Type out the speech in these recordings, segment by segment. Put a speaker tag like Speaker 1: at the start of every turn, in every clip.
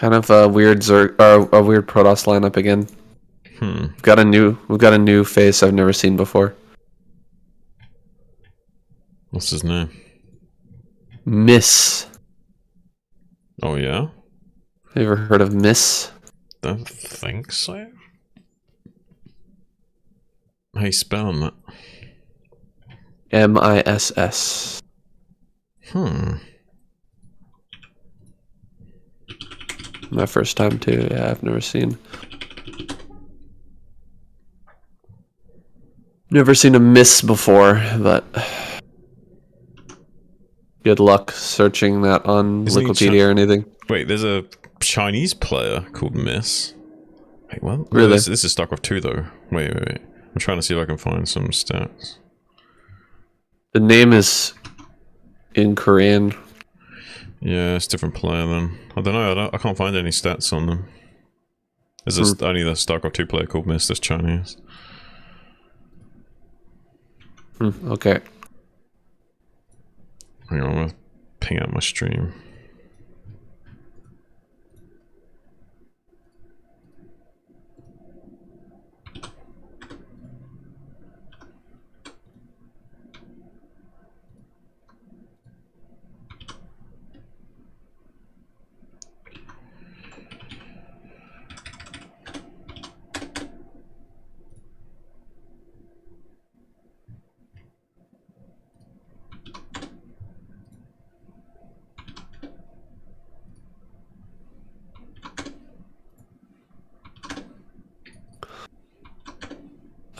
Speaker 1: Kind of a weird Zerg or a weird Protoss lineup again. We've got a new face I've never seen before.
Speaker 2: What's his name?
Speaker 1: Miss.
Speaker 2: Oh yeah?
Speaker 1: Have you ever heard of Miss?
Speaker 2: Don't think so. How you spelling that?
Speaker 1: MISS. My first time too. Yeah, I've never seen a Miss before, but good luck searching that on Wikipedia or anything.
Speaker 2: Wait, there's a Chinese player called Miss. Wait, what?
Speaker 1: Really?
Speaker 2: No, this is Starcraft 2 though. Wait. I'm trying to see if I can find some stats.
Speaker 1: The name is in Korean.
Speaker 2: Yeah, it's a different player then. I don't know, I can't find any stats on them. There's just only the Starcraft 2 player called Miss that's Chinese.
Speaker 1: Okay.
Speaker 2: Hang on, I'm gonna ping out my stream.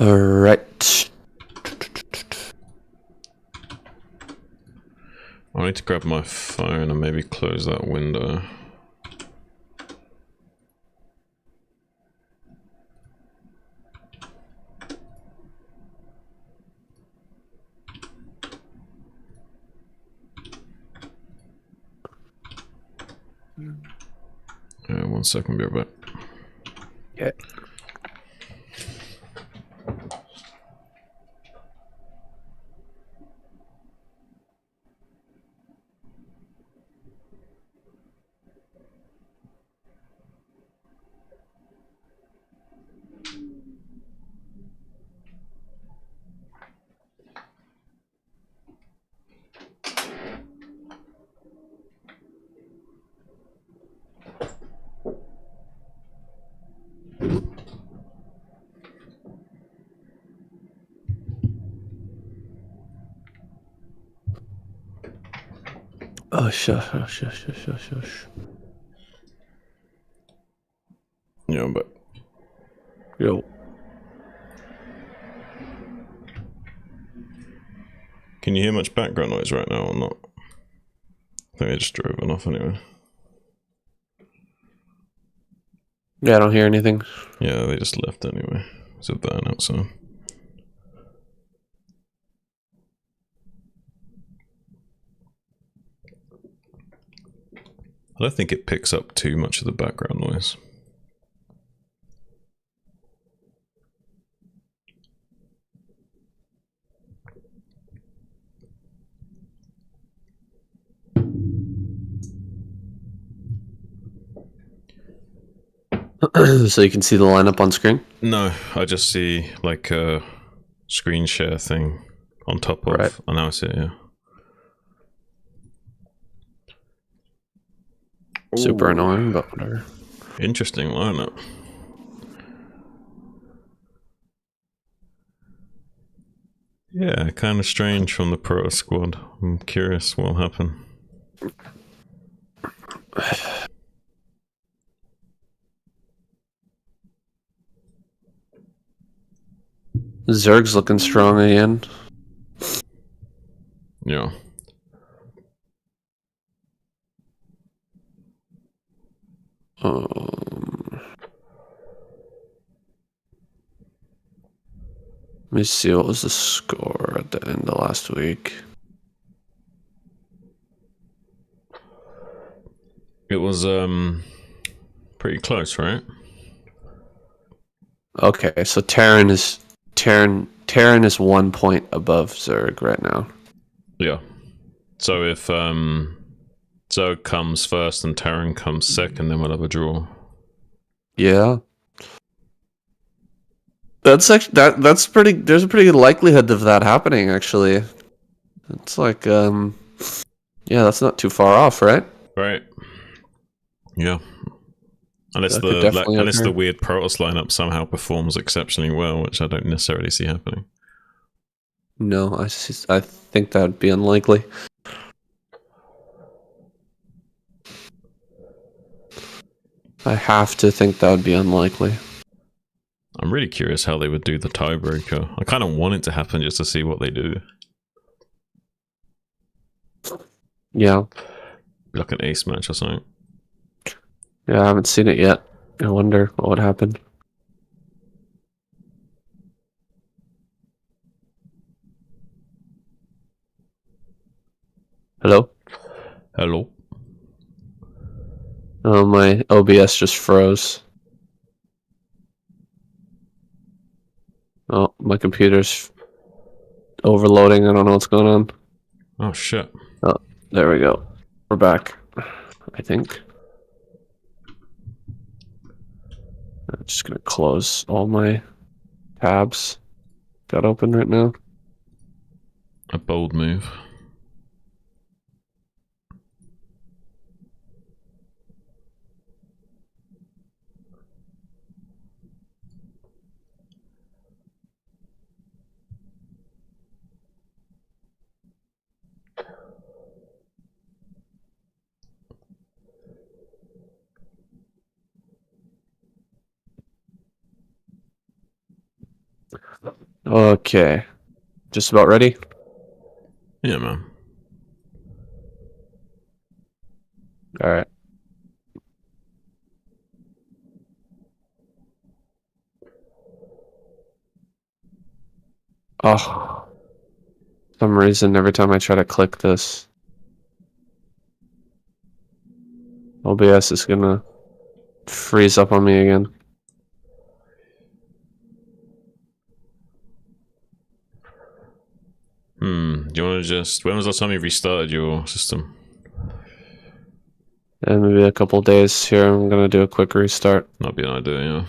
Speaker 1: All right.
Speaker 2: I need to grab my phone and maybe close that window. Yeah, 1 second, be right back.
Speaker 1: Yeah. Oh, shush.
Speaker 2: Yeah, but
Speaker 1: Yo.
Speaker 2: can you hear much background noise right now or not? I think I just drove it off anyway.
Speaker 1: Yeah, I don't hear anything.
Speaker 2: Yeah, they just left anyway. It's a van outside. I don't think it picks up too much of the background noise.
Speaker 1: So you can see the lineup on screen?
Speaker 2: No, I just see like a screen share thing on top of.
Speaker 1: Right.
Speaker 2: Oh, now I see it, yeah.
Speaker 1: Super
Speaker 2: Ooh.
Speaker 1: annoying, but whatever.
Speaker 2: Interesting lineup. Yeah, kind of strange from the Pro squad. I'm curious what'll happen.
Speaker 1: Zerg's looking strong again.
Speaker 2: Yeah.
Speaker 1: Let me see, what was the score at the end of last week?
Speaker 2: It was pretty close, right?
Speaker 1: Okay, so Terran is 1 point above Zerg right now.
Speaker 2: Yeah. So if Zerg comes first and Terran comes second, then we'll have a draw.
Speaker 1: Yeah. That's actually that's pretty. There's a pretty good likelihood of that happening. Actually, it's like yeah, that's not too far off, right?
Speaker 2: Right. Yeah. Unless
Speaker 1: That could definitely
Speaker 2: the
Speaker 1: occur.
Speaker 2: weird Protoss lineup somehow performs exceptionally well, which I don't necessarily see happening.
Speaker 1: No, I think that'd be unlikely. I have to think that would be unlikely.
Speaker 2: I'm really curious how they would do the tiebreaker. I kind of want it to happen just to see what they do.
Speaker 1: Yeah.
Speaker 2: Like an ace match or something.
Speaker 1: Yeah, I haven't seen it yet. I wonder what would happen. Hello?
Speaker 2: Hello.
Speaker 1: Oh, my OBS just froze. Oh, my computer's overloading. I don't know what's going on.
Speaker 2: Oh shit.
Speaker 1: Oh, there we go. We're back, I think. I'm just gonna close all my tabs got open right now.
Speaker 2: A bold move.
Speaker 1: Okay. Just about ready?
Speaker 2: Yeah, man.
Speaker 1: Alright. Oh. For some reason, every time I try to click this, OBS is gonna freeze up on me again.
Speaker 2: Do you want to just... When was the last time you restarted your system?
Speaker 1: And maybe a couple days here, I'm gonna do a quick restart.
Speaker 2: That'd be an idea, yeah.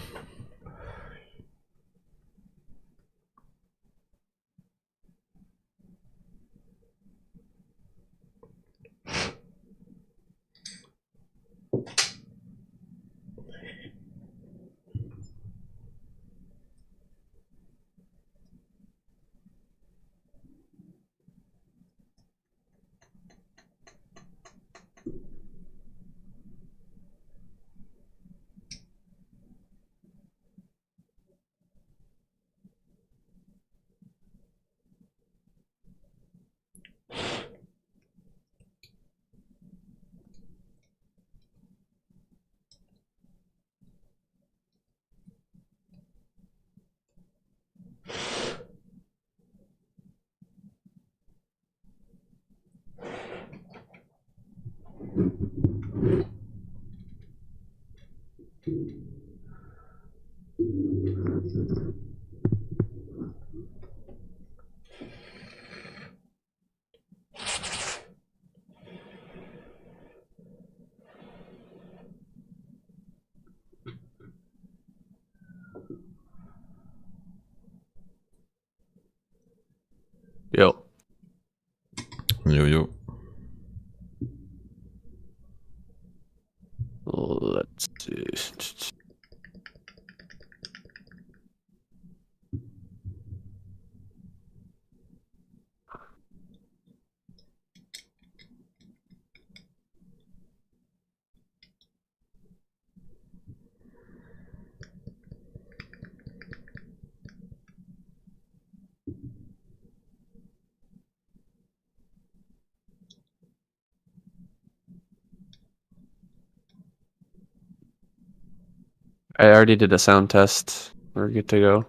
Speaker 1: Yo.
Speaker 2: Yo, yo.
Speaker 1: Let's see. I already did a sound test. We're good to go.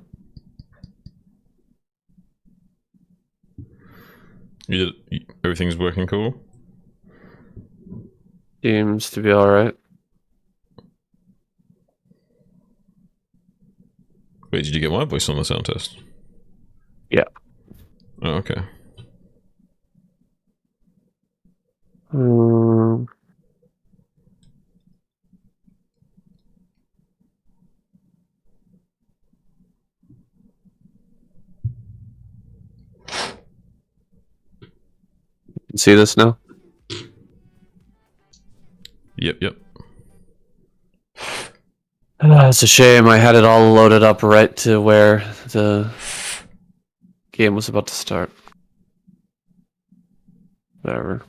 Speaker 2: Everything's working cool?
Speaker 1: Seems to be alright.
Speaker 2: Wait, did you get my voice on the sound test?
Speaker 1: Yeah.
Speaker 2: Oh, okay.
Speaker 1: See this now?
Speaker 2: Yep, yep.
Speaker 1: It's a shame. I had it all loaded up right to where the game was about to start. Whatever.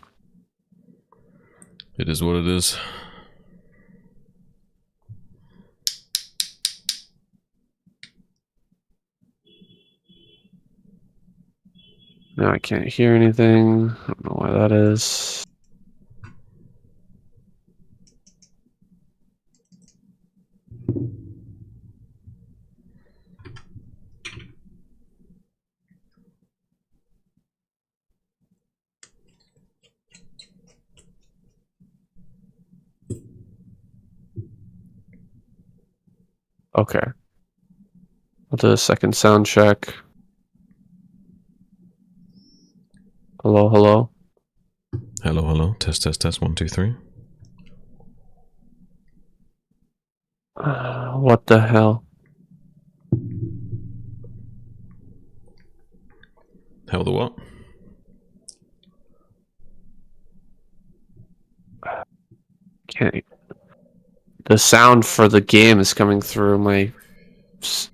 Speaker 2: It is what it is.
Speaker 1: Now I can't hear anything. I don't know why that is. Okay. I'll do a second sound check. Hello, hello.
Speaker 2: Hello, hello. Test, test, test. 1, 2, 3.
Speaker 1: What the hell?
Speaker 2: Hell the what?
Speaker 1: Can't. The sound for the game is coming through my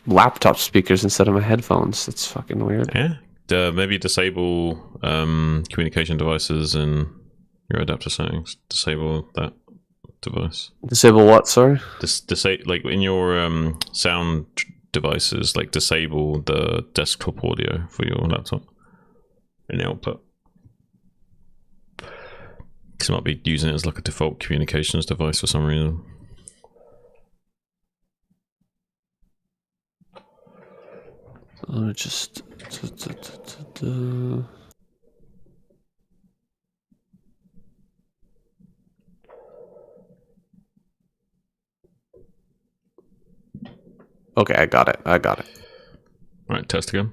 Speaker 1: laptop speakers instead of my headphones. That's fucking weird.
Speaker 2: Yeah. Maybe disable communication devices in your adapter settings. Disable that device.
Speaker 1: Disable what, sorry?
Speaker 2: Disable, like in your sound devices, like disable the desktop audio for your laptop in the output. Because it might be using it as like a default communications device for some reason.
Speaker 1: Just. Okay, I got it. I got it.
Speaker 2: Alright, test again.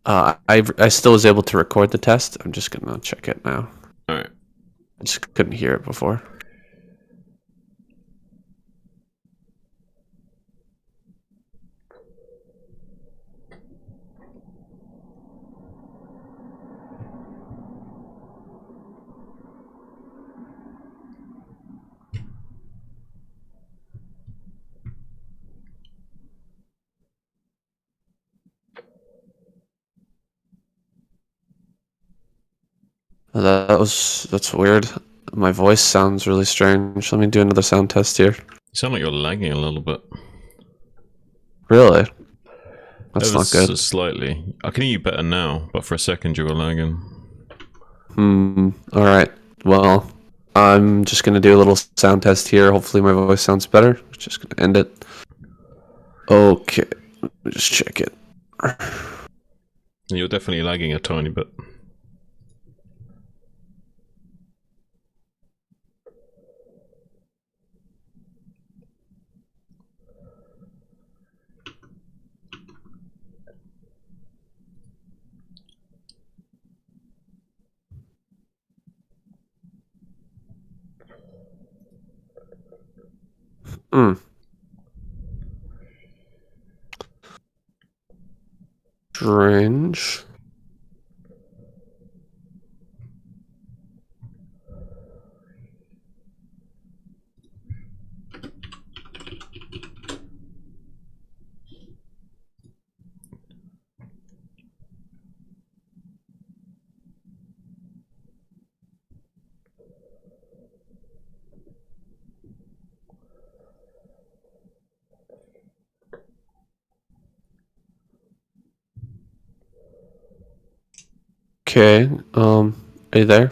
Speaker 1: I still was able to record the test. I'm just gonna check it now.
Speaker 2: Alright.
Speaker 1: I just couldn't hear it before. That's weird. My voice sounds really strange. Let me do another sound test here.
Speaker 2: You sound like you're lagging a little bit.
Speaker 1: Really? That's not
Speaker 2: So
Speaker 1: good.
Speaker 2: slightly. I can hear you better now, but for a second you were lagging.
Speaker 1: Alright. Well, I'm just gonna do a little sound test here. Hopefully my voice sounds better. Just gonna end it. Okay. Let me just check it.
Speaker 2: You're definitely lagging a tiny bit.
Speaker 1: Strange. Okay, are you there?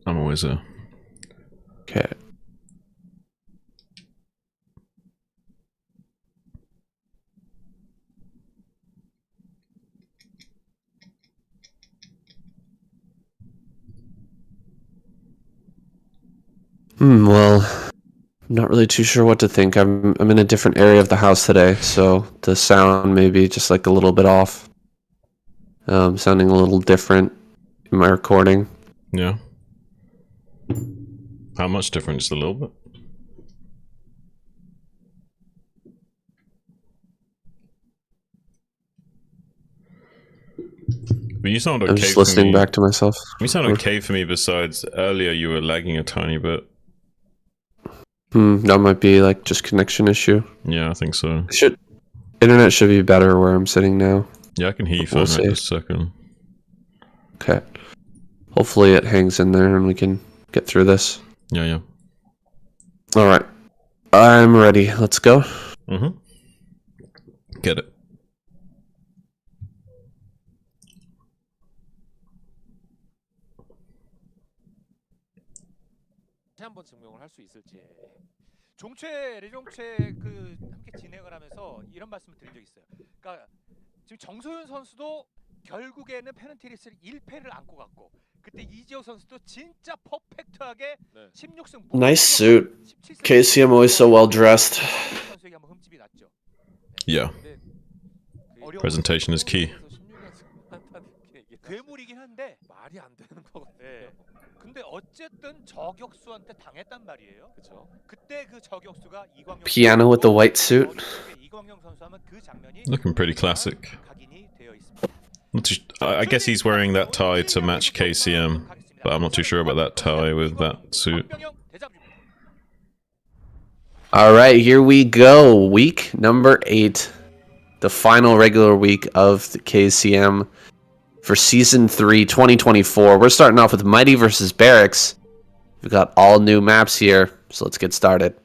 Speaker 2: I'm always there.
Speaker 1: Okay. Well, I'm not really too sure what to think. I'm in a different area of the house today, so the sound may be just like a little bit off. Sounding a little different in my recording.
Speaker 2: Yeah. How much different? Just a little bit? But you sound okay.
Speaker 1: I'm just listening back to myself.
Speaker 2: You sound okay for me. Besides, earlier you were lagging a tiny bit.
Speaker 1: That might be like just connection issue.
Speaker 2: Yeah, I think so.
Speaker 1: Internet should be better where I'm sitting now.
Speaker 2: Yeah, I can hear you fine right this second.
Speaker 1: Okay. Hopefully it hangs in there and we can get through this.
Speaker 2: Yeah.
Speaker 1: Alright. I'm ready. Let's go.
Speaker 2: Get it.
Speaker 3: 한번 증명을 할 수 있을지. 종최 레종최 그 함께 진행을 하면서 이런 말씀을 드린 적이 있어요. 그러니까 지금 정소윤 선수도 결국에는 페넌티리스를 1패를 안고 갔고 그때 이지호 선수도 진짜 퍼펙트하게 16승
Speaker 1: Nice suit. KCM always so well dressed.
Speaker 3: 선수에게 한번 흠집이 났죠.
Speaker 2: Yeah. Presentation is key.
Speaker 3: 괴물이긴 한데 말이 안 되는 거거든요. 근데 어쨌든 저격수한테 당했단 말이에요. 그렇죠. 그때 그 저격수가 이광용
Speaker 1: Piano with the white suit.
Speaker 3: 이광용 선수 하면 그 장면이
Speaker 2: Looking pretty classic.
Speaker 3: 각인이 되어 있습니다.
Speaker 2: I guess he's wearing that tie to match KCM, but I'm not too sure about that tie with that suit.
Speaker 1: Alright, here we go. Week number 8. The final regular week of the KCM for Season 3, 2024. We're starting off with Mighty versus Barracks. We've got all new maps here, so let's get started.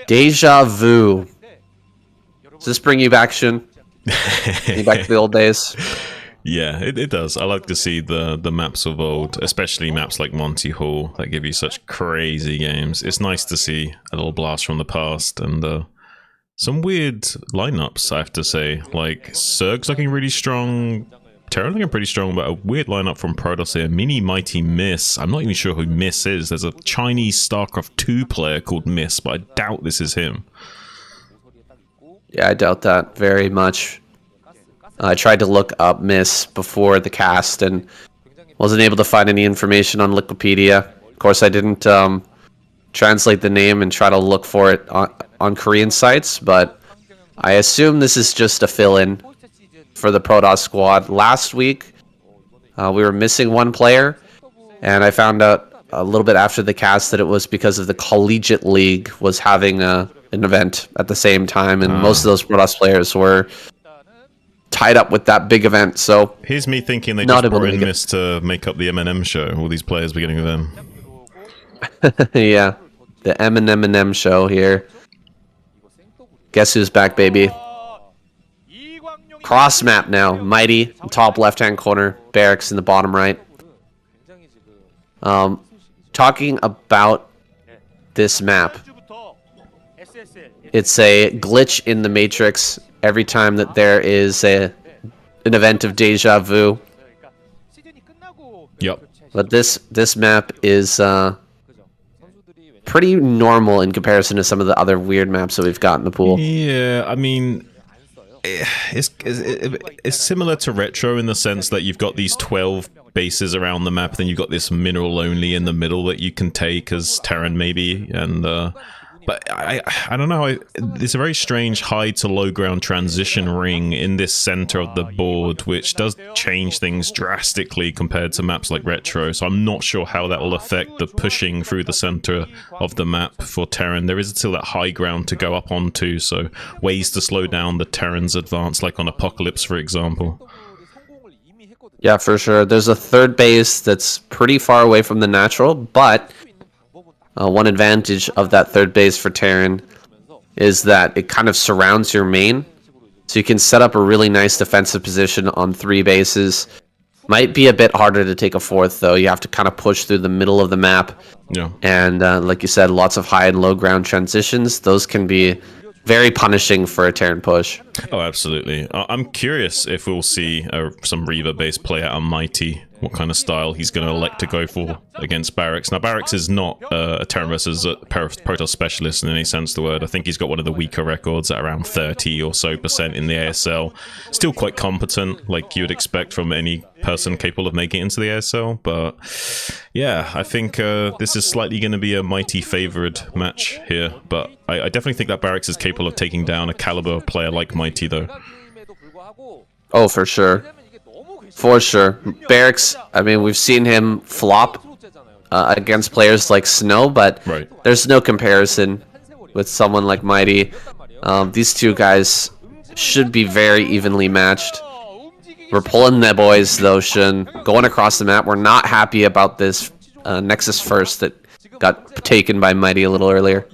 Speaker 1: Deja Vu. Does this bring you back, Shun? You back to the old days?
Speaker 2: Yeah, it does. I like to see the maps of old, especially maps like Monty Hall that give you such crazy games. It's nice to see a little blast from the past and some weird lineups, I have to say. Like Zerg's looking really strong, Terra looking pretty strong, but a weird lineup from Protoss here. Mini Mighty Miss. I'm not even sure who Miss is. There's a Chinese Starcraft 2 player called Miss, but I doubt this is him.
Speaker 1: Yeah, I doubt that very much. I tried to look up Miss before the cast and wasn't able to find any information on Wikipedia. Of course, I didn't translate the name and try to look for it on Korean sites, but I assume this is just a fill-in for the Protoss squad. Last week, we were missing one player, and I found out a little bit after the cast that it was because of the Collegiate League was having an event at the same time, and most of those Protoss players were tied up with that big event, so...
Speaker 2: Here's me thinking they just brought in Miss to make up the M&M show, all these players beginning with them.
Speaker 1: Yeah, the M&M show here. Guess who's back, baby? Cross map now. Mighty, top left-hand corner. Barracks in the bottom right. Talking about this map. It's a glitch in the Matrix every time that there is an event of Deja Vu.
Speaker 2: Yep.
Speaker 1: But this map is pretty normal in comparison to some of the other weird maps that we've got in the pool.
Speaker 2: Yeah, I mean, it's similar to Retro in the sense that you've got these 12 bases around the map, then you've got this mineral only in the middle that you can take as Terran maybe, and but I don't know, it's a very strange high to low ground transition ring in this center of the board, which does change things drastically compared to maps like Retro, so I'm not sure how that will affect the pushing through the center of the map for Terran. There is still that high ground to go up onto, so ways to slow down the Terran's advance, like on Apocalypse, for example.
Speaker 1: Yeah, for sure. There's a third base that's pretty far away from the natural, but one advantage of that third base for Terran is that it kind of surrounds your main. So you can set up a really nice defensive position on 3 bases. Might be a bit harder to take a 4th, though. You have to kind of push through the middle of the map.
Speaker 2: Yeah.
Speaker 1: And like you said, lots of high and low ground transitions. Those can be very punishing for a Terran push.
Speaker 2: Oh, absolutely. I'm curious if we'll see some Reaver-based play out on Mighty, what kind of style he's going to elect to go for against Barracks. Now, Barracks is not a Terran versus Protoss specialist in any sense of the word. I think he's got one of the weaker records at around 30 or so % in the ASL. Still quite competent, like you would expect from any person capable of making it into the ASL. But yeah, I think this is slightly going to be a Mighty favored match here. But I definitely think that Barracks is capable of taking down a caliber player like Mighty, though.
Speaker 1: Oh, for sure. For sure. Barracks, I mean, we've seen him flop against players like Snow, but
Speaker 2: Right.
Speaker 1: there's no comparison with someone like Mighty. These two guys should be very evenly matched. We're pulling the boys, though, Shun. Going across the map. We're not happy about this Nexus first that got taken by Mighty a little earlier.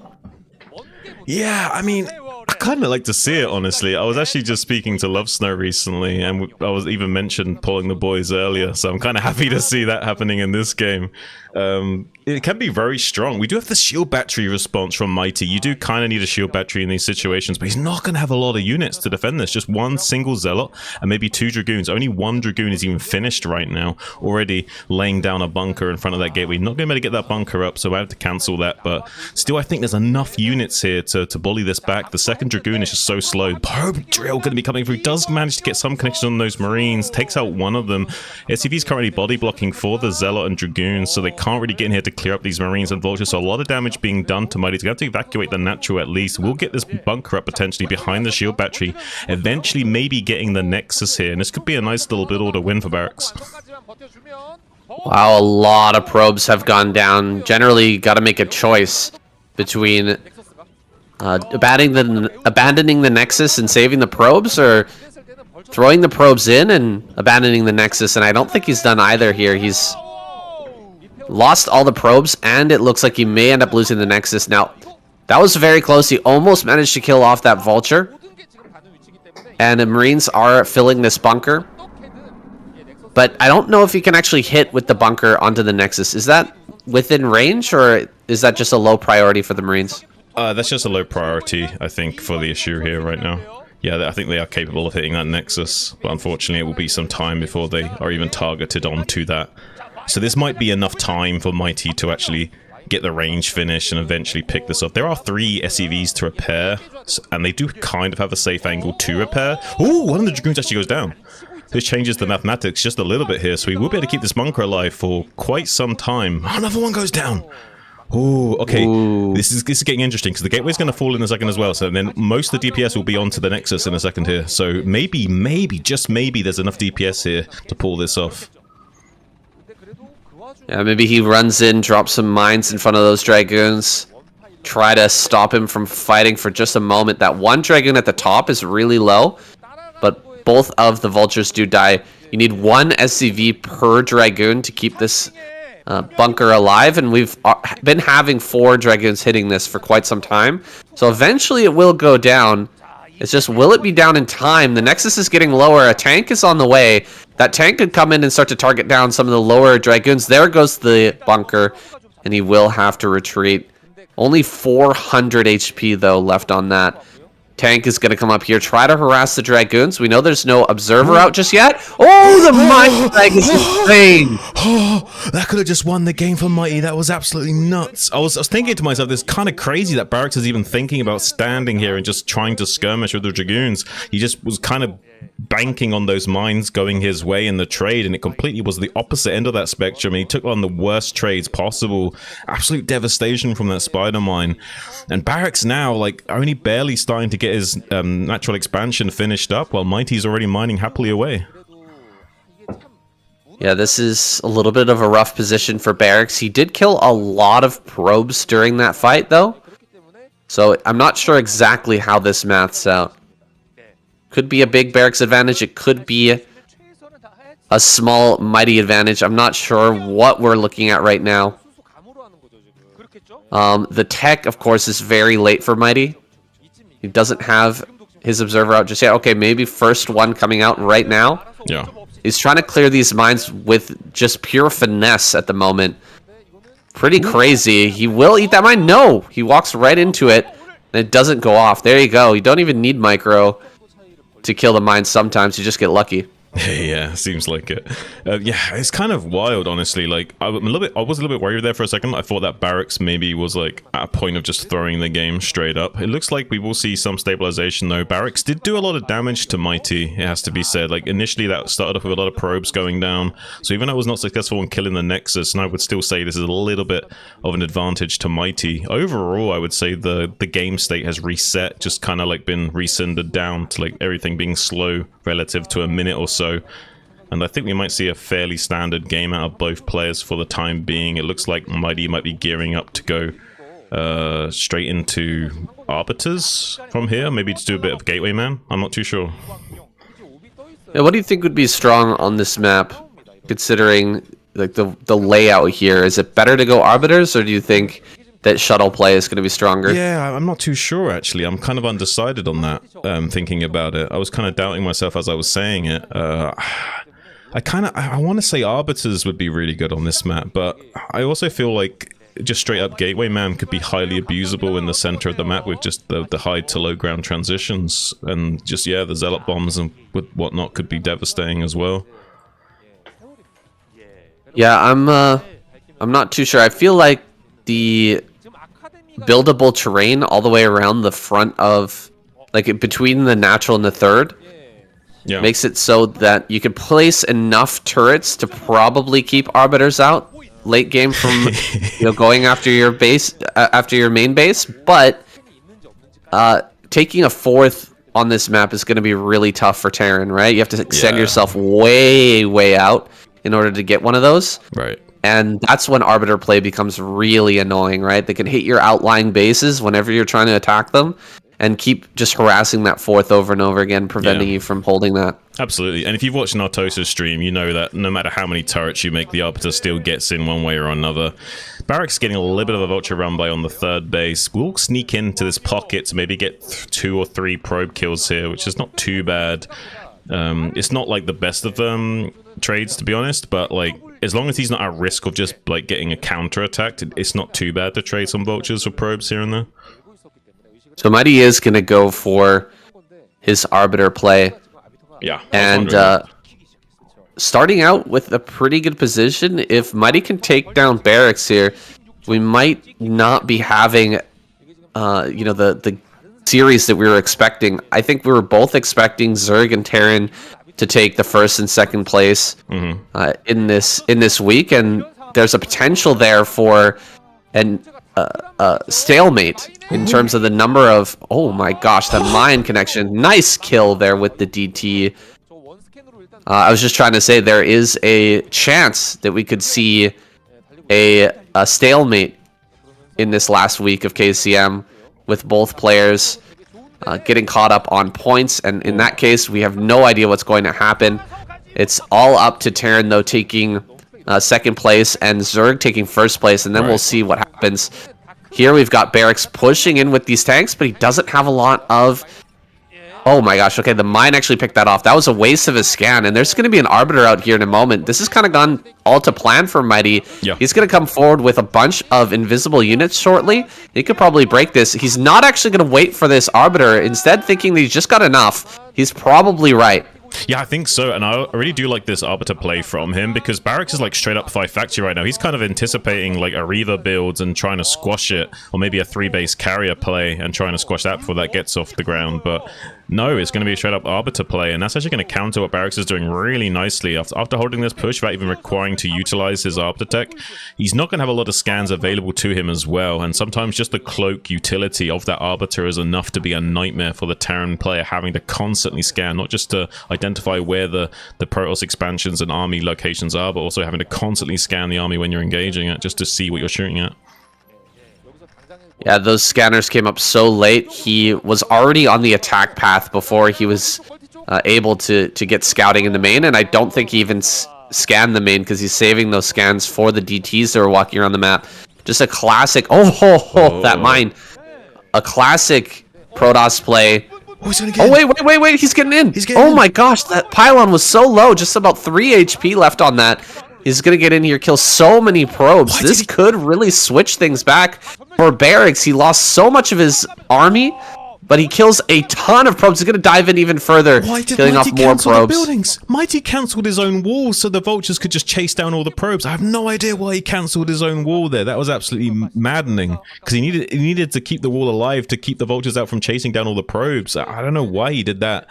Speaker 2: Yeah, I mean, I kind of like to see it, honestly. I was actually just speaking to Love Snow recently, and I was even mentioned pulling the boys earlier, so I'm kind of happy to see that happening in this game. It can be very strong. We do have the shield battery response from Mighty. You do kind of need a shield battery in these situations, but he's not going to have a lot of units to defend this. Just one single Zealot and maybe 2 Dragoons. Only 1 Dragoon is even finished right now, already laying down a bunker in front of that gateway. Not going to be able to get that bunker up, so I have to cancel that, but still I think there's enough units here to bully this back. The second Dragoon is just so slow. Probe Drill going to be coming through. Does manage to get some connection on those Marines. Takes out one of them. SCV's currently body blocking for the Zealot and Dragoons, so they can't really get in here to clear up these Marines and Vultures, so a lot of damage being done to Mighty. He's going to have to evacuate the natural at least. We'll get this bunker up potentially behind the shield battery, eventually maybe getting the Nexus here, and this could be a nice little build to win for Barracks.
Speaker 1: Wow, a lot of probes have gone down. Generally, got to make a choice between abandoning the Nexus and saving the probes, or throwing the probes in and abandoning the Nexus, and I don't think he's done either here. He's lost all the probes, and it looks like he may end up losing the Nexus. Now, that was very close. He almost managed to kill off that Vulture. And the Marines are filling this bunker. But I don't know if he can actually hit with the bunker onto the Nexus. Is that within range, or is that just a low priority for the Marines?
Speaker 2: That's just a low priority, I think, for the issue here right now. Yeah, I think they are capable of hitting that Nexus, but unfortunately it will be some time before they are even targeted onto that. So this might be enough time for Mighty to actually get the range finish and eventually pick this up. There are 3 SCVs to repair, and they do kind of have a safe angle to repair. Ooh, one of the Dragoons actually goes down. This changes the mathematics just a little bit here, so we will be able to keep this bunker alive for quite some time. Oh, another one goes down. Oh, okay.
Speaker 1: Ooh.
Speaker 2: This is getting interesting, because the gateway's going to fall in a second as well, so then most of the DPS will be onto the Nexus in a second here. So maybe, just maybe there's enough DPS here to pull this off.
Speaker 1: Yeah, maybe he runs in, drops some mines in front of those Dragoons. Try to stop him from fighting for just a moment. That one Dragoon at the top is really low, but both of the Vultures do die. You need 1 SCV per Dragoon to keep this bunker alive, and we've been having 4 Dragoons hitting this for quite some time. So eventually it will go down. It's just, will it be down in time? The Nexus is getting lower. A tank is on the way. That tank could come in and start to target down some of the lower Dragoons. There goes the bunker, and he will have to retreat. Only 400 HP, though, left on that. Tank is going to come up here, try to harass the Dragoons. We know there's no observer out just yet. Oh, the Mighty Flag is insane.
Speaker 2: Oh, that could have just won the game for Mighty. That was absolutely nuts. I was thinking to myself, this is kind of crazy that Barracks is even thinking about standing here and just trying to skirmish with the Dragoons. He just was kind of banking on those mines going his way in the trade, and it completely was the opposite end of that spectrum. He took on the worst trades possible. Absolute devastation from that spider mine. And Barracks now, like, only barely starting to get his natural expansion finished up, while Mighty's already mining happily away.
Speaker 1: Yeah, this is a little bit of a rough position for Barracks. He did kill a lot of probes during that fight, though. So I'm not sure exactly how this maths out. Could be a big Barracks advantage. It could be a small Mighty advantage. I'm not sure what we're looking at right now. The tech, of course, is very late for Mighty. He doesn't have his observer out just yet. Okay, maybe first one coming out right now.
Speaker 2: Yeah.
Speaker 1: He's trying to clear these mines with just pure finesse at the moment. Pretty crazy. He will eat that mine. No! He walks right into it, and it doesn't go off. There you go. You don't even need micro to kill the mines sometimes. You just get lucky.
Speaker 2: Yeah, seems like it. Yeah, it's kind of wild, honestly. Like, I was a little bit worried there for a second. I thought that Barracks maybe was like at a point of just throwing the game straight up. It looks like we will see some stabilization though. Barracks did do a lot of damage to Mighty, it has to be said. Like, initially that started off with a lot of probes going down. So even though it was not successful in killing the Nexus, and I would still say this is a little bit of an advantage to Mighty. Overall, I would say the game state has reset, just kind of like been rescindered down to like everything being slow relative to a minute or so. And I think we might see a fairly standard game out of both players for the time being. It looks like Mighty might be gearing up to go straight into Arbiters from here. Maybe to do a bit of Gateway Man. I'm not too sure.
Speaker 1: Yeah, what do you think would be strong on this map, considering like the layout here? Is it better to go Arbiters, or do you think that shuttle play is going to be stronger?
Speaker 2: Yeah, I'm not too sure, actually. I'm kind of undecided on that, thinking about it. I was kind of doubting myself as I was saying it. I want to say Arbiters would be really good on this map, but I also feel like just straight up Gateway Man could be highly abusable in the center of the map with just the high to low ground transitions, and just, yeah, the Zealot bombs and whatnot could be devastating as well.
Speaker 1: Yeah, I'm not too sure. I feel like the buildable terrain all the way around the front of, like, between the natural and the third, makes it so that you can place enough turrets to probably keep Arbiters out late game from going after your base, after your main base. But taking a fourth on this map is going to be really tough for Terran, right? You have to extend yourself way out in order to get one of those.
Speaker 2: Right.
Speaker 1: And that's when Arbiter play becomes really annoying, right? They can hit your outlying bases whenever you're trying to attack them, and keep just harassing that fourth over and over again, preventing you from holding that. Absolutely.
Speaker 2: And if you've watched Nartosa's stream, you know that no matter how many turrets you make, the Arbiter still gets in one way or another. Barracks getting a little bit of a vulture run by on the third base. We'll sneak into this pocket to maybe get 2 or 3 probe kills here, which is not too bad. It's not like the best of trades, to be honest, but like as long as he's not at risk of just like getting a counter attacked, it's not too bad to trade some vultures for probes here and there.
Speaker 1: So Mighty is going to go for his Arbiter play.
Speaker 2: Yeah.
Speaker 1: And starting out with a pretty good position. If Mighty can take down Barracks here, we might not be having the series that we were expecting. I think we were both expecting Zerg and Terran to take the first and second place in this week, and there's a potential there for an stalemate in terms of the number of, oh my gosh, that mine connection. Nice kill there with the DT. I was just trying to say there is a chance that we could see a stalemate in this last week of KCM, with both players getting caught up on points, and in that case we have no idea what's going to happen. It's all up to Terran though, taking second place, and Zerg taking first place, and then we'll see what happens. Here we've got Barracks pushing in with these tanks, but he doesn't have a lot of... Oh my gosh, okay, the mine actually picked that off. That was a waste of his scan, and there's going to be an Arbiter out here in a moment. This has kind of gone all to plan for Mighty.
Speaker 2: Yeah.
Speaker 1: He's going to come forward with a bunch of invisible units shortly. He could probably break this. He's not actually going to wait for this Arbiter, instead thinking that he's just got enough. He's probably right.
Speaker 2: Yeah, I think so, and I really do like this Arbiter play from him, because Barracks is like straight up 5 factory right now. He's kind of anticipating like a Reaver build and trying to squash it, or maybe a 3-base carrier play and trying to squash that before that gets off the ground, but no, it's going to be a straight up Arbiter play, and that's actually going to counter what Barracks is doing really nicely. After holding this push without even requiring to utilize his Arbiter tech, he's not going to have a lot of scans available to him as well, and sometimes just the cloak utility of that Arbiter is enough to be a nightmare for the Terran player, having to constantly scan, not just to identify where the Protoss expansions and army locations are, but also having to constantly scan the army when you're engaging it, just to see what you're shooting at.
Speaker 1: Yeah, those scanners came up so late. He was already on the attack path before he was able to get scouting in the main, and I don't think he even scanned the main, because he's saving those scans for the DTs that are walking around the map. Just a classic... that mine. A classic Protoss play. Oh, wait, he's getting in. Oh my gosh, that pylon was so low. Just about 3 HP left on that. He's going to get in here, kill so many probes. This could really switch things back for Barracks. He lost so much of his army, but he kills a ton of probes. He's going to dive in even further, killing off more probes.
Speaker 2: Buildings? Mighty cancelled his own wall so the vultures could just chase down all the probes. I have no idea why he cancelled his own wall there. That was absolutely maddening, because he needed to keep the wall alive to keep the vultures out from chasing down all the probes. I don't know why he did that.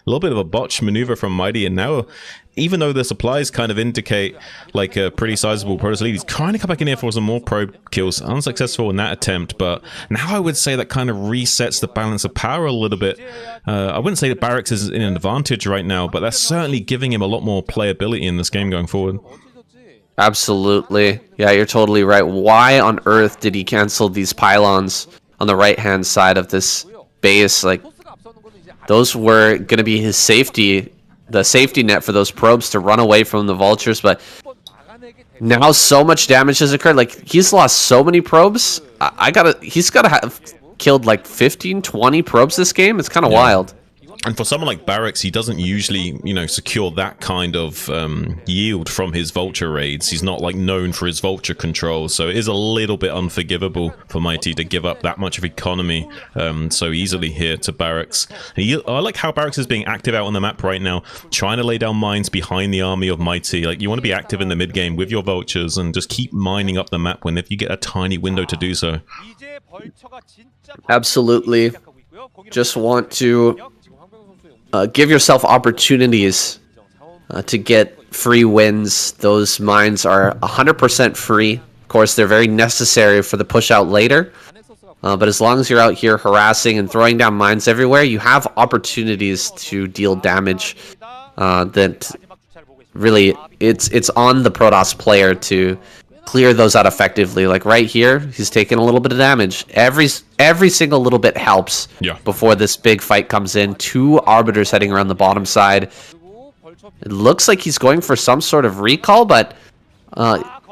Speaker 2: little bit of a botched maneuver from Mighty, and now, even though the supplies kind of indicate like a pretty sizable Protoss lead, he's trying to come back in here for some more probe kills. Unsuccessful in that attempt, but now I would say that kind of resets the balance of power a little bit. I wouldn't say that Barracks is in an advantage right now, but that's certainly giving him a lot more playability in this game going forward.
Speaker 1: Absolutely. Yeah, you're totally right. Why on earth did he cancel these pylons on the right-hand side of this base? Like, those were going to be his safety, the safety net for those probes to run away from the vultures, but now so much damage has occurred. Like, he's lost so many probes. He's got to have killed like 15, 20 probes this game. It's kind of wild.
Speaker 2: And for someone like Barracks, he doesn't usually, secure that kind of yield from his vulture raids. He's not like known for his vulture control, so it is a little bit unforgivable for Mighty to give up that much of economy so easily here to Barracks. I like how Barracks is being active out on the map right now, trying to lay down mines behind the army of Mighty. Like, you want to be active in the mid game with your vultures and just keep mining up the map whenever you get a tiny window to do so.
Speaker 1: Absolutely. Just want to give yourself opportunities to get free wins. Those mines are 100% free. Of course, they're very necessary for the push out later. But as long as you're out here harassing and throwing down mines everywhere, you have opportunities to deal damage. That really, it's on the Protoss player to clear those out effectively. Like right here, he's taking a little bit of damage. Every single little bit helps before this big fight comes in. 2 Arbiters heading around the bottom side. It looks like he's going for some sort of recall, but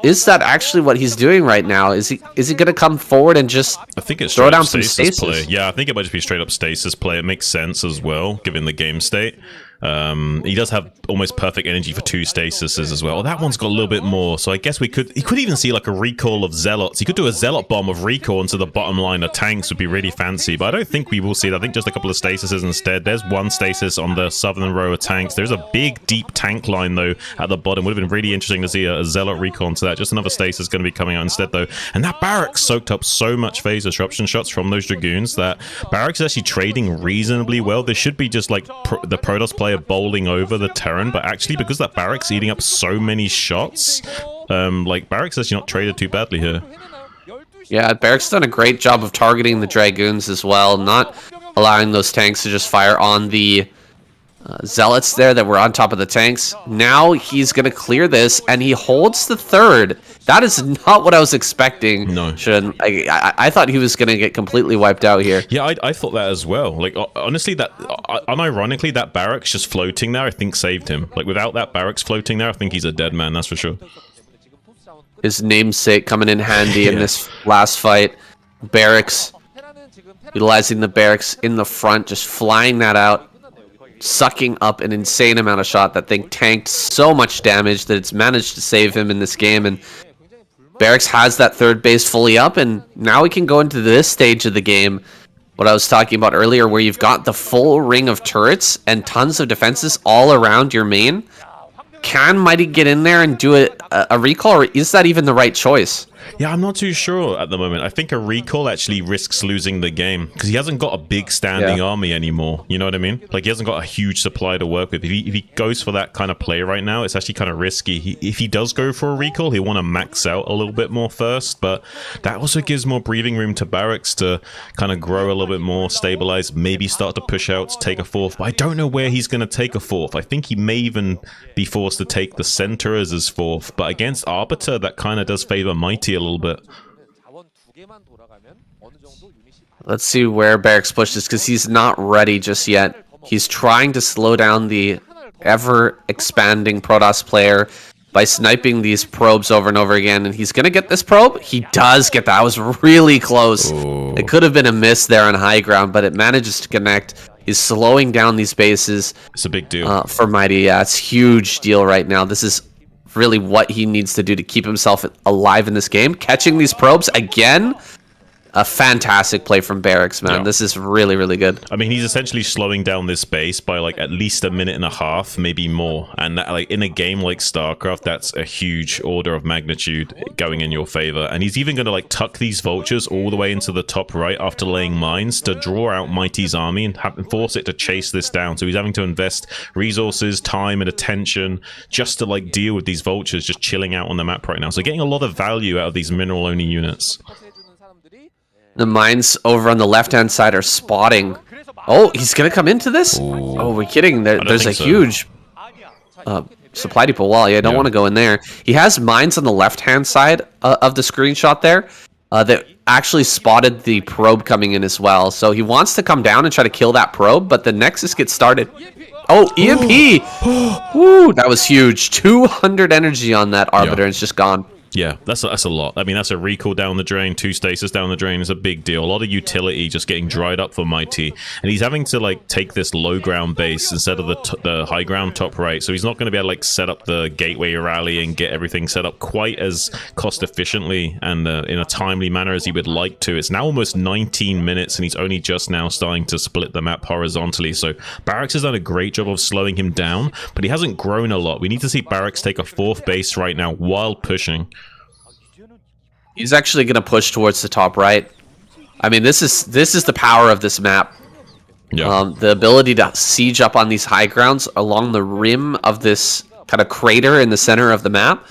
Speaker 1: is that actually what he's doing right now? Is he going to come forward and just throw down some stasis
Speaker 2: play? Yeah, I think it might just be straight up stasis play. It makes sense as well, given the game state. He does have almost perfect energy for 2 stasises as well. That one's got a little bit more, so I guess he could even see like a recall of zealots. He could do a zealot bomb of recall into the bottom line of tanks, would be really fancy, but I don't think we will see that. I think just a couple of stasises instead. There's 1 stasis on the southern row of tanks. There's a big deep tank line though at the bottom. Would have been really interesting to see a zealot recall into that. Just another stasis going to be coming out instead though, and that Barracks soaked up so much phase disruption shots from those Dragoons that Barracks is actually trading reasonably well. This should be just like the Protoss player bowling over the Terran, but actually because that Barracks eating up so many shots, like Barracks actually not traded too badly here.
Speaker 1: Yeah, Barracks done a great job of targeting the Dragoons as well, not allowing those tanks to just fire on the zealots there that were on top of the tanks. Now he's going to clear this, and he holds the 3rd. That is not what I was expecting.
Speaker 2: No.
Speaker 1: I thought he was going to get completely wiped out here.
Speaker 2: Yeah, I thought that as well. Like, honestly, unironically, that Barracks just floating there, I think saved him. Like, without that Barracks floating there, I think he's a dead man, that's for sure.
Speaker 1: His namesake coming in handy in this last fight. Barracks, utilizing the Barracks in the front, just flying that out, sucking up an insane amount of shot. That thing tanked so much damage that it's managed to save him in this game, and Barracks has that 3rd base fully up, and now we can go into this stage of the game, what I was talking about earlier, where you've got the full ring of turrets and tons of defenses all around your main. Can Mighty get in there and do a recall, or is that even the right choice?
Speaker 2: Yeah, I'm not too sure at the moment. I think a recall actually risks losing the game because he hasn't got a big standing army anymore. You know what I mean? Like, he hasn't got a huge supply to work with. If he goes for that kind of play right now, it's actually kind of risky. If he does go for a recall, he'll want to max out a little bit more first, but that also gives more breathing room to Barracks to kind of grow a little bit more, stabilize, maybe start to push out to take a 4th. But I don't know where he's going to take a 4th. I think he may even be forced to take the center as his 4th, but against Arbiter, that kind of does favor Mighty a little bit.
Speaker 1: Let's see where Barracks pushes, because he's not ready just yet. He's trying to slow down the ever-expanding Protoss player by sniping these probes over and over again, and he's going to get this probe. He does get that. That was really close.
Speaker 2: Ooh.
Speaker 1: It could have been a miss there on high ground, but it manages to connect. He's slowing down these bases.
Speaker 2: It's a big deal.
Speaker 1: For Mighty. Yeah, it's a huge deal right now. This is really what he needs to do to keep himself alive in this game. Catching these probes again. a fantastic play from Barracks, man.
Speaker 2: Yeah.
Speaker 1: This is really, really good.
Speaker 2: I mean, he's essentially slowing down this base by like at least a minute and a half, maybe more. And that, like in a game like Starcraft, that's a huge order of magnitude going in your favor. And he's even going to like tuck these vultures all the way into the top right after laying mines to draw out Mighty's army and force it to chase this down. So he's having to invest resources, time, and attention just to like deal with these vultures just chilling out on the map right now. So getting a lot of value out of these mineral-only units.
Speaker 1: The mines over on the left-hand side are spotting. Oh, he's going to come into this?
Speaker 2: Ooh.
Speaker 1: Oh, we're kidding. There's a
Speaker 2: think so.
Speaker 1: huge supply depot wall. Yeah, I don't want to go in there. He has mines on the left-hand side of the screenshot there that actually spotted the probe coming in as well. So he wants to come down and try to kill that probe, but the Nexus gets started. Oh, EMP! Woo, that was huge. 200 energy on that Arbiter, and it's just gone.
Speaker 2: Yeah, that's a lot. I mean, that's a recall down the drain, 2 stasis down the drain is a big deal. A lot of utility just getting dried up for Mighty. And he's having to, like, take this low ground base instead of the high ground top right. So he's not going to be able to, like, set up the gateway rally and get everything set up quite as cost efficiently and in a timely manner as he would like to. It's now almost 19 minutes and he's only just now starting to split the map horizontally. So Barracks has done a great job of slowing him down, but he hasn't grown a lot. We need to see Barracks take a 4th base right now while pushing.
Speaker 1: He's actually going to push towards the top right. I mean, this is the power of this map.
Speaker 2: Yeah.
Speaker 1: The ability to siege up on these high grounds along the rim of this kind of crater in the center of the map.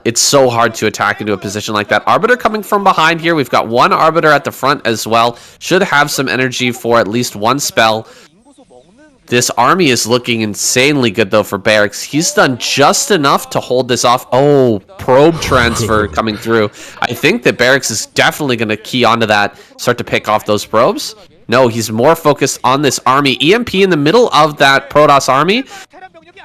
Speaker 1: It's so hard to attack into a position like that. Arbiter coming from behind here. We've got one Arbiter at the front as well. Should have some energy for at least one spell. This army is looking insanely good, though, for Barracks. He's done just enough to hold this off. Oh, probe transfer coming through. I think that Barracks is definitely going to key onto that, start to pick off those probes. No, he's more focused on this army. EMP in the middle of that Protoss army.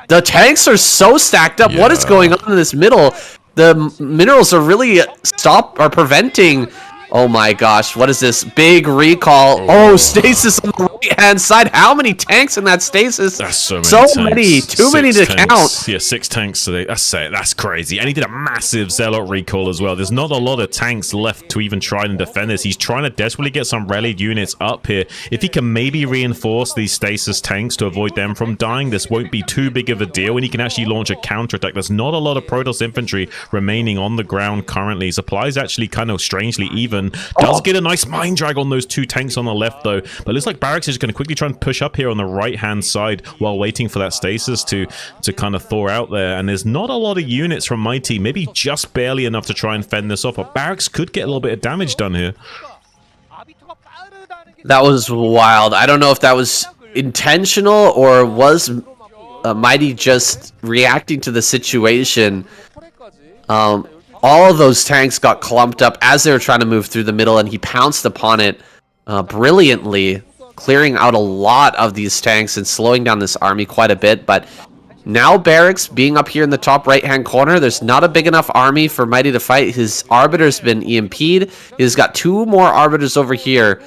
Speaker 1: The tanks are so stacked up.
Speaker 2: Yeah.
Speaker 1: What is going on in this middle? The minerals are really preventing... Oh my gosh, what is this? Big recall. Oh, stasis on the right-hand side. How many tanks in that stasis?
Speaker 2: That's so many
Speaker 1: So
Speaker 2: tanks.
Speaker 1: many. Too many to count.
Speaker 2: Yeah, 6 tanks today. That's crazy. And he did a massive Zealot recall as well. There's not a lot of tanks left to even try and defend this. He's trying to desperately get some rallied units up here. If he can maybe reinforce these stasis tanks to avoid them from dying, this won't be too big of a deal, and he can actually launch a counterattack. There's not a lot of Protoss infantry remaining on the ground currently. Supplies actually kind of strangely even. Does get a nice mine drag on those 2 tanks on the left, though. But it looks like Barracks is going to quickly try and push up here on the right-hand side while waiting for that stasis to kind of thaw out there. And there's not a lot of units from Mighty, maybe just barely enough to try and fend this off. But Barracks could get a little bit of damage done here.
Speaker 1: That was wild. I don't know if that was intentional or was Mighty just reacting to the situation. All of those tanks got clumped up as they were trying to move through the middle, and he pounced upon it brilliantly, clearing out a lot of these tanks and slowing down this army quite a bit. But now Barracks being up here in the top right-hand corner, there's not a big enough army for Mighty to fight. His Arbiter's been EMP'd. He's got 2 more Arbiters over here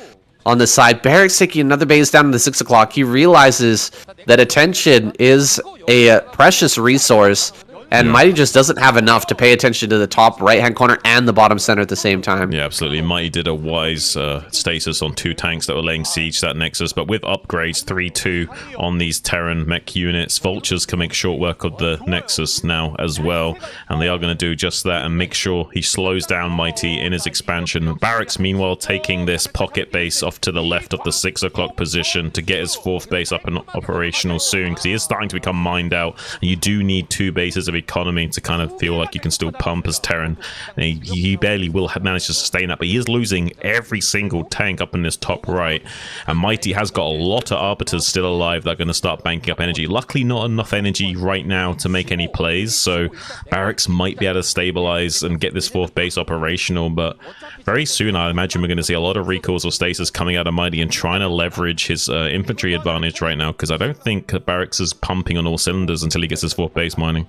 Speaker 1: on the side. Barracks taking another base down to the 6 o'clock. He realizes that attention is a precious resource. And Mighty just doesn't have enough to pay attention to the top right-hand corner and the bottom center at the same time.
Speaker 2: Yeah, absolutely. Mighty did a wise stasis on 2 tanks that were laying siege to that Nexus, but with upgrades 3-2 on these Terran mech units, Vultures can make short work of the Nexus now as well, and they are going to do just that and make sure he slows down Mighty in his expansion. Barracks, meanwhile, taking this pocket base off to the left of the 6 o'clock position to get his 4th base up and operational soon, because he is starting to become mined out, and you do need 2 bases of economy to kind of feel like you can still pump as Terran. And he barely will manage to sustain that, but he is losing every single tank up in this top right, and Mighty has got a lot of Arbiters still alive that are going to start banking up energy. Luckily not enough energy right now to make any plays, so Barracks might be able to stabilize and get this 4th base operational, but very soon I imagine we're going to see a lot of recalls or stasis coming out of Mighty and trying to leverage his infantry advantage right now, because I don't think Barracks is pumping on all cylinders until he gets his 4th base mining.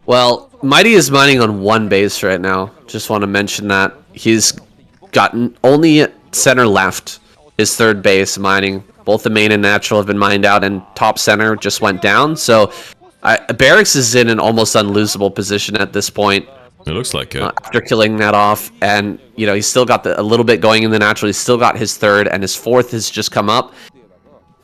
Speaker 1: Well, Mighty is mining on 1 base right now. Just want to mention that. He's gotten only center left, his 3rd base mining. Both the main and natural have been mined out, and top center just went down. So Barracks is in an almost unlosable position at this point.
Speaker 2: It looks like it.
Speaker 1: After killing that off, and you know he's still got a little bit going in the natural. He's still got his third, and his fourth has just come up.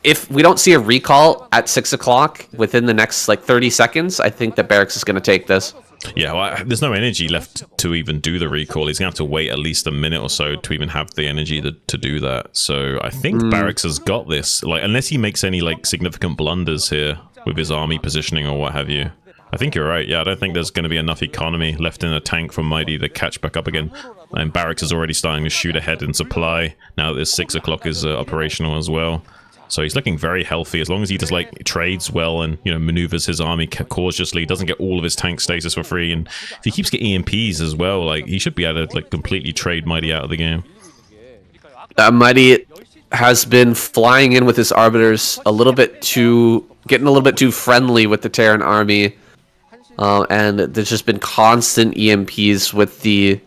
Speaker 1: If we don't see a recall at 6 o'clock within the next like 30 seconds, I think that Barracks is going to take this.
Speaker 2: Yeah, well, there's no energy left to even do the recall. He's going to have to wait at least a minute or so to even have the energy to do that. So I think Barracks has got this. Like, unless he makes any like significant blunders here with his army positioning or what have you. I think you're right. Yeah, I don't think there's going to be enough economy left in the tank for Mighty to catch back up again. And Barracks is already starting to shoot ahead in supply now that this 6 o'clock is operational as well. So he's looking very healthy as long as he just like trades well and, you know, maneuvers his army cautiously, doesn't get all of his tank stasis for free, and if he keeps getting EMPs as well, like he should be able to like completely trade Mighty out of the game.
Speaker 1: Mighty has been flying in with his arbiters getting a little bit too friendly with the Terran army, and there's just been constant EMPs with the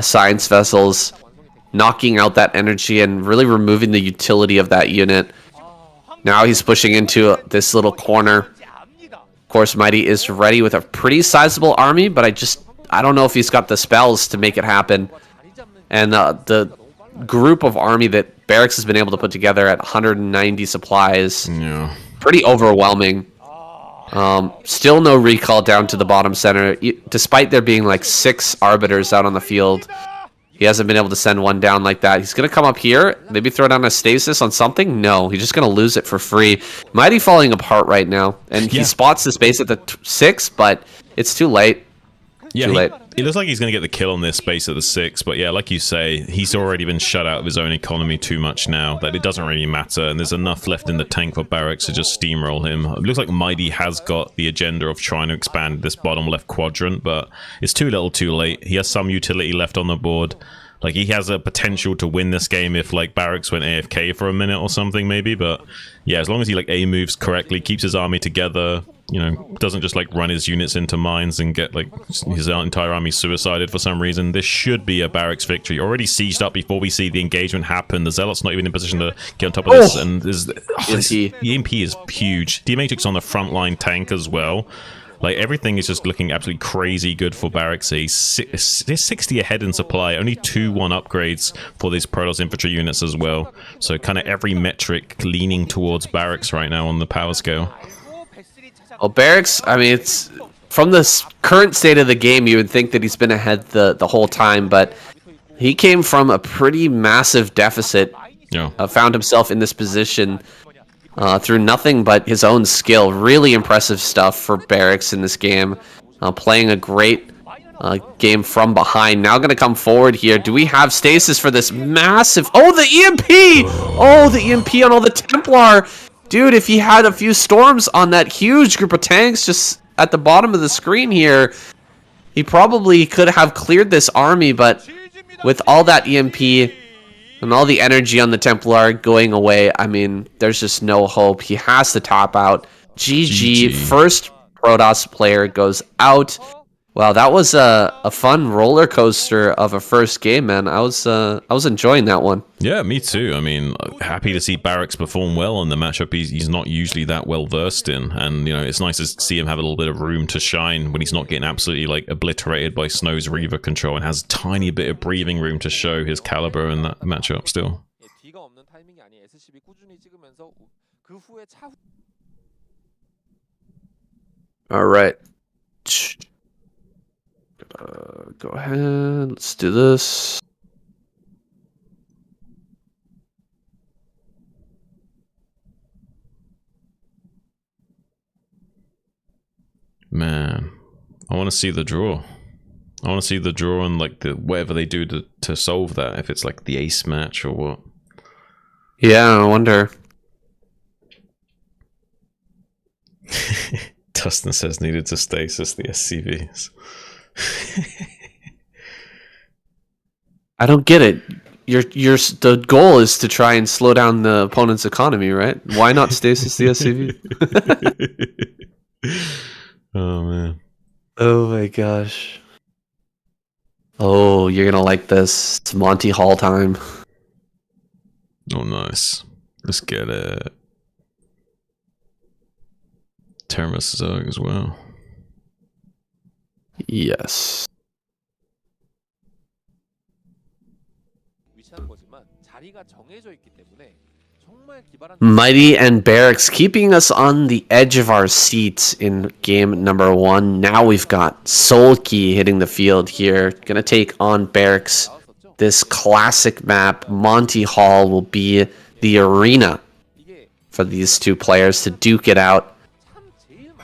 Speaker 1: science vessels, knocking out that energy and really removing the utility of that unit. Now he's pushing into this little corner. Of course, Mighty is ready with a pretty sizable army, but I don't know if he's got the spells to make it happen. And the group of army that Barracks has been able to put together at 190 supplies,
Speaker 2: Yeah.
Speaker 1: pretty overwhelming. Still no recall down to the bottom center, despite there being like 6 arbiters out on the field. He hasn't been able to send one down like that. He's going to come up here, maybe throw down a stasis on something. No, he's just going to lose it for free. Mighty falling apart right now. And he spots this base at the 6, but it's too late.
Speaker 2: Yeah,
Speaker 1: too late.
Speaker 2: It looks like he's going to get the kill on this base at the 6, but yeah, like you say, he's already been shut out of his own economy too much now that it doesn't really matter, and there's enough left in the tank for Barracks to just steamroll him. It looks like Mighty has got the agenda of trying to expand this bottom left quadrant, but it's too little too late. He has some utility left on the board. Like, he has a potential to win this game if, like, Barracks went AFK for a minute or something, maybe, but yeah, as long as he, like, A-moves correctly, keeps his army together, you know, doesn't just, like, run his units into mines and get, like, his entire army suicided for some reason, this should be a Barracks victory. Already sieged up before we see the engagement happen. The Zealot's not even in position to get on top of this, and the EMP is huge. The Matrix on the frontline tank as well. Like, everything is just looking absolutely crazy good for Barracks. He's 60 ahead in supply, only 2-1 upgrades for these Protoss infantry units as well. So kind of every metric leaning towards Barracks right now on the power scale.
Speaker 1: Well, Barracks, I mean, it's from the current state of the game, you would think that he's been ahead the whole time, but he came from a pretty massive deficit, found himself in this position through nothing but his own skill. Really impressive stuff for Barracks in this game. Playing a great game from behind. Now going to come forward here. Do we have stasis for this massive... Oh, the EMP! Oh, the EMP on all the Templar! Dude, if he had a few storms on that huge group of tanks just at the bottom of the screen here, he probably could have cleared this army, but with all that EMP... and all the energy on the Templar going away, I mean, there's just no hope. He has to top out. GG. First Protoss player goes out. Wow, that was a fun roller coaster of a first game, man. I was enjoying that one.
Speaker 2: Yeah, me too. I mean, happy to see Barracks perform well in the matchup he's not usually that well versed in, and you know, it's nice to see him have a little bit of room to shine when he's not getting absolutely like obliterated by Snow's Reaver control, and has a tiny bit of breathing room to show his caliber in that matchup still.
Speaker 1: All right. Go ahead. Let's do this.
Speaker 2: Man, I want to see the draw. I want to see the draw and like the whatever they do to solve that. If it's like the ace match or what.
Speaker 1: Yeah, I wonder.
Speaker 2: Dustin says needed to stasis the SCVs.
Speaker 1: I don't get it. The goal is to try and slow down the opponent's economy, right? Why not stasis the SCV?
Speaker 2: Oh man.
Speaker 1: Oh my gosh. Oh, you're gonna like this. It's Monty Hall time.
Speaker 2: Oh nice. Let's get it. Terminus Zerg as well.
Speaker 1: Yes. Mighty and Barracks keeping us on the edge of our seats in game number 1. Now we've got Sulky hitting the field here. Gonna take on Barracks. This classic map, Monty Hall, will be the arena for these two players to duke it out.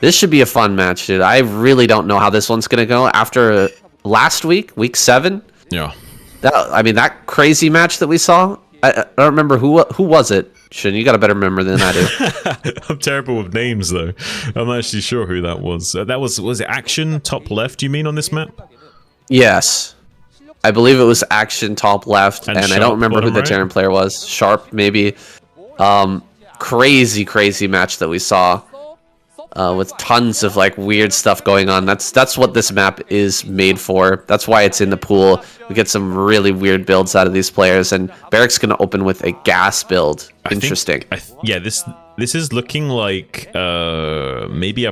Speaker 1: This should be a fun match, dude. I really don't know how this one's gonna go. After last week, week 7.
Speaker 2: Yeah.
Speaker 1: That crazy match that we saw. I don't remember who was it. Shin, you got a better memory than I do.
Speaker 2: I'm terrible with names, though. I'm not actually sure who that was. Was it Action top left, you mean, on this map?
Speaker 1: Yes. I believe it was Action top left, and I don't remember who the
Speaker 2: right?
Speaker 1: Terran player was. Sharp, maybe. Crazy match that we saw. With tons of like weird stuff going on. That's what this map is made for. That's why it's in the pool. We get some really weird builds out of these players, and Barrick's gonna open with a gas build. Interesting.
Speaker 2: This is looking like maybe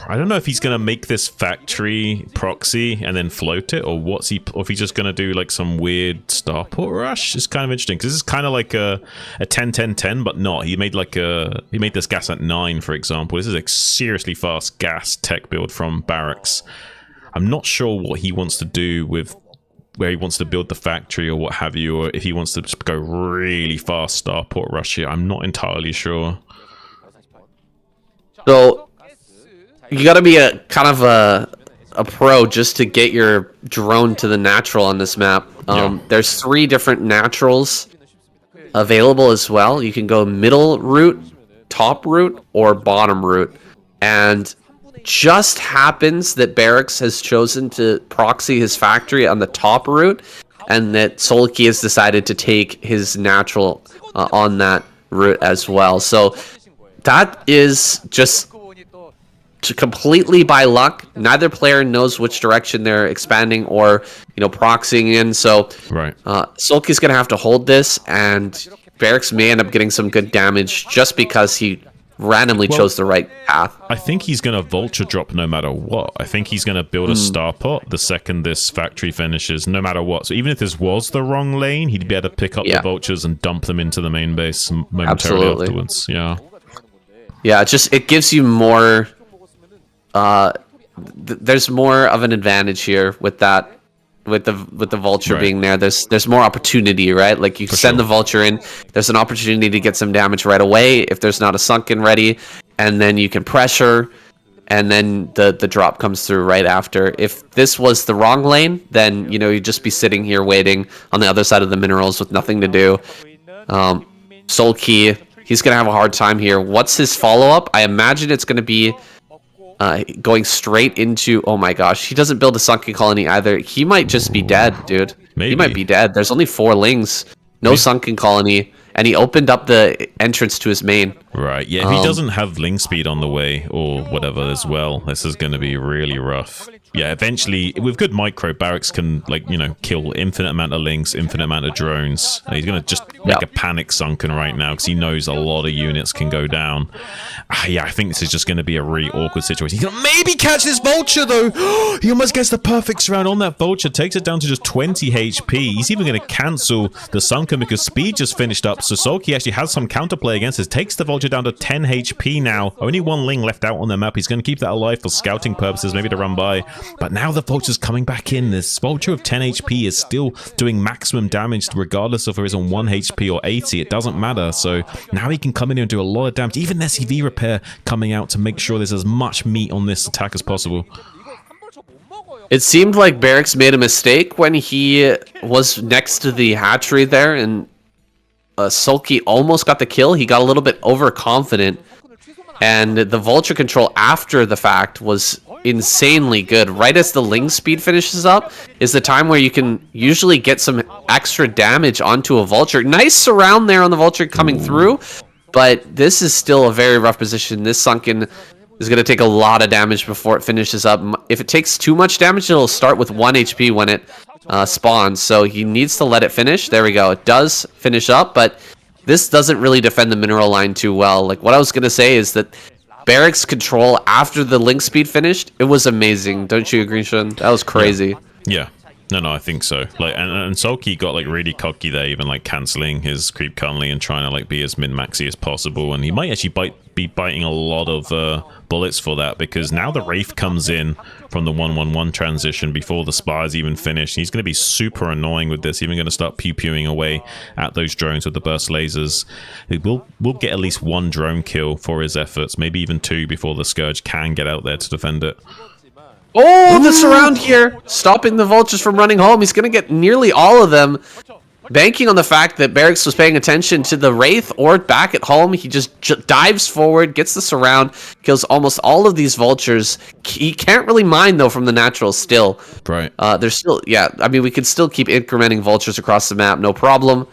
Speaker 2: I don't know if he's gonna make this factory proxy and then float it, or if he's just gonna do like some weird starport rush. It's kind of interesting because this is kind of like a 10-10-10, but not. He made this gas at 9, for example. This is a seriously fast gas tech build from Barracks. I'm not sure what he wants to do with where he wants to build the factory or what have you, or if he wants to just go really fast starport rush here. I'm not entirely sure.
Speaker 1: So you gotta be a kind of a pro just to get your drone to the natural on this map. There's 3 different naturals available as well. You can go middle route, top route, or bottom route. And just happens that Barracks has chosen to proxy his factory on the top route, and that Sulky has decided to take his natural on that route as well. So that is just completely by luck. Neither player knows which direction they're expanding or proxying in. So
Speaker 2: right,
Speaker 1: Sulky's gonna have to hold this, and Barracks may end up getting some good damage just because he randomly chose the right path.
Speaker 2: I think he's going to vulture drop no matter what. I think he's going to build a starport the second this factory finishes, no matter what. So even if this was the wrong lane, he'd be able to pick up the vultures and dump them into the main base momentarily afterwards. Yeah,
Speaker 1: it gives you more. There's more of an advantage here with that. With the vulture being there, there's more opportunity, right? Like you send the vulture in, there's an opportunity to get some damage right away if there's not a sunken ready, and then you can pressure, and then the drop comes through right after. If this was the wrong lane, then you'd just be sitting here waiting on the other side of the minerals with nothing to do. Sulky, he's gonna have a hard time here. What's his follow-up? I imagine it's gonna be going straight into, oh my gosh, he doesn't build a sunken colony either. He might just be dead, dude.
Speaker 2: Maybe.
Speaker 1: He might be dead. There's only 4 lings, no sunken colony, and he opened up the entrance to his main.
Speaker 2: Right, yeah, if he doesn't have ling speed on the way or whatever as well, this is going to be really rough. Yeah, eventually, with good micro, Barracks can, kill infinite amount of links, infinite amount of drones. He's going to just make a panic sunken right now because he knows a lot of units can go down. I think this is just going to be a really awkward situation. He can maybe catch this vulture, though. He almost gets the perfect surround on that vulture, takes it down to just 20 HP. He's even going to cancel the sunken because speed just finished up. So Sulky actually has some counterplay against this, takes the vulture down to 10 HP now. Only 1 ling left out on the map. He's going to keep that alive for scouting purposes, maybe to run by. But now the vulture's coming back in. This vulture of 10 HP is still doing maximum damage regardless of if he's on 1 HP or 80. It doesn't matter. So now he can come in here and do a lot of damage. Even SCV repair coming out to make sure there's as much meat on this attack as possible.
Speaker 1: It seemed like Barracks made a mistake when he was next to the hatchery there, and Sulky almost got the kill. He got a little bit overconfident, and the vulture control after the fact was insanely good. Right as the ling speed finishes up is the time where you can usually get some extra damage onto a vulture. Nice surround there on the vulture coming through, but this is still a very rough position. This sunken is going to take a lot of damage before it finishes up. If it takes too much damage, it'll start with 1 HP when it spawns, so he needs to let it finish. There we go. It does finish up, but this doesn't really defend the mineral line too well. Like, what I was going to say is that Barracks control after the link speed finished, it was amazing. Don't you agree, Sean? That was crazy.
Speaker 2: Yeah. No, I think so. Like, and Sulky got like really cocky there, even like canceling his creep currently and trying to like be as min-maxy as possible. And he might actually be biting a lot of bullets for that, because now the Wraith comes in from the 1-1-1 transition before the Spire's even finished. He's going to be super annoying with this. Even going to start pew-pewing away at those drones with the burst lasers. We'll get at least one drone kill for his efforts, maybe even two before the Scourge can get out there to defend it.
Speaker 1: Oh, the surround here, stopping the vultures from running home. He's going to get nearly all of them. Banking on the fact that Barracks was paying attention to the Wraith or back at home, he just dives forward, gets the surround, kills almost all of these vultures. He can't really mine, though, from the natural still.
Speaker 2: Right.
Speaker 1: There's still, yeah, I mean, we could still keep incrementing vultures across the map, no problem.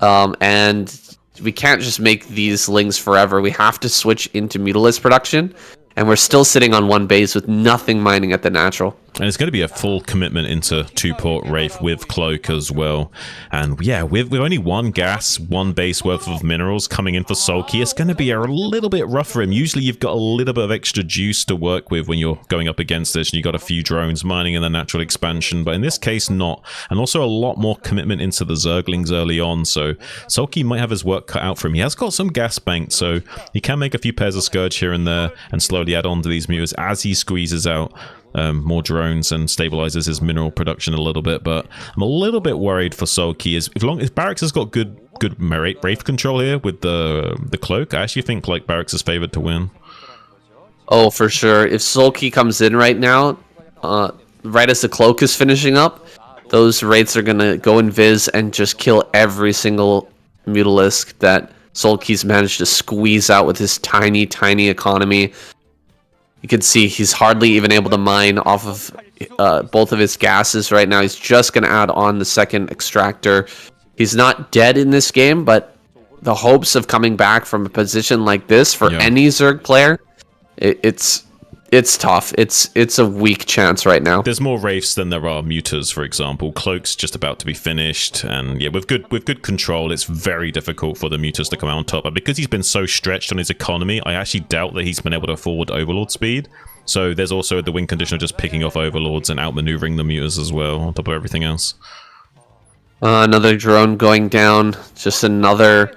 Speaker 1: And we can't just make these lings forever. We have to switch into Mutalisk production. And we're still sitting on one base with nothing mining at the natural.
Speaker 2: And it's going to be a full commitment into 2-port Wraith with Cloak as well. And yeah, with only one gas, one base worth of minerals coming in for Sulky, it's going to be a little bit rough for him. Usually you've got a little bit of extra juice to work with when you're going up against this, and you've got a few drones mining in the natural expansion, but in this case not. And also a lot more commitment into the Zerglings early on, so Sulky might have his work cut out for him. He has got some gas banked, so he can make a few pairs of Scourge here and there and slowly add on to these muters as he squeezes out more drones and stabilizes his mineral production a little bit. But I'm a little bit worried for Sulky. If Barracks has got good Wraith control here with the Cloak, I actually think like Barracks is favored to win.
Speaker 1: Oh, for sure. If Sulky comes in right now, right as the Cloak is finishing up, those Wraiths are going to go invis and just kill every single Mutalisk that Sulky's managed to squeeze out with his tiny economy. You can see he's hardly even able to mine off of both of his gases right now. He's just going to add on the second extractor. He's not dead in this game, but the hopes of coming back from a position like this for any Zerg player, it's tough. It's a weak chance right now.
Speaker 2: There's more Wraiths than there are Muters, for example. Cloak's just about to be finished, and yeah, with good control, it's very difficult for the Muters to come out on top. But because he's been so stretched on his economy, I actually doubt that he's been able to afford Overlord speed. So there's also the win condition of just picking off Overlords and outmaneuvering the Muters as well, on top of everything else.
Speaker 1: Another drone going down. Just another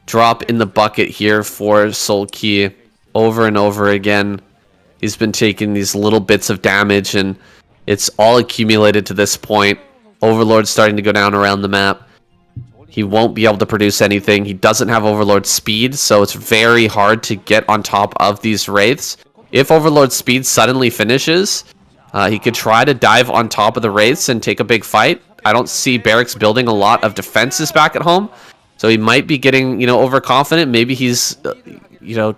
Speaker 1: drop in the bucket here for Sulky over and over again. He's been taking these little bits of damage, and it's all accumulated to this point. Overlord's starting to go down around the map. He won't be able to produce anything. He doesn't have Overlord speed, so it's very hard to get on top of these Wraiths. If Overlord speed suddenly finishes, he could try to dive on top of the Wraiths and take a big fight. I don't see Barracks building a lot of defenses back at home, so he might be getting, overconfident. Maybe he's...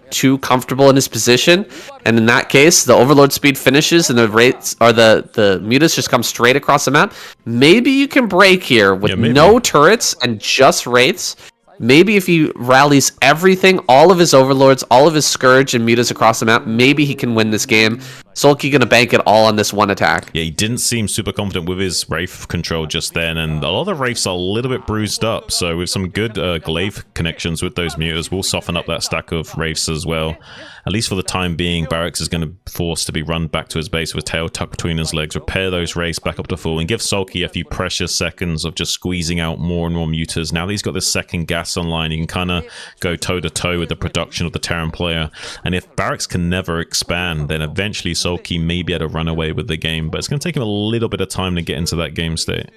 Speaker 1: too comfortable in his position, and in that case the Overlord speed finishes and the Wraiths or the Mutas just come straight across the map. Maybe you can break here with no turrets and just Wraiths. Maybe if he rallies everything, all of his Overlords, all of his Scourge and Mutas across the map, maybe he can win this game. Sulky gonna bank it all on this one attack.
Speaker 2: Yeah, he didn't seem super confident with his Wraith control just then, and a lot of the Wraiths are a little bit bruised up, so with some good glaive connections with those Mutas, we'll soften up that stack of Wraiths as well. At least for the time being, Barracks is going to force to be run back to his base with tail tucked between his legs, repair those Wraiths back up to full, and give Sulky a few precious seconds of just squeezing out more and more Mutas. Now that he's got this second gas online, he can kind of go toe-to-toe with the production of the Terran player, and if Barracks can never expand, then eventually Sulky may be able to run away with the game, but it's going to take him a little bit of time to get into that game state.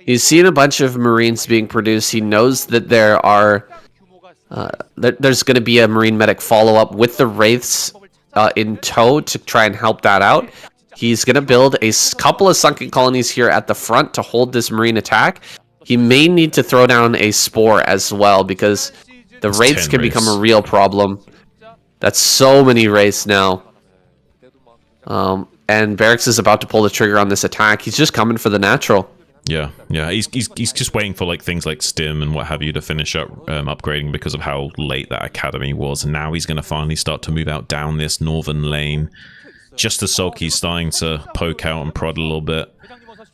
Speaker 1: He's seen a bunch of Marines being produced. He knows that there are... there's going to be a Marine medic follow-up with the Wraiths in tow to try and help that out. He's going to build a couple of sunken colonies here at the front to hold this Marine attack. He may need to throw down a Spore as well, because the Wraiths can become a real problem. That's so many Wraiths now. And Barracks is about to pull the trigger on this attack. He's just coming for the natural.
Speaker 2: Yeah, he's just waiting for things like Stim and what have you to finish up upgrading because of how late that academy was, and now he's going to finally start to move out down this northern lane. Just as Sulky's starting to poke out and prod a little bit.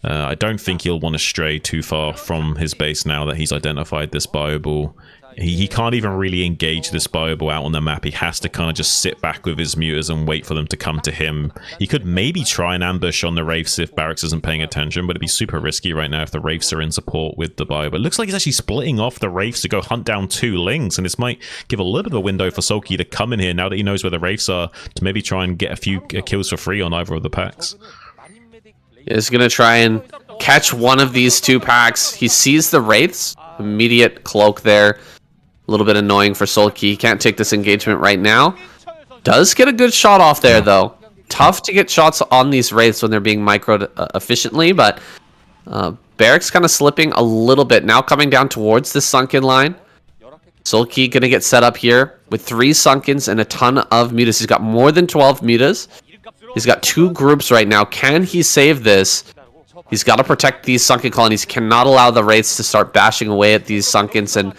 Speaker 2: I don't think he'll want to stray too far from his base now that he's identified this bioball. He can't even really engage this Bible out on the map. He has to kind of just sit back with his mutas and wait for them to come to him. He could maybe try and ambush on the Wraiths if Barracks isn't paying attention, but it'd be super risky right now if the Wraiths are in support with the Bible. It looks like he's actually splitting off the Wraiths to go hunt down 2 Lings, and this might give a little bit of a window for Sulky to come in here now that he knows where the Wraiths are to maybe try and get a few kills for free on either of the packs.
Speaker 1: He's going to try and catch one of these 2 packs. He sees the Wraiths. Immediate cloak there. A little bit annoying for Sulky. He can't take this engagement right now. Does get a good shot off there, though. Tough to get shots on these Wraiths when they're being microed efficiently, but Barracks kind of slipping a little bit. Now coming down towards the sunken line. Sulky going to get set up here with 3 sunkens and a ton of mutas. He's got more than 12 mutas. He's got 2 groups right now. Can he save this? He's got to protect these sunken colonies. Cannot allow the Wraiths to start bashing away at these sunkens and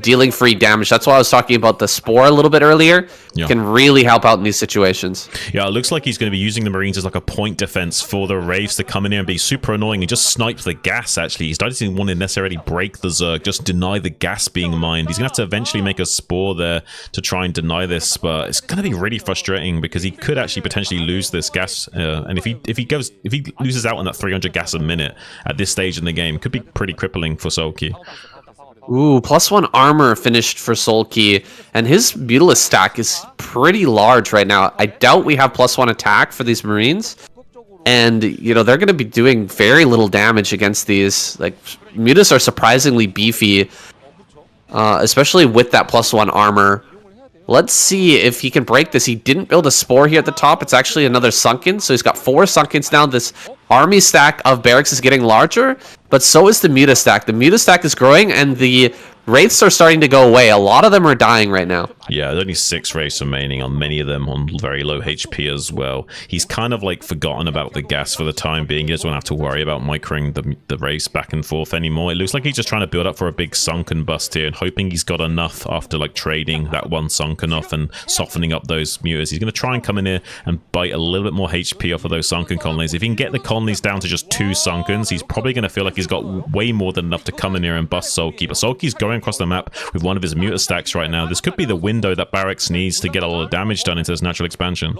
Speaker 1: dealing free damage. That's why I was talking about the Spore a little bit earlier.
Speaker 2: Yeah.
Speaker 1: Can really help out in these situations.
Speaker 2: Yeah, it looks like he's going to be using the Marines as like a point defense for the Wraiths to come in here and be super annoying and just snipe the gas, actually. He doesn't want to necessarily break the Zerg, just deny the gas being mined. He's going to have to eventually make a Spore there to try and deny this, but it's going to be really frustrating because he could actually potentially lose this gas. And if he loses out on that 300 gas a minute at this stage in the game, could be pretty crippling for Sulky.
Speaker 1: Ooh, +1 armor finished for Sulky, and his Mutalisk stack is pretty large right now. I doubt we have +1 attack for these Marines, and you know they're going to be doing very little damage against these. Like Mutas are surprisingly beefy, especially with that +1 armor. Let's see if he can break this. He didn't build a Spore here at the top. It's actually another Sunken, so he's got 4 Sunkens now. This army stack of Barracks is getting larger, but so is the Muta stack. The Muta stack is growing, and the Wraiths are starting to go away. A lot of them are dying right now.
Speaker 2: Yeah, there's only 6 Wraiths remaining, on many of them on very low HP as well. He's kind of like forgotten about the gas for the time being. He doesn't have to worry about microing the Wraiths back and forth anymore. It looks like he's just trying to build up for a big sunken bust here and hoping he's got enough after like trading that 1 sunken off and softening up those mutas. He's going to try and come in here and bite a little bit more HP off of those sunken colonies. If he can get the colonies down to just 2 sunkens, he's probably going to feel like he's got way more than enough to come in here and bust Sulky. But Sulky's going across the map with one of his muta stacks right now. This could be the window that Barracks needs to get a lot of damage done into this natural expansion.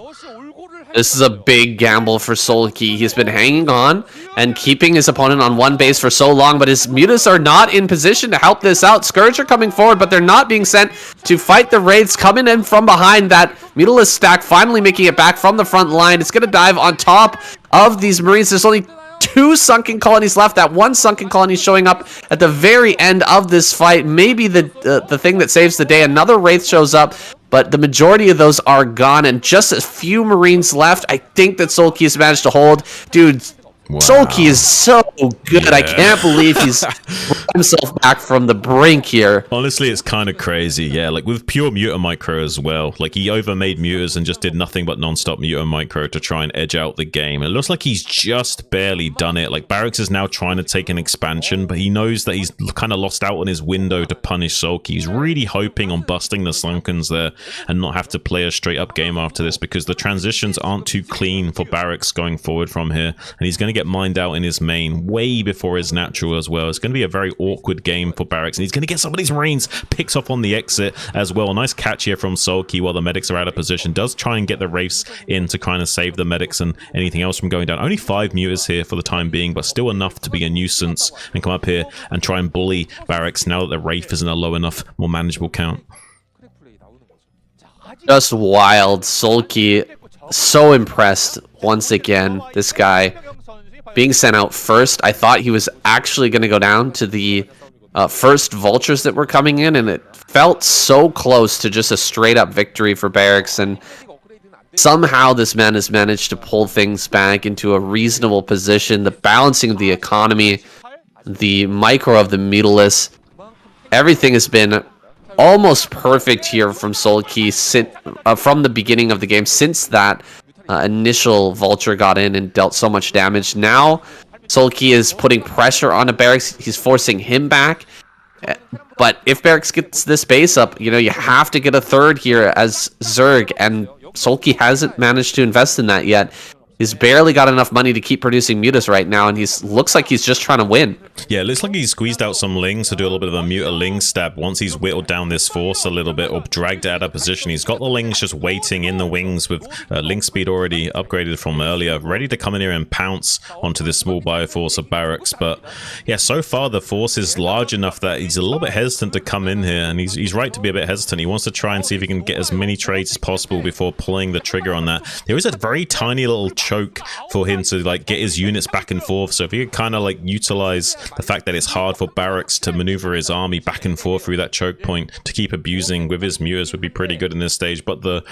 Speaker 1: This is a big gamble for Sulky. He's been hanging on and keeping his opponent on 1 base for so long, but his mutas are not in position to help this out. Scourge are coming forward, but they're not being sent to fight the Wraiths. Coming in from behind, that Mutalisk stack finally making it back from the front line. It's going to dive on top of these Marines. There's only 2 sunken colonies left. That 1 sunken colony showing up at the very end of this fight. Maybe the thing that saves the day. Another Wraith shows up, but the majority of those are gone, and just a few Marines left. I think that Sulky has managed to hold. Dude, wow. Sulky is so good. Yeah. I can't believe he's brought himself back from the brink here.
Speaker 2: Honestly, it's kind of crazy. Yeah, like with pure Muta Micro as well. Like he overmade Mutas and just did nothing but non-stop Muta Micro to try and edge out the game. It looks like he's just barely done it. Like Barracks is now trying to take an expansion, but he knows that he's kind of lost out on his window to punish Sulky. He's really hoping on busting the Slunkens there and not have to play a straight up game after this, because the transitions aren't too clean for Barracks going forward from here, and he's going to get mined out in his main way before his natural as well. It's going to be a very awkward game for Barracks, and he's going to get some of these Marines picked off on the exit as well. Nice catch here from Sulky while the medics are out of position. Does try and get the Wraiths in to kind of save the medics and anything else from going down. Only 5 mutas here for the time being, but still enough to be a nuisance and come up here and try and bully Barracks now that the Wraith isn't a low enough, more manageable count.
Speaker 1: Just wild. Sulky, so impressed once again. This guy being sent out first. I thought he was actually going to go down to the first vultures that were coming in, and it felt so close to just a straight up victory for Barracks, and somehow this man has managed to pull things back into a reasonable position. The balancing of the economy, the micro of the Mutalisk, everything has been almost perfect here from Sulky from the beginning of the game, since that initial vulture got in and dealt so much damage. Now Sulky is putting pressure on a Barracks. He's forcing him back, but if Barracks gets this base up, you know, you have to get a third here as Zerg, and Sulky hasn't managed to invest in that yet. He's barely got enough money to keep producing mutas right now, and looks like he's just trying to win.
Speaker 2: Yeah, it looks like he squeezed out some lings to do a little bit of a muta ling stab. Once he's whittled down this force a little bit or dragged it out of position, he's got the lings just waiting in the wings with ling speed already upgraded from earlier, ready to come in here and pounce onto this small bioforce of barracks. But yeah, so far the force is large enough that he's a little bit hesitant to come in here, and he's right to be a bit hesitant. He wants to try and see if he can get as many trades as possible before pulling the trigger on that. There is a very tiny little choke for him to like get his units back and forth, so if he could kind of like utilize the fact that it's hard for barracks to maneuver his army back and forth through that choke point to keep abusing with his mutas would be pretty good in this stage. But the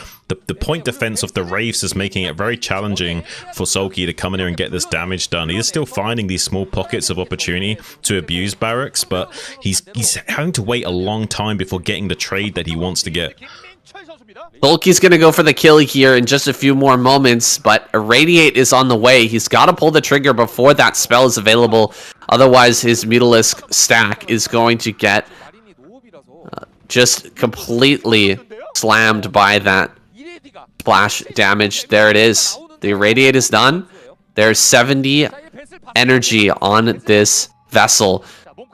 Speaker 2: point defense of the wraiths is making it very challenging for Sulky to come in here and get this damage done. He is still finding these small pockets of opportunity to abuse barracks, but he's having to wait a long time before getting the trade that he wants to get.
Speaker 1: Sulky's going to go for the kill here in just a few more moments, but Irradiate is on the way. He's got to pull the trigger before that spell is available. Otherwise, his Mutalisk stack is going to get just completely slammed by that splash damage. There it is. The Irradiate is done. There's 70 energy on this vessel.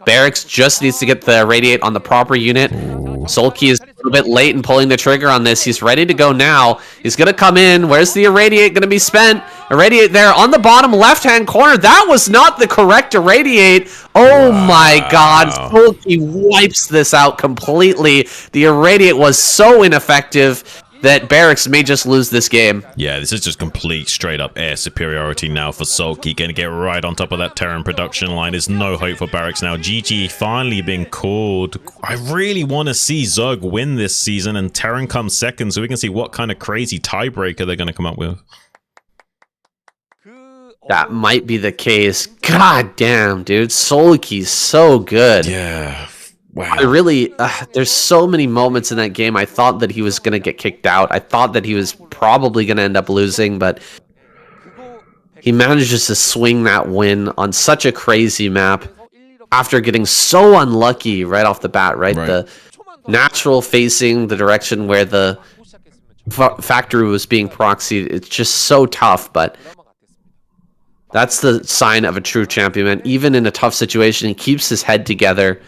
Speaker 1: Barracks just needs to get the Irradiate on the proper unit. Sulky is a little bit late in pulling the trigger on this. He's ready to go now. He's going to come in. Where's the Irradiate going to be spent? Irradiate there on the bottom left-hand corner. That was not the correct Irradiate. Oh my god. Sulky wipes this out completely. The Irradiate was so ineffective that Barracks may just lose this game.
Speaker 2: Yeah, this is just complete straight up air superiority now for Sulky. Gonna get right on top of that Terran production line. There's no hope for Barracks now. GG finally being called. I really want to see Zerg win this season and Terran come second so we can see what kind of crazy tiebreaker they're gonna come up with.
Speaker 1: That might be the case. God damn, dude. Sulky's so good.
Speaker 2: Yeah. Wow.
Speaker 1: I really, there's so many moments in that game I thought that he was going to get kicked out. I thought that he was probably going to end up losing, but he manages to swing that win on such a crazy map after getting so unlucky right off the bat, right? The natural facing the direction where the factory was being proxied, it's just so tough, but that's the sign of a true champion, man. Even in a tough situation, he keeps his head together,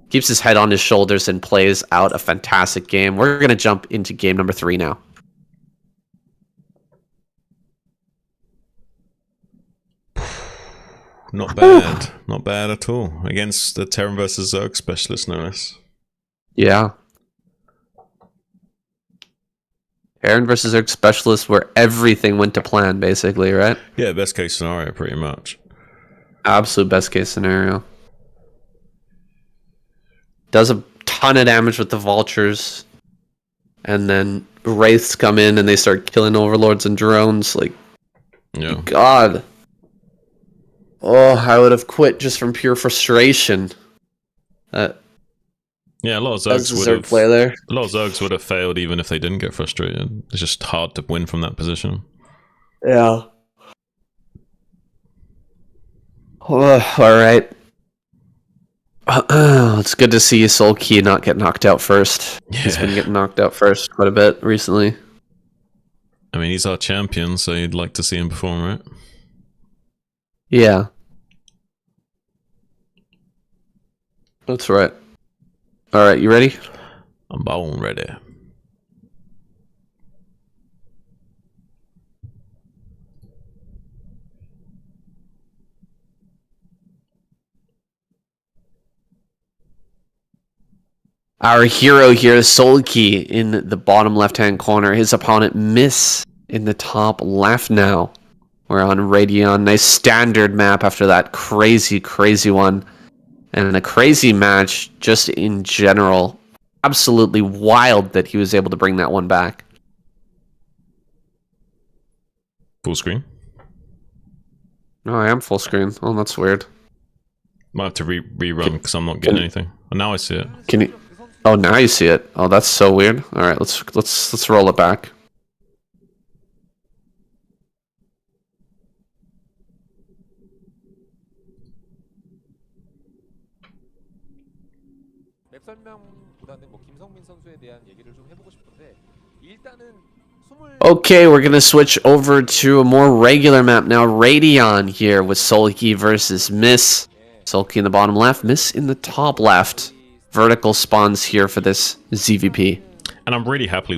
Speaker 1: keeps his head on his shoulders, and plays out a fantastic game. We're going to jump into game number 3 now.
Speaker 2: Not bad. Not bad at all. Against the Terran versus Zerg specialist, no less.
Speaker 1: Yeah. Terran versus Zerg specialist where everything went to plan, basically, right?
Speaker 2: Yeah, best case scenario, pretty much.
Speaker 1: Absolute best case scenario. Does a ton of damage with the vultures, and then wraiths come in and they start killing overlords and drones. Like,
Speaker 2: yeah.
Speaker 1: God. Oh, I would have quit just from pure frustration.
Speaker 2: Yeah, a lot of
Speaker 1: That's
Speaker 2: Zergs
Speaker 1: a Zerg play there.
Speaker 2: a lot of Zergs would have failed even if they didn't get frustrated. It's just hard to win from that position.
Speaker 1: Yeah. All right. It's good to see Sulky not get knocked out first.
Speaker 2: Yeah.
Speaker 1: He's been getting knocked out first quite a bit recently.
Speaker 2: I mean, he's our champion, so you'd like to see him perform, right?
Speaker 1: Yeah. That's right. Alright, you ready?
Speaker 2: I'm born ready.
Speaker 1: Our hero here is Sulky in the bottom left-hand corner. His opponent Miss in the top left now. We're on Radion. Nice standard map after that crazy, crazy one. And a crazy match just in general. Absolutely wild that he was able to bring that one back.
Speaker 2: Full screen?
Speaker 1: Oh, I am full screen. Oh, that's weird.
Speaker 2: Might have to rerun because I'm not getting anything. Oh, now I see it.
Speaker 1: Can you... Oh, now you see it. Oh, that's so weird. All right, let's roll it back.
Speaker 3: 맵 설명보다는 뭐 김성민 선수에 대한 얘기를 좀 해보고 싶은데 일단은
Speaker 1: Okay, we're going to switch over to a more regular map now. Radion here with Sulky versus Miss. Sulky in the bottom left, Miss in the top left. Vertical spawns here for this ZVP.
Speaker 2: And I'm really happy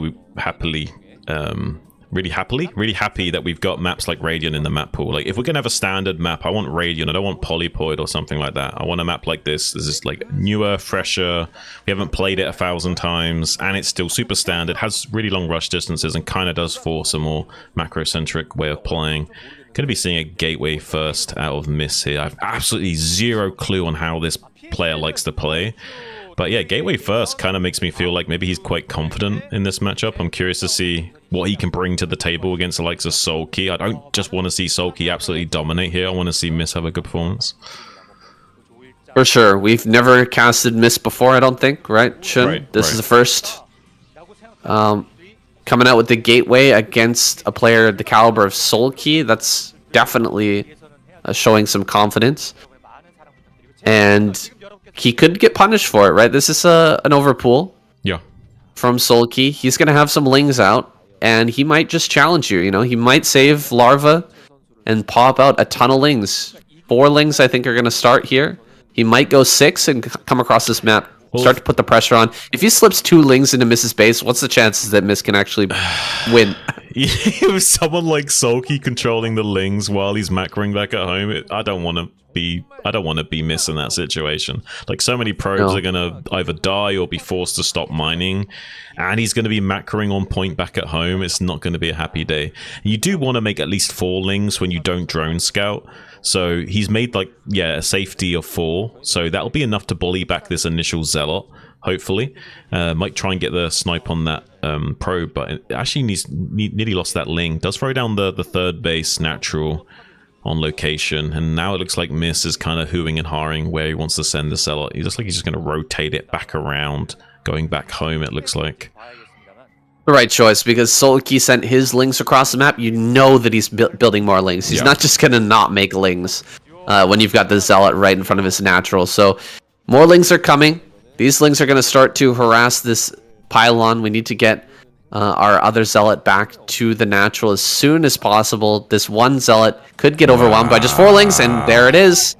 Speaker 2: that we've got maps like Radion in the map pool. Like, if we're gonna have a standard map, I want Radion. I don't want Polypoid or something like that. I want a map like this. This is like newer, fresher. We haven't played it 1,000 times, and it's still super standard. Has really long rush distances, and kind of does force a more macro-centric way of playing. Going to be seeing a gateway first out of Miss here. I have absolutely zero clue on how this player likes to play. But yeah, gateway first kind of makes me feel like maybe he's quite confident in this matchup. I'm curious to see what he can bring to the table against the likes of Sulky. I don't just want to see Sulky absolutely dominate here. I want to see Miss have a good performance.
Speaker 1: For sure. We've never casted Miss before, I don't think, right, Shun?
Speaker 2: Right,
Speaker 1: this is the first. Coming out with the gateway against a player the caliber of Sulky, that's definitely showing some confidence. And he could get punished for it, right? This is an overpool.
Speaker 2: Yeah.
Speaker 1: From Sulky. He's going to have some lings out, and he might just challenge you, you know? He might save Larva and pop out a ton of lings. 4 lings, I think, are going to start here. He might go 6 and come across this map. Start to put the pressure on. If he slips 2 lings into Miss's base, what's the chances that Miss can actually win?
Speaker 2: With someone like Sulky controlling the lings while he's macroing back at home, I don't want to be Miss in that situation. Like, so many probes are gonna either die or be forced to stop mining, and he's gonna be macroing on point back at home. It's not gonna be a happy day. You do want to make at least 4 lings when you don't drone scout. So he's made, like, yeah, a safety of 4. So that'll be enough to bully back this initial Zealot, hopefully. Might try and get the snipe on that probe, but it actually nearly lost that ling. Does throw down the 3rd base natural on location, and now it looks like Miss is kind of hooing and hawing where he wants to send the Zealot. He's just going to rotate it back around, going back home, it looks like.
Speaker 1: The right choice, because Sulky sent his lings across the map. You know that he's building more lings. He's not just going to not make lings when you've got the Zealot right in front of his natural. So more lings are coming. These lings are going to start to harass this pylon. We need to get our other Zealot back to the natural as soon as possible. This one Zealot could get overwhelmed by just 4 lings, and there it is.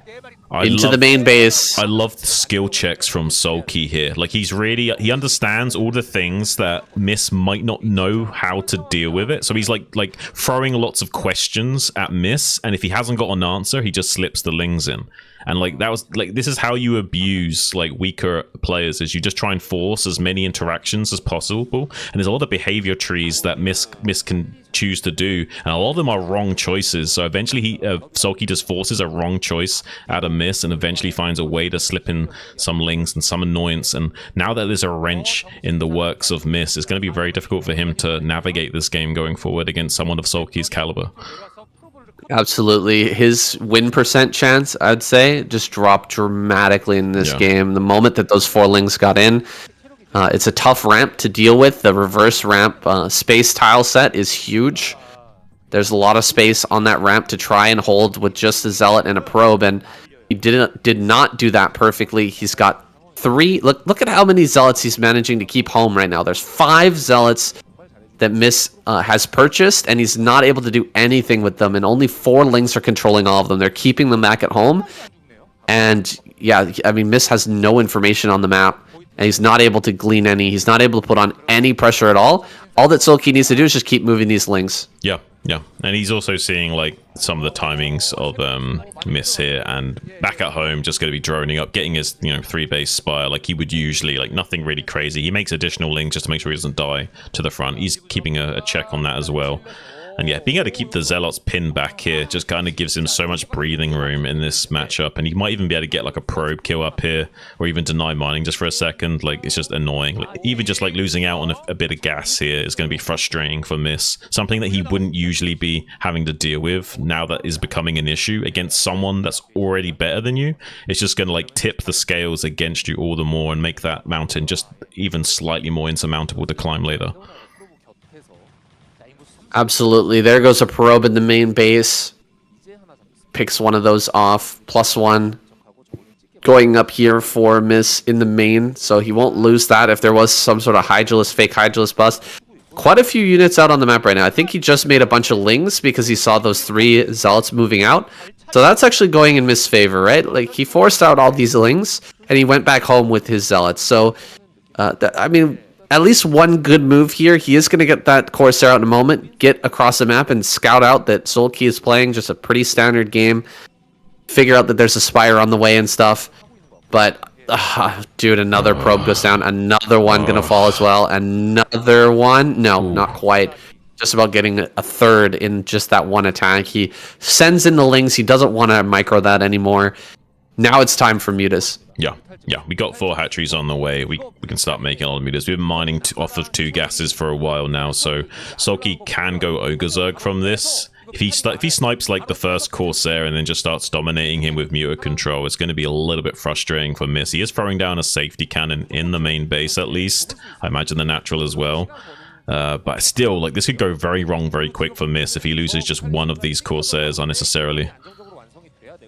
Speaker 1: Into the main base.
Speaker 2: I love the skill checks from Sulky here. Like, he understands all the things that Miss might not know how to deal with it. So he's like throwing lots of questions at Miss, and if he hasn't got an answer, he just slips the lings in. And like, that was like, this is how you abuse like weaker players, is you just try and force as many interactions as possible. And there's a lot of behavior trees that Miss can choose to do, and a lot of them are wrong choices. So eventually Sulky just forces a wrong choice out of Miss, and eventually finds a way to slip in some lings and some annoyance. And now that there's a wrench in the works of Miss, it's going to be very difficult for him to navigate this game going forward against someone of Sulky's caliber.
Speaker 1: Absolutely. His win percent chance, I'd say, just dropped dramatically in this game. The moment that those 4 lings got in, it's a tough ramp to deal with. The reverse ramp space tile set is huge. There's a lot of space on that ramp to try and hold with just a Zealot and a probe, and he did not do that perfectly. He's got 3. Look at how many Zealots he's managing to keep home right now. There's 5 Zealots that Miss has purchased, and he's not able to do anything with them, and only 4 lings are controlling all of them. They're keeping them back at home, and yeah, I mean, Miss has no information on the map, and he's not able to glean any. He's not able to put on any pressure at all. All that Sulky needs to do is just keep moving these lings.
Speaker 2: Yeah, and he's also seeing like some of the timings of Miss here, and back at home just going to be droning up, getting his 3 base spire like he would usually, like nothing really crazy. He makes additional lings just to make sure he doesn't die to the front. He's keeping a check on that as well. And yeah, being able to keep the Zealots pinned back here just kind of gives him so much breathing room in this matchup. And he might even be able to get like a probe kill up here, or even deny mining just for a second. Like, it's just annoying. Like, even just like losing out on a bit of gas here is going to be frustrating for Miss. Something that he wouldn't usually be having to deal with now that is becoming an issue against someone that's already better than you. It's just going to like tip the scales against you all the more and make that mountain just even slightly more insurmountable to climb later.
Speaker 1: Absolutely. There goes a probe in the main base. Picks one of those off. +1. Going up here for Miss in the main, so he won't lose that if there was some sort of Hydralisk, fake Hydralisk bust. quite a few units out on the map right now. I think he just made a bunch of lings because he saw those 3 zealots moving out. So that's actually going in Mist's favor, right? Like, he forced out all these lings, and he went back home with his zealots. So, I mean, at least one good move here. He is going to get that Corsair out in a moment, get across the map, and scout out that Sulky is playing just a pretty standard game. Figure out that there's a Spire on the way and stuff. But, dude, another probe goes down. Another one going to fall as well. Another one. No, not quite. Just about getting a third in just that one attack. He sends in the lings. He doesn't want to micro that anymore. Now it's time for mutas.
Speaker 2: Yeah, we got 4 hatcheries on the way. We can start making all the mutas. We've been mining off of 2 gases for a while now, so Sulky can go Ogre Zerg from this. If he snipes like the first Corsair and then just starts dominating him with muta control, it's going to be a little bit frustrating for Miss. He is throwing down a safety cannon in the main base at least. I imagine the natural as well. But still, like, this could go very wrong very quick for Miss if he loses just one of these Corsairs unnecessarily.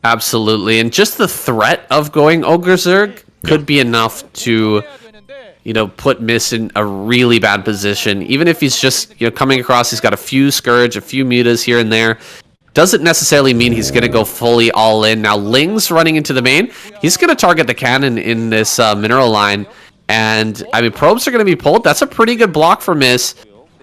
Speaker 1: Absolutely, and just the threat of going Ogre Zerg could be enough to, put Miss in a really bad position. Even if he's just, coming across, he's got a few Scourge, a few mutas here and there. Doesn't necessarily mean he's going to go fully all in. Now, Ling's running into the main. He's going to target the cannon in this mineral line. And, I mean, probes are going to be pulled. That's a pretty good block for Miss.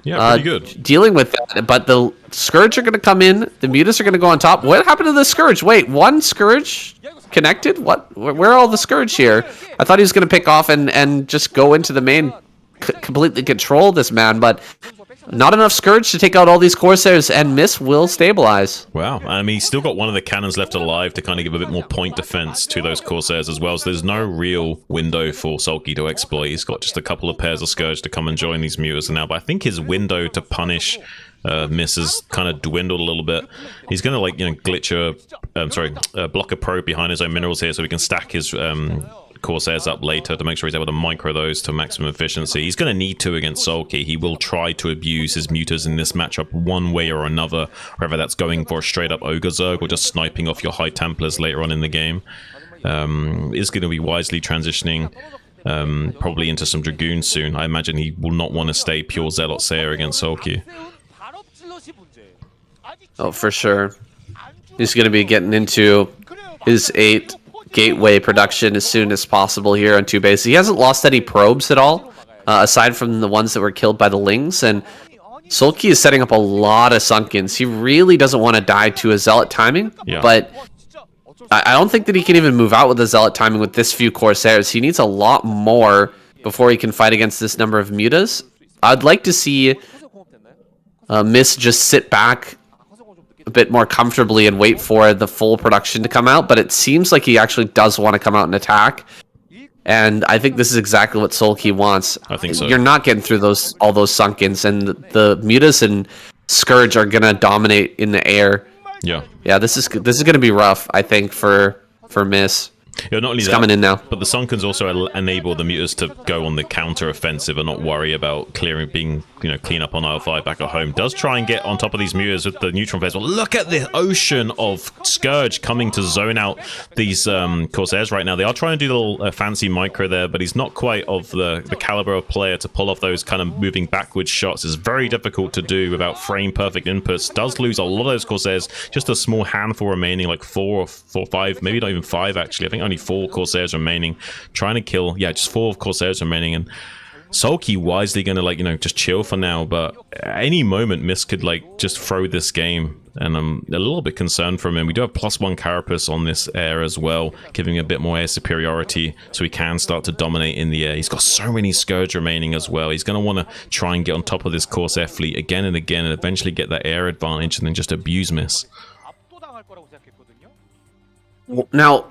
Speaker 2: Yeah, pretty good.
Speaker 1: Dealing with that. But the Scourge are going to come in. The mutas are going to go on top. What happened to the Scourge? Wait, one Scourge connected? What? Where are all the Scourge here? I thought he was going to pick off and just go into the main, completely control this man. But not enough Scourge to take out all these Corsairs, and Miss will stabilize.
Speaker 2: Wow, I mean, he's still got one of the cannons left alive to kind of give a bit more point defense to those Corsairs as well, so there's no real window for Sulky to exploit. He's got just a couple of pairs of Scourge to come and join these mutas now, but I think his window to punish Miss has kind of dwindled a little bit. He's going to, block a probe behind his own minerals here so he can stack his Corsairs up later to make sure he's able to micro those to maximum efficiency. He's going to need to against Sulky. He will try to abuse his mutas in this matchup one way or another, whether that's going for a straight up Ogre Zerg or just sniping off your High Templars later on in the game. Is going to be wisely transitioning probably into some Dragoons soon. I imagine he will not want to stay pure Zealot Sayer against Sulky.
Speaker 1: Oh, for sure. He's going to be getting into his 8 gateway production as soon as possible here on 2 bases. He hasn't lost any probes at all, aside from the ones that were killed by the Lings, and Sulky is setting up a lot of Sunkens. He really doesn't want to die to a Zealot timing, but I don't think that he can even move out with a Zealot timing with this few Corsairs. He needs a lot more before he can fight against this number of mutas. I'd like to see Miss just sit back a bit more comfortably and wait for the full production to come out, but it seems like he actually does want to come out and attack, and I think this is exactly what Sulky wants.
Speaker 2: I think so.
Speaker 1: You're not getting through all those Sunkens, and the mutas and Scourge are gonna dominate in the air. Yeah, this is gonna be rough, I think, for Miss.
Speaker 2: Yeah, not only
Speaker 1: He's
Speaker 2: that,
Speaker 1: coming in now.
Speaker 2: but the Sunkens also enable the mutas to go on the counter offensive and not worry about clean up on IL5 back at home. Does try and get on top of these mutas with the neutron phase. Well, look at the ocean of Scourge coming to zone out these Corsairs right now. They are trying to do a little fancy micro there, but he's not quite of the caliber of player to pull off those kind of moving backwards shots. It's very difficult to do without frame perfect inputs. Does lose a lot of those Corsairs. Just a small handful remaining, like 4 or 5, maybe not even 5 actually. I think only 4 Corsairs remaining, trying to kill, just 4 Corsairs remaining, and Sulky wisely gonna just chill for now, but at any moment Miss could just throw this game, and I'm a little bit concerned for him. We do have +1 Carapace on this air as well, giving a bit more air superiority so he can start to dominate in the air. He's got so many Scourge remaining as well. He's gonna want to try and get on top of this Corsair fleet again and again and eventually get that air advantage and then just abuse Miss.
Speaker 1: Now,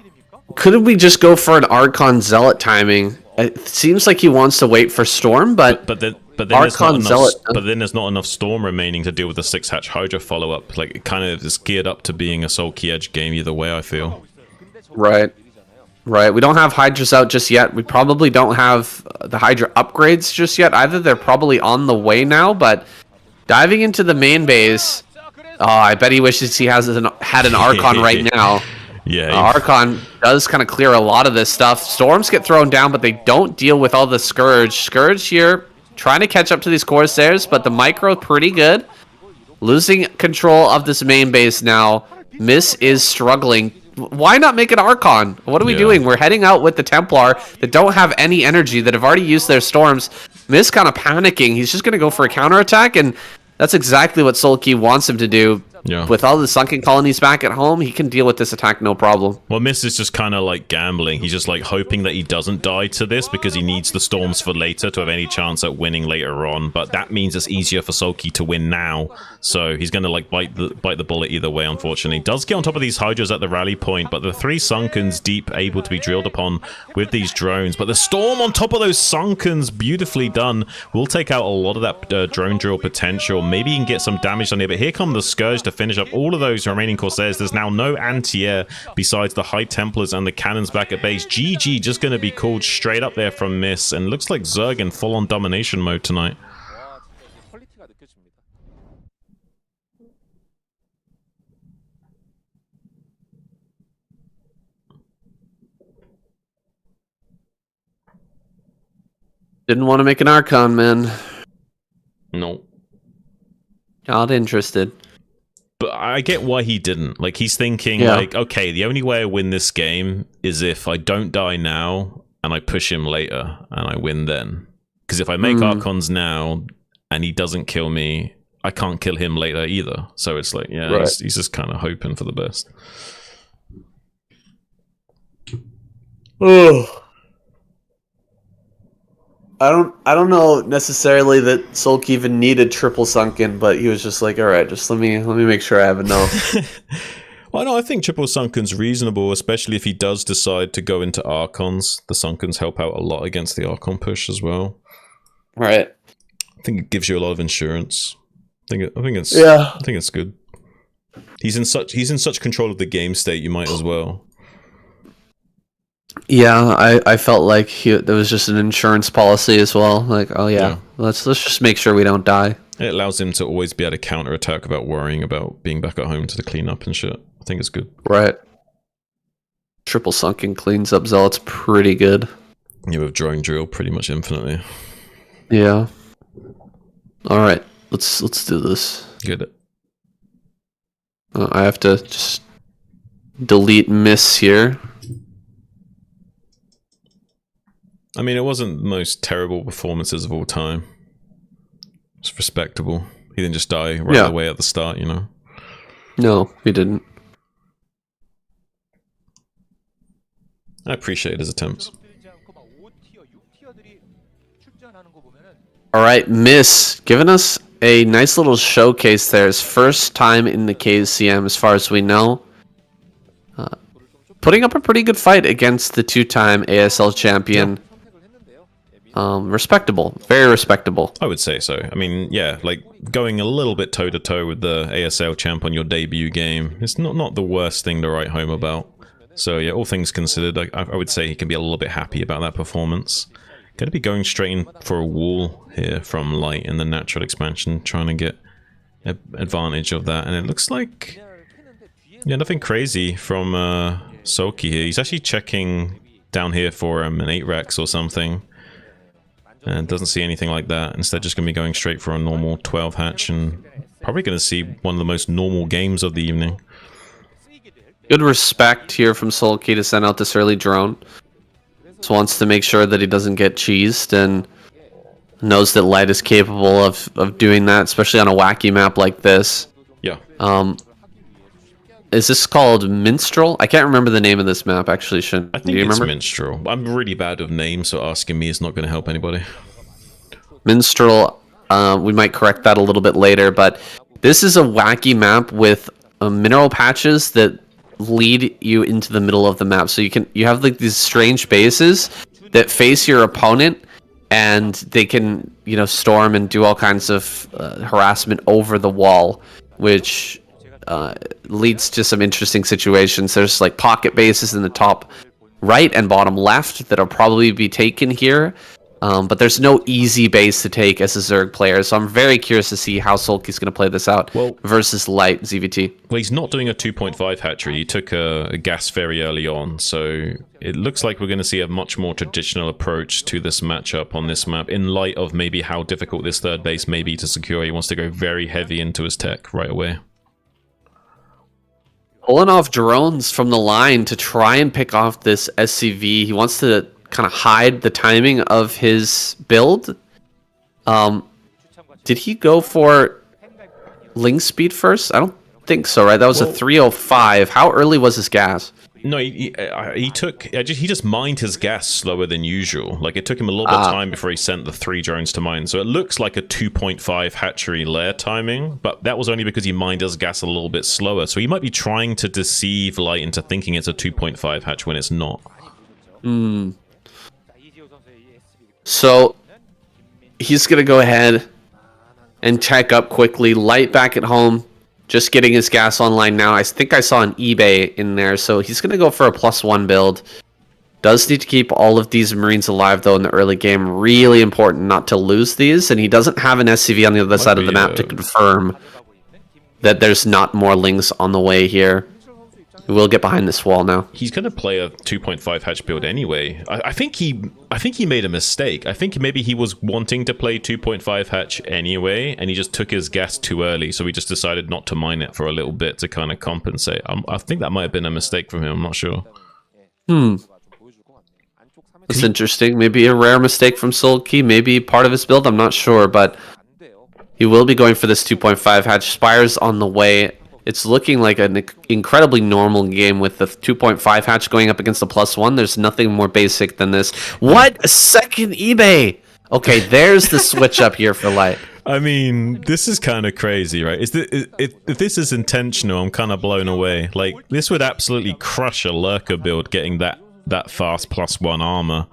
Speaker 1: couldn't we just go for an Archon Zealot timing? It seems like he wants to wait for Storm, but
Speaker 2: then
Speaker 1: Archon Zealot.
Speaker 2: But then there's not enough Storm remaining to deal with the 6-hatch Hydra follow-up. It kind of is geared up to being a Sulky Edge game either way, I feel.
Speaker 1: Right. We don't have Hydras out just yet. We probably don't have the Hydra upgrades just yet either. They're probably on the way now, but diving into the main base, I bet he wishes he had an Archon right now.
Speaker 2: Yeah,
Speaker 1: Archon does kind of clear a lot of this stuff. Storms get thrown down, but they don't deal with all the Scourge. Scourge here trying to catch up to these Corsairs, but the micro pretty good. Losing control of this main base now. Miss is struggling. Why not make an Archon? What are we doing? We're heading out with the Templar that don't have any energy, that have already used their storms. Miss kind of panicking. He's just going to go for a counterattack, and that's exactly what Sulky wants him to do.
Speaker 2: Yeah.
Speaker 1: With all the sunken colonies back at home, he can deal with this attack no problem.
Speaker 2: Well, Miss is just kind of like gambling. He's just like hoping that he doesn't die to this because he needs the storms for later to have any chance at winning later on. But that means it's easier for Sulky to win now. So he's going to like bite the bullet either way, unfortunately. Does get on top of these Hydras at the rally point, but the 3 Sunkens deep able to be drilled upon with these drones. But the storm on top of those Sunkens, beautifully done, will take out a lot of that drone drill potential. Maybe he can get some damage on here, but here come the Scourge to finish up all of those remaining Corsairs. There's now no anti-air besides the High Templars and the cannons back at base. GG just going to be called straight up there from Miss, and looks like Zerg in full-on domination mode tonight.
Speaker 1: Didn't want to make an Archon, man.
Speaker 2: No.
Speaker 1: Not interested.
Speaker 2: But I get why he didn't. Like, he's thinking, like, okay, the only way I win this game is if I don't die now and I push him later and I win then. Because if I make Archons now and he doesn't kill me, I can't kill him later either. So it's like, yeah, he's just kind of hoping for the best.
Speaker 1: Oh. I don't know necessarily that Sulk even needed triple sunken, but he was just like, all right, just let me make sure I have enough.
Speaker 2: Well, no, I think triple sunken's reasonable, especially if he does decide to go into Archons. The sunkens help out a lot against the Archon push as well.
Speaker 1: Right.
Speaker 2: I think it gives you a lot of insurance. I think it's good. He's in such control of the game state. You might as well.
Speaker 1: Yeah, I felt like there was just an insurance policy as well. Like, oh yeah, let's just make sure we don't die.
Speaker 2: It allows him to always be able to counterattack without worrying about being back at home to the cleanup and shit. I think it's good.
Speaker 1: Right. Triple sunken cleans up Zealot's pretty good.
Speaker 2: Yeah, with drone drill pretty much infinitely.
Speaker 1: Yeah. All right, let's do this.
Speaker 2: Get it.
Speaker 1: I have to just delete Miss here.
Speaker 2: I mean, it wasn't the most terrible performances of all time. It's respectable. He didn't just die right away at the start, you know?
Speaker 1: No, he didn't.
Speaker 2: I appreciate his attempts.
Speaker 1: All right, Miss, giving us a nice little showcase there. His first time in the KCM, as far as we know. Putting up a pretty good fight against the 2-time ASL champion. Respectable. Very respectable.
Speaker 2: I would say so. I mean, yeah, like going a little bit toe-to-toe with the ASL champ on your debut game. It's not the worst thing to write home about. So yeah, all things considered, I would say he can be a little bit happy about that performance. Going to be going straight in for a wall here from Light in the natural expansion, trying to get advantage of that. And it looks like, yeah, nothing crazy from Sulky here. He's actually checking down here for an 8 Rex or something. And doesn't see anything like that. Instead, just going to be going straight for a normal 12 hatch and probably going to see one of the most normal games of the evening.
Speaker 1: Good respect here from Sulky to send out this early drone. Just wants to make sure that he doesn't get cheesed and knows that Light is capable of doing that, especially on a wacky map like this.
Speaker 2: Yeah.
Speaker 1: Is this called Minstrel? I can't remember the name of this map, actually.
Speaker 2: I think it's Minstrel. I'm really bad with names, so asking me is not going to help anybody.
Speaker 1: Minstrel, we might correct that a little bit later, but this is a wacky map with mineral patches that lead you into the middle of the map. So you have like these strange bases that face your opponent, and they can, you know, storm and do all kinds of harassment over the wall, which leads to some interesting situations. There's like pocket bases in the top right and bottom left that'll probably be taken here. But there's no easy base to take as a Zerg player, so I'm very curious to see how Sulky's going to play this out versus Light ZVT.
Speaker 2: Well, he's not doing a 2.5 hatchery. He took a gas very early on, so it looks like we're going to see a much more traditional approach to this matchup on this map, in light of maybe how difficult this third base may be to secure. He wants to go very heavy into his tech right away.
Speaker 1: Pulling off drones from the line to try and pick off this SCV. He wants to kind of hide the timing of his build. Did he go for Ling speed first? I don't think so, right? That was a 305. How early was his gas?
Speaker 2: No, he just mined his gas slower than usual. Like, it took him a little bit of time before he sent the 3 drones to mine. So it looks like a 2.5 hatchery lair timing, but that was only because he mined his gas a little bit slower. So he might be trying to deceive Light into thinking it's a 2.5 hatch when it's not.
Speaker 1: So he's going to go ahead and check up quickly. Light back at home, just getting his gas online now. I think I saw an eBay in there, so he's going to go for a +1 build. Does need to keep all of these Marines alive, though, in the early game. Really important not to lose these, and he doesn't have an SCV on the other side of the map to confirm that there's not more Lings on the way here. We will get behind this wall now.
Speaker 2: He's going to play a 2.5 hatch build anyway. I think he made a mistake. I think maybe he was wanting to play 2.5 hatch anyway, and he just took his gas too early, so he just decided not to mine it for a little bit to kind of compensate. I think that might have been a mistake from him. I'm not sure.
Speaker 1: That's interesting. Maybe a rare mistake from Sulky. Maybe part of his build. I'm not sure, but he will be going for this 2.5 hatch. Spire's on the way. It's looking like an incredibly normal game with the 2.5 hatch going up against the +1. There's nothing more basic than this. What? A second eBay! Okay, there's the switch up here for Light.
Speaker 2: I mean, this is kind of crazy, right? If this is intentional, I'm kind of blown away. Like, this would absolutely crush a Lurker build, getting that fast +1 armor.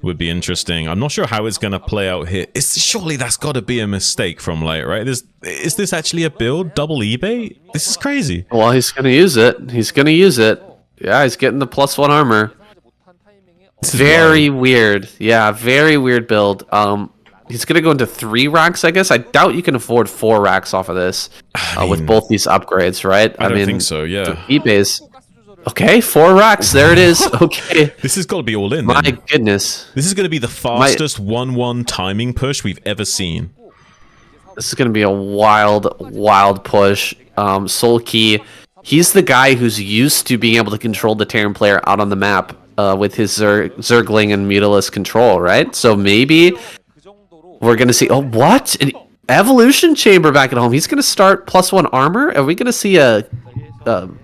Speaker 2: Would be interesting. I'm not sure how it's going to play out here. Surely that's got to be a mistake from Light, right? Is this actually a build? Double eBay? This is crazy.
Speaker 1: Well, he's going to use it. He's going to use it. Yeah, he's getting the +1 armor. Very weird. Yeah, very weird build. He's going to go into 3 racks, I guess. I doubt you can afford 4 racks off of this with both these upgrades, right?
Speaker 2: I don't think so, yeah.
Speaker 1: eBay's... Okay, 4 racks. There it is. Okay.
Speaker 2: This has got to be all in.
Speaker 1: My goodness.
Speaker 2: This is going to be the fastest 1-1 timing push we've ever seen.
Speaker 1: This is going to be a wild push. Sulky, he's the guy who's used to being able to control the Terran player out on the map with his Zergling and Mutalisk control, right? So maybe we're going to see... Oh, what? An Evolution Chamber back at home. He's going to start +1 armor? Are we going to see a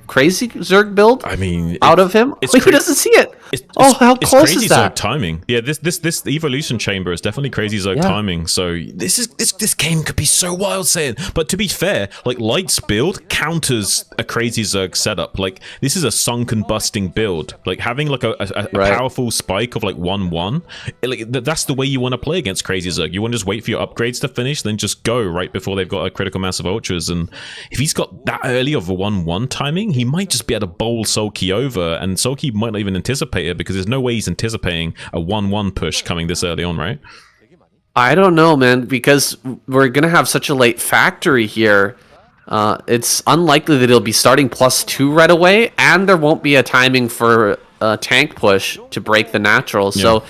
Speaker 1: crazy Zerg build?
Speaker 2: I mean,
Speaker 1: out of him? Wait, who doesn't see it? How close is that?
Speaker 2: Zerg timing. Yeah, this Evolution Chamber is definitely crazy Zerg timing. So this game could be so wild, saying. But to be fair, like, Light's build counters a crazy Zerg setup. Like, this is a sunken busting build. Like, having like a powerful spike of like 1-1. Like, that's the way you want to play against crazy Zerg. You want to just wait for your upgrades to finish, then just go right before they've got a critical mass of ultras. And if he's got that early of a 1-1 timing, he might just be able to bowl Sulky over, and Sulky might not even anticipate it, because there's no way he's anticipating a 1-1 push coming this early on, right?
Speaker 1: I don't know, man, because we're going to have such a late factory here. It's unlikely that he'll be starting +2 right away, and there won't be a timing for a tank push to break the natural. Yeah. So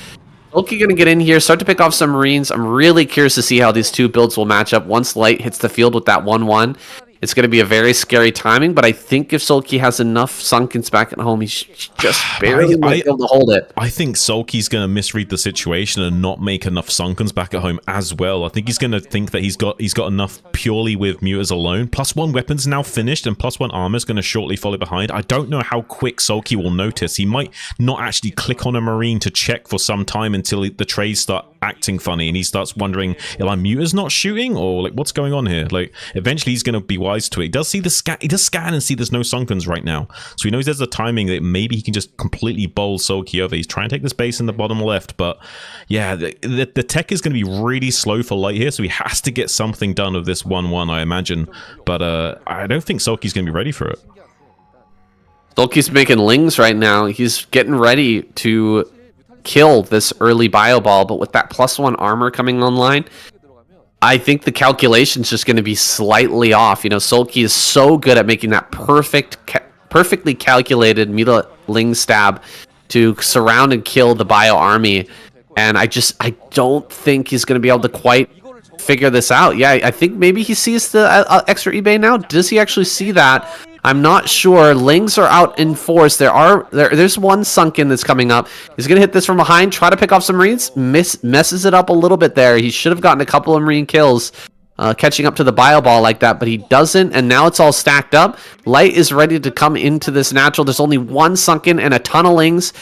Speaker 1: Sulky going to get in here, start to pick off some Marines. I'm really curious to see how these two builds will match up once Light hits the field with that 1-1. It's going to be a very scary timing, but I think if Sulky has enough Sunkens back at home, he's just barely might be able to hold it.
Speaker 2: I think Sulky's going to misread the situation and not make enough Sunkens back at home as well. I think he's going to think that he's got enough purely with Mutas alone. +1 weapons now finished, and +1 armor is going to shortly follow behind. I don't know how quick Sulky will notice. He might not actually click on a Marine to check for some time until the trades start acting funny, and he starts wondering, am I Mutas not shooting, or like, what's going on here? Like, eventually he's going to be wise to it. He does see the scan. He does scan and see there's no Sunkens right now, so he knows there's a timing that maybe he can just completely bowl Sulky over. He's trying to take the space in the bottom left, but yeah, the tech is going to be really slow for Light here, so he has to get something done of this 1-1, I imagine. But I don't think Sulky's going to be ready for it.
Speaker 1: Sulky's making Lings right now. He's getting ready to kill this early bio ball, but with that +1 armor coming online, I think the calculation's just going to be slightly off. You know, Sulky is so good at making that perfectly calculated mutilating stab to surround and kill the bio army, and I don't think he's going to be able to quite figure this out. Yeah, I think maybe he sees the extra eBay now. Does he actually see that? I'm not sure. Lings are out in force. There's one sunken that's coming up. He's gonna hit this from behind, try to pick off some Marines. Messes it up a little bit there. He should have gotten a couple of Marine kills, catching up to the bio ball like that, but he doesn't, and now it's all stacked up. Light is ready to come into this natural. There's only one sunken and a ton of Lings.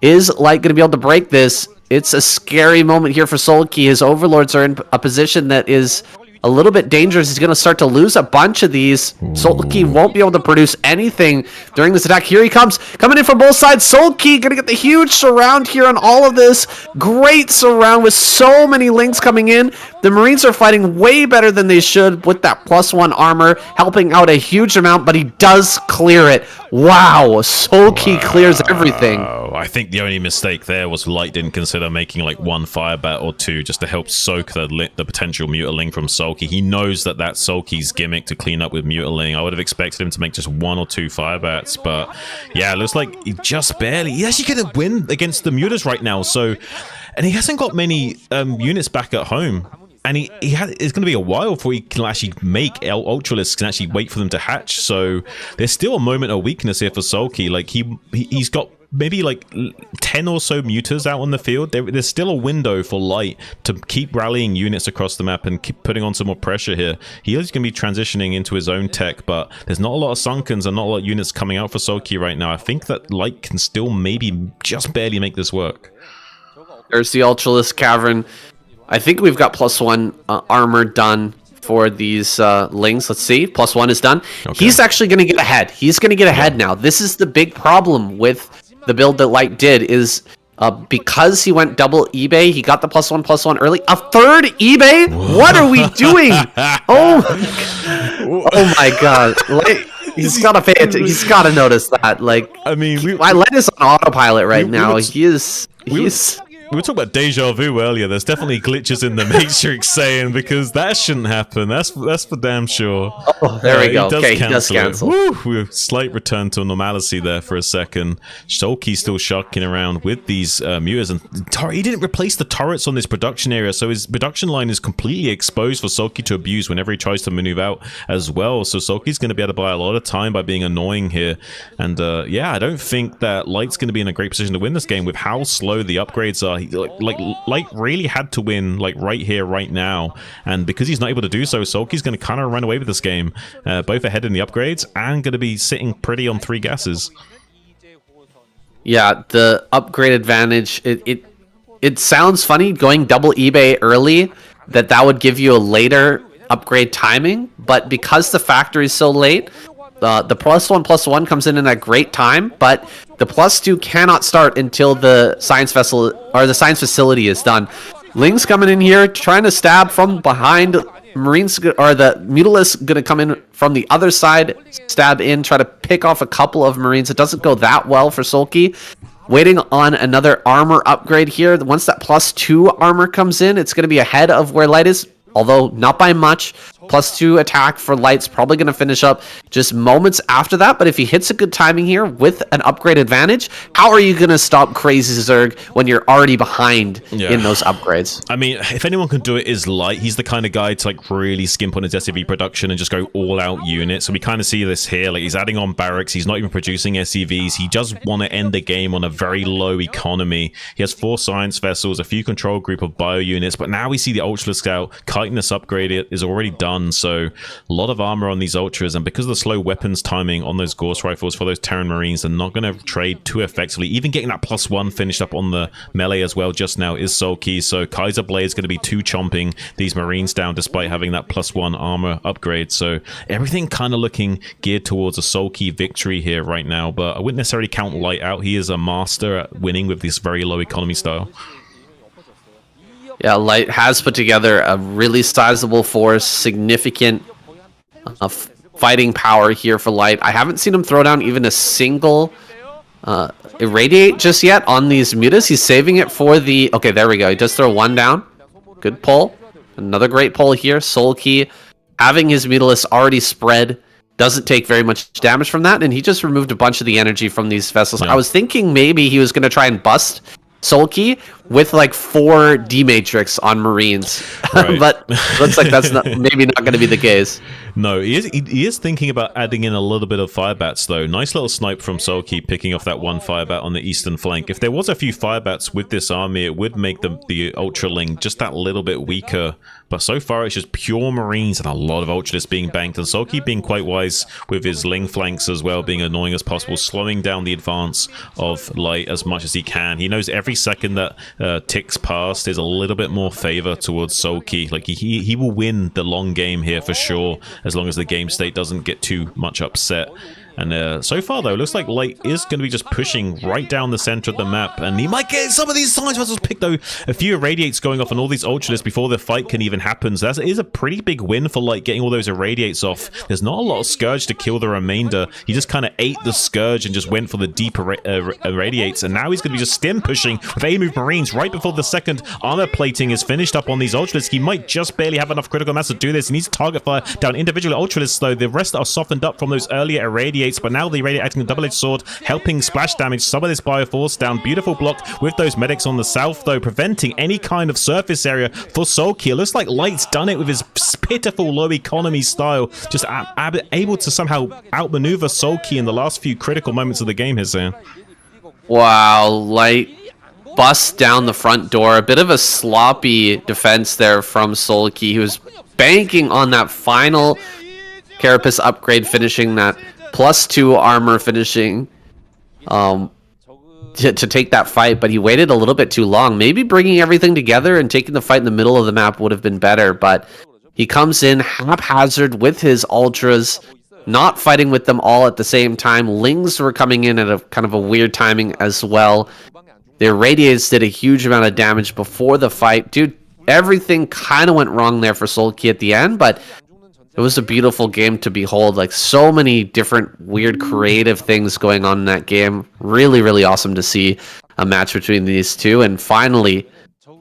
Speaker 1: Is Light gonna be able to break this? It's a scary moment here for Sulky. His overlords are in a position that is a little bit dangerous. He's going to start to lose a bunch of these. Sulky won't be able to produce anything during this attack. Here he comes, coming in from both sides. Sulky going to get the huge surround here on all of this. Great surround with so many Lings coming in. The Marines are fighting way better than they should with that +1 armor, helping out a huge amount, but he does clear it. Wow, Sulky clears everything.
Speaker 2: I think the only mistake there was Light didn't consider making like one fire bat or two just to help soak the potential mutiling from Sulky. He knows that that's Sulky's gimmick to clean up with mutiling. I would have expected him to make just one or two fire bats, but yeah, it looks like he just barely. He's actually going to win against the mutas right now, so, and he hasn't got many units back at home. And it's going to be a while before he can actually make Ultralisks and actually wait for them to hatch. So there's still a moment of weakness here for Sulky. Like he's got maybe like 10 or so mutas out on the field. There's still a window for Light to keep rallying units across the map and keep putting on some more pressure here. He is going to be transitioning into his own tech, but there's not a lot of Sunkens and not a lot of units coming out for Sulky right now. I think that Light can still maybe just barely make this work.
Speaker 1: There's the Ultralisk Cavern. I think we've got +1 armor done for these Lings. Let's see. +1 is done. Okay. He's actually going to get ahead. He's going to get ahead now. This is the big problem with the build that Light did is because he went double eBay, he got the +1/+1 early. A third eBay? What are we doing? Oh my God. Light, he's got to pay attention. He's got to notice that. Like, I mean, Light is on autopilot right now.
Speaker 2: We were talking about deja vu earlier. There's definitely glitches in the Matrix saying, because that shouldn't happen. That's for damn sure.
Speaker 1: Oh, there we go. Okay, he does cancel.
Speaker 2: Woo, slight return to normalcy there for a second. Sulky's still shucking around with these mutas, and he didn't replace the turrets on this production area, so his production line is completely exposed for Sulky to abuse whenever he tries to maneuver out as well. So Sulky's going to be able to buy a lot of time by being annoying here. And yeah, I don't think that Light's going to be in a great position to win this game with how slow the upgrades are. Light really had to win like right here, right now, and because he's not able to do so, Sulky's going to kind of run away with this game, both ahead in the upgrades and going to be sitting pretty on 3 gases.
Speaker 1: Yeah, the upgrade advantage. It sounds funny going double eBay early. That would give you a later upgrade timing, but because the factory is so late, the +1/+1 comes in at great time, but the +2 cannot start until the science vessel or the science facility is done. Ling's coming in here trying to stab from behind. Marines or the Mutalisk gonna come in from the other side, stab in, try to pick off a couple of Marines. It doesn't go that well for Sulky. Waiting on another armor upgrade here. Once that +2 armor comes in, it's gonna be ahead of where Light is, although not by much. +2 attack for Light's probably going to finish up just moments after that, but if he hits a good timing here with an upgrade advantage, how are you going to stop Crazy Zerg when you're already behind in those upgrades?
Speaker 2: I mean, if anyone can do it, is Light. He's the kind of guy to like really skimp on his SCV production and just go all out units. So we kind of see this here. Like, he's adding on barracks. He's not even producing SCVs. He just want to end the game on a very low economy. He has 4 science vessels, a few control group of bio units, but now we see the Ultralisk out. Chitinous upgrade is already done. So a lot of armor on these Ultras, and because of the slow weapons timing on those Gauss rifles for those Terran Marines, they're not going to trade too effectively. Even getting that +1 finished up on the melee as well just now is so key. So Kaiser Blade's going to be 2 chomping these Marines down despite having that +1 armor upgrade. So everything kind of looking geared towards a Sulky victory here right now, but I wouldn't necessarily count Light out. He is a master at winning with this very low economy style.
Speaker 1: Yeah, Light has put together a really sizable force, significant fighting power here for Light. I haven't seen him throw down even a single irradiate just yet on these mutas. He's saving it for the... Okay, there we go. He does throw one down. Good pull. Another great pull here. Soul Key having his Mutalisk already spread. Doesn't take very much damage from that, and he just removed a bunch of the energy from these vessels.
Speaker 2: Yeah.
Speaker 1: I was thinking maybe he was going to try and bust Soul Key with like 4 D-Matrix on Marines.
Speaker 2: Right.
Speaker 1: But looks like that's maybe not going to be the case.
Speaker 2: No, he is thinking about adding in a little bit of Firebats, though. Nice little snipe from Soulkey, picking off that one Firebat on the eastern flank. If there was a few Firebats with this army, it would make the Ultraling just that little bit weaker. But so far, it's just pure Marines and a lot of Ultralists being banked. And Soulkey being quite wise with his Ling flanks as well, being annoying as possible, slowing down the advance of Light as much as he can. He knows every second that ticks past, there's a little bit more favor towards Soulkey. Like, he will win the long game here for sure, as long as the game state doesn't get too much upset. And so far, though, looks like Light is going to be just pushing right down the center of the map. And he might get some of these science vessels picked, though. A few irradiates going off on all these Ultralists before the fight can even happen. So that is a pretty big win for Light, getting all those irradiates off. There's not a lot of Scourge to kill the remainder. He just kind of ate the Scourge and just went for the deep irradiates. And now he's going to be just stim pushing with A-move Marines right before the second armor plating is finished up on these Ultralists. He might just barely have enough critical mass to do this. He needs to target fire down individual Ultralists, though. The rest are softened up from those earlier irradiates. But now the Irradiate acting a double-edged sword, helping splash damage some of this Bioforce down. Beautiful block with those medics on the south, though, preventing any kind of surface area for Soulkey. It looks like Light's done it with his pitiful low economy style, just able to somehow outmaneuver Soulkey in the last few critical moments of the game here, Sam.
Speaker 1: Wow, Light busts down the front door. A bit of a sloppy defense there from Soulkey. He was banking on that final Carapace upgrade, finishing that +2 armor, finishing to take that fight, but he waited a little bit too long. Maybe bringing everything together and taking the fight in the middle of the map would have been better, but he comes in haphazard with his Ultras, not fighting with them all at the same time. Lings were coming in at a kind of a weird timing as well. The Irradiates did a huge amount of damage before the fight. Dude, everything kind of went wrong there for Soulkey at the end, but it was a beautiful game to behold. Like, so many different weird creative things going on in that game. Really, really awesome to see a match between these two. And finally,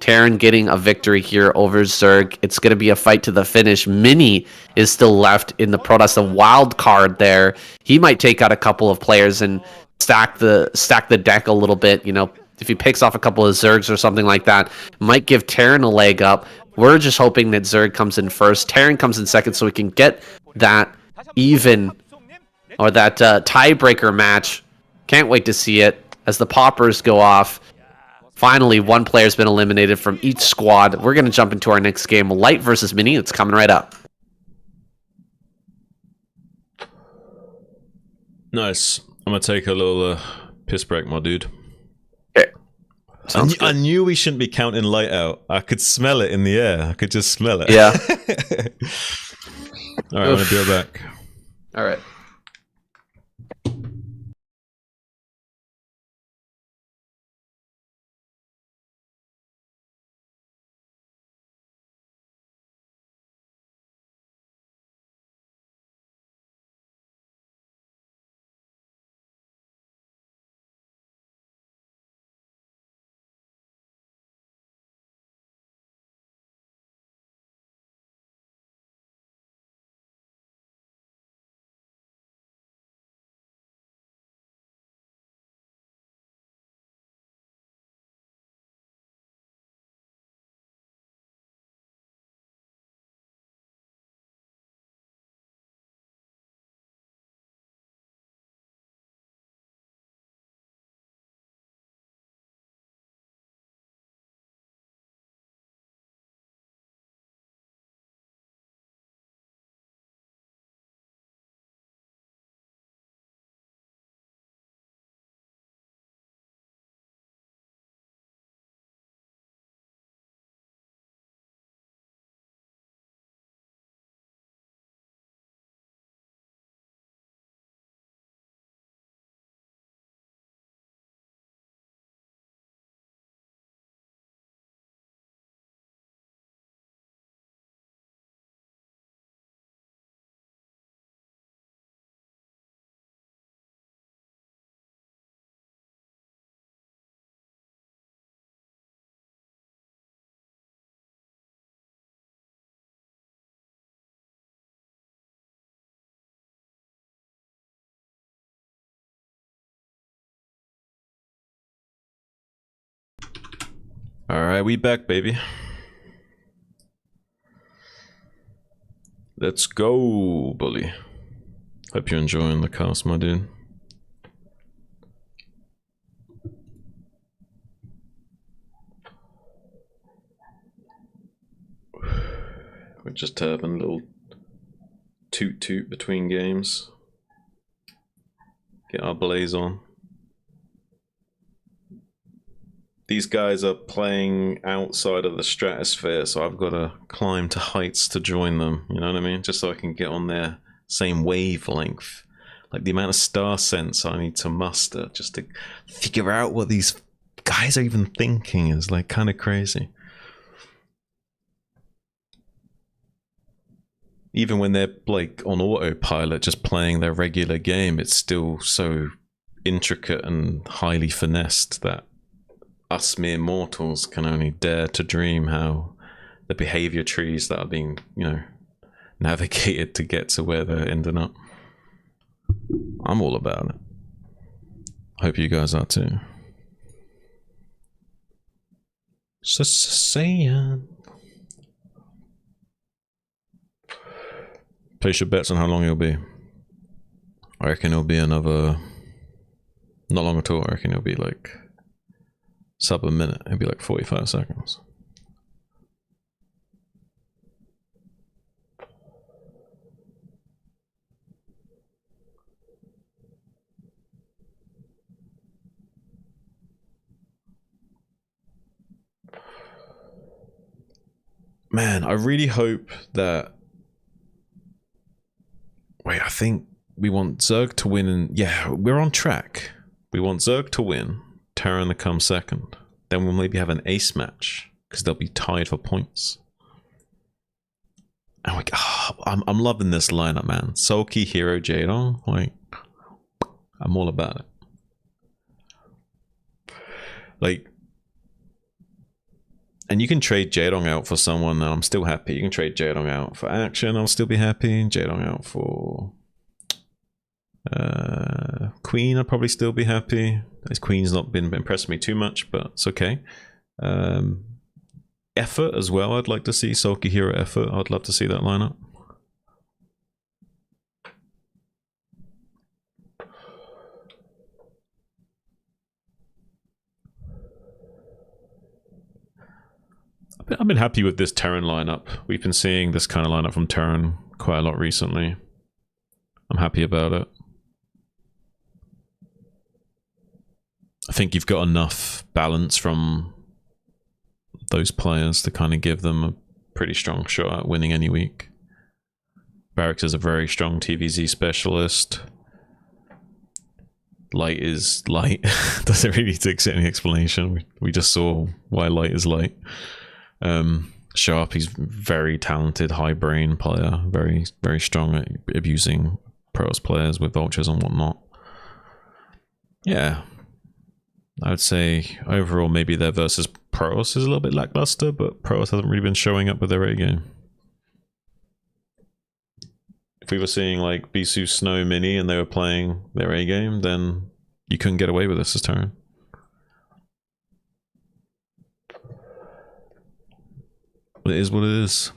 Speaker 1: Terran getting a victory here over Zerg. It's going to be a fight to the finish. Mini is still left in the Protoss, a wild card there. He might take out a couple of players and stack the deck a little bit. You know, if he picks off a couple of Zergs or something like that, might give Terran a leg up. We're just hoping that Zerg comes in first, Terran comes in second, so we can get that even, or that tiebreaker match. Can't wait to see it as the poppers go off. Finally, one player's been eliminated from each squad. We're going to jump into our next game, Light versus Mini. It's coming right up.
Speaker 2: Nice. I'm going to take a little piss break, my dude.
Speaker 1: Okay.
Speaker 2: I knew we shouldn't be counting Light out. I could smell it in the air. I could just smell it.
Speaker 1: Yeah.
Speaker 2: All right, I'm going to be right back.
Speaker 1: All right.
Speaker 2: Alright, we back, baby. Let's go, bully. Hope you're enjoying the cast, my dude. We're just having a little toot between games. Get our blaze on. These guys are playing outside of the stratosphere, so I've got to climb to heights to join them, you know what I mean? Just so I can get on their same wavelength. Like the amount of star sense I need to muster just to figure out what these guys are even thinking is like kind of crazy. Even when they're like on autopilot just playing their regular game, it's still so intricate and highly finessed that us mere mortals can only dare to dream how the behavior trees that are being, you know, navigated to get to where they're ending up. I'm all about it. Hope you guys are too. Saying. Place your bets on how long it'll be. I reckon it'll be another... Not long at all. I reckon it'll be like... sub a minute. It'll be like 45 seconds. Man, I really hope that... Wait, I think we want Zerg to win and... Yeah, we're on track. We want Zerg to win, Terran to come second. Then we'll maybe have an ace match, because they'll be tied for points. And like, I'm loving this lineup, man. Sulky, Hero, Jadon. Like, I'm all about it. Like... And you can trade Jadong out for someone and I'm still happy. You can trade Jadong out for action, I'll still be happy. Jadong out for Queen, I'll probably still be happy. This Queen's not been impressing me too much, but it's okay. Effort as well, I'd like to see. Sulky Hero Effort, I'd love to see that lineup. I've been happy with this Terran lineup. We've been seeing this kind of lineup from Terran quite a lot recently. I'm happy about it. I think you've got enough balance from those players to kind of give them a pretty strong shot at winning any week. Barracks is a very strong TVZ specialist. Light is light. Doesn't really take any explanation. We just saw why light is light. Sharp, he's very talented, high brain player, very strong at abusing pros players with vultures and whatnot. Yeah, I would say overall maybe their versus pros is a little bit lackluster, but pros hasn't really been showing up with their A game. If we were seeing like Bisu Snow Mini and they were playing their A game, then you couldn't get away with this as Terran. It is what it is.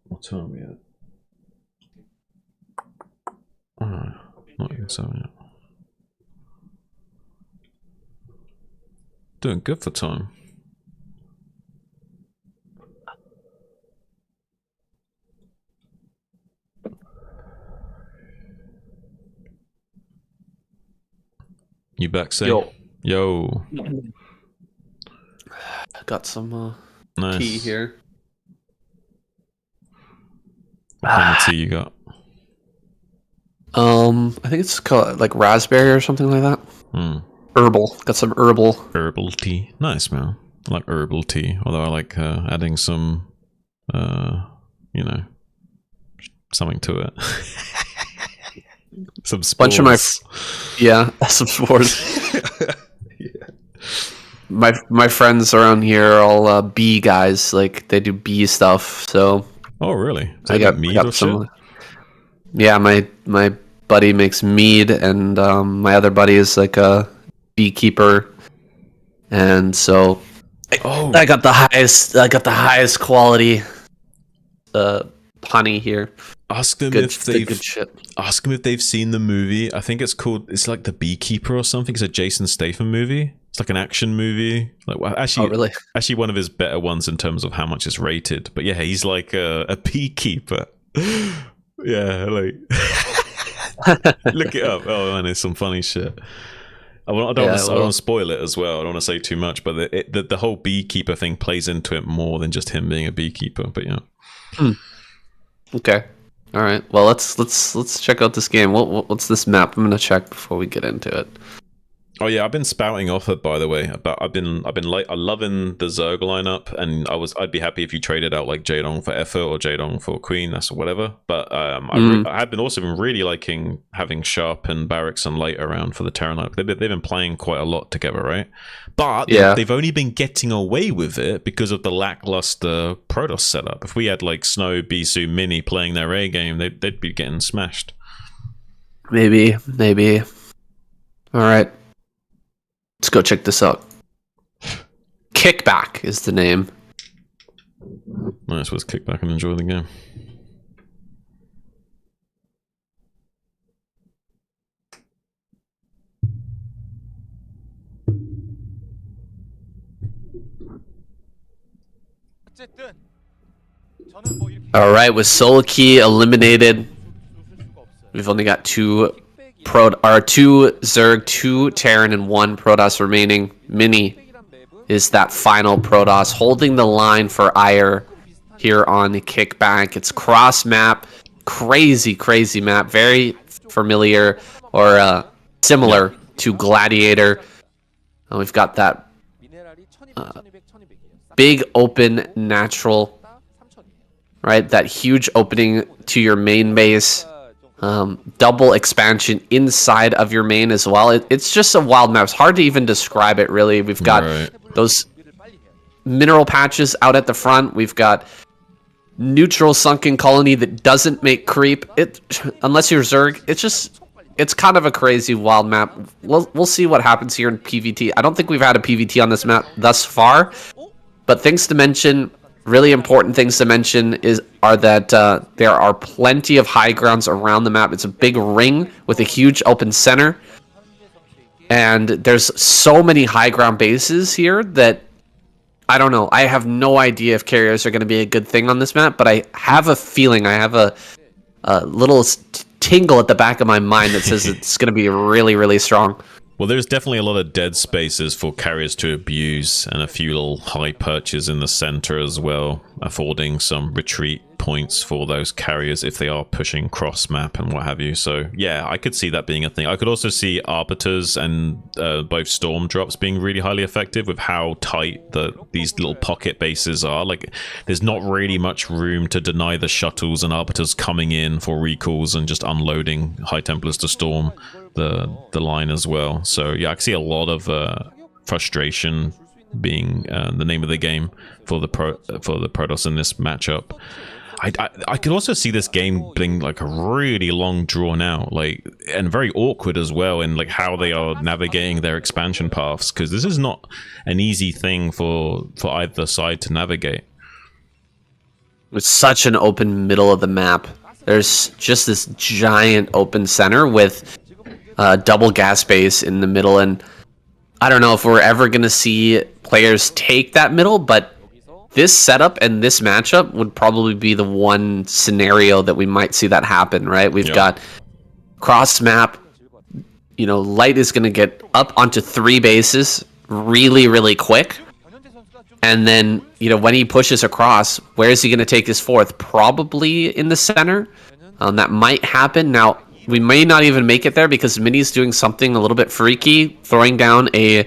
Speaker 2: What time are we at? Oh, not even 7 yet. Doing good for time. You back, say? Yo.
Speaker 1: Got some
Speaker 2: Nice.
Speaker 1: tea here.
Speaker 2: What kind of tea you got?
Speaker 1: I think it's called like raspberry or something like that.
Speaker 2: Hmm.
Speaker 1: Herbal. Got some herbal.
Speaker 2: Herbal tea. Nice, man. like herbal tea, although I like adding some, something to it. Some spores.
Speaker 1: Bunch of my some spores.
Speaker 2: Yeah.
Speaker 1: My friends around here are all bee guys. Like they do bee stuff. So
Speaker 2: Oh, really? So
Speaker 1: I
Speaker 2: you
Speaker 1: got,
Speaker 2: mead
Speaker 1: got
Speaker 2: or
Speaker 1: some.
Speaker 2: shit?
Speaker 1: Yeah, my buddy makes mead, and my other buddy is like a beekeeper, and so
Speaker 2: Oh,
Speaker 1: I got the highest quality honey here.
Speaker 2: ask them
Speaker 1: Good,
Speaker 2: if
Speaker 1: the
Speaker 2: they've
Speaker 1: good shit.
Speaker 2: ask them if they've seen the movie. I think it's like The Beekeeper or something. It's a Jason Statham movie. It's like an action movie. Like, well, actually,
Speaker 1: Oh, really?
Speaker 2: actually one of his better ones in terms of how much it's rated. But yeah, he's like a beekeeper. Yeah, like look it up. Oh man, it's some funny shit. I don't want to spoil it as well. I don't want to say too much, but the whole beekeeper thing plays into it more than just him being a beekeeper. But yeah.
Speaker 1: Okay. All right. Well, let's check out this game. What's this map? I'm gonna check before we get into it.
Speaker 2: Oh yeah, I've been spouting off it, by the way. But I've been like loving the Zerg lineup, and I'd be happy if you traded out like Jaedong for Effort or Jaedong for Queen, that's whatever. But I have been really liking having Sharp and Barracks and Light around for the Terran lineup. They've been playing quite a lot together, right? But they've only been getting away with it because of the lackluster Protoss setup. If we had like Snow, Bisu, Mini playing their A game, they'd be getting smashed.
Speaker 1: Maybe. All right. Let's go check this out. Kickback is the name.
Speaker 2: Nice, let's kick back and enjoy the game.
Speaker 3: 어쨌든 저는 뭐 이렇게
Speaker 1: All right, with Soul Key eliminated, we've only got two Zerg, two Terran, and one Protoss remaining. Mini is that final Protoss holding the line for Ire here on the Kickback. It's cross map, crazy map, very familiar or similar to Gladiator. We've got that big open natural, right? That huge opening to your main base. Double expansion inside of your main as well. It's just a wild map. It's hard to even describe it, really. We've got those mineral patches out at the front. We've got neutral sunken colony that doesn't make creep. Unless you're Zerg, it's kind of a crazy wild map. We'll see what happens here in PvT. I don't think we've had a PvT on this map thus far, but things to mention. Really important things to mention are that there are plenty of high grounds around the map. It's a big ring with a huge open center. And there's so many high ground bases here that, I don't know. I have no idea if carriers are going to be a good thing on this map, but I have a feeling, I have a little tingle at the back of my mind that says it's going to be really strong.
Speaker 2: Well, there's definitely a lot of dead spaces for carriers to abuse, and a few little high perches in the center as well, affording some retreat points for those carriers if they are pushing cross map and what have you. So yeah, I could see that being a thing. I could also see arbiters and both storm drops being really highly effective with how tight these little pocket bases are. Like, there's not really much room to deny the shuttles and arbiters coming in for recalls and just unloading high templars to storm the line as well. So yeah, I can see a lot of frustration being the name of the game for the Protoss in this matchup. I could also see this game being like a really long drawn out, like, and very awkward as well in like how they are navigating their expansion paths, because this is not an easy thing for either side to navigate.
Speaker 1: It's such an open middle of the map. There's just this giant open center with double gas base in the middle, and I don't know if we're ever going to see players take that middle, but this setup and this matchup would probably be the one scenario that we might see that happen, right? We've got cross map, Light is going to get up onto 3 bases really quick. And then, when he pushes across, where is he going to take his 4th? Probably in the center. That might happen. Now, we may not even make it there because Mini's doing something a little bit freaky, throwing down a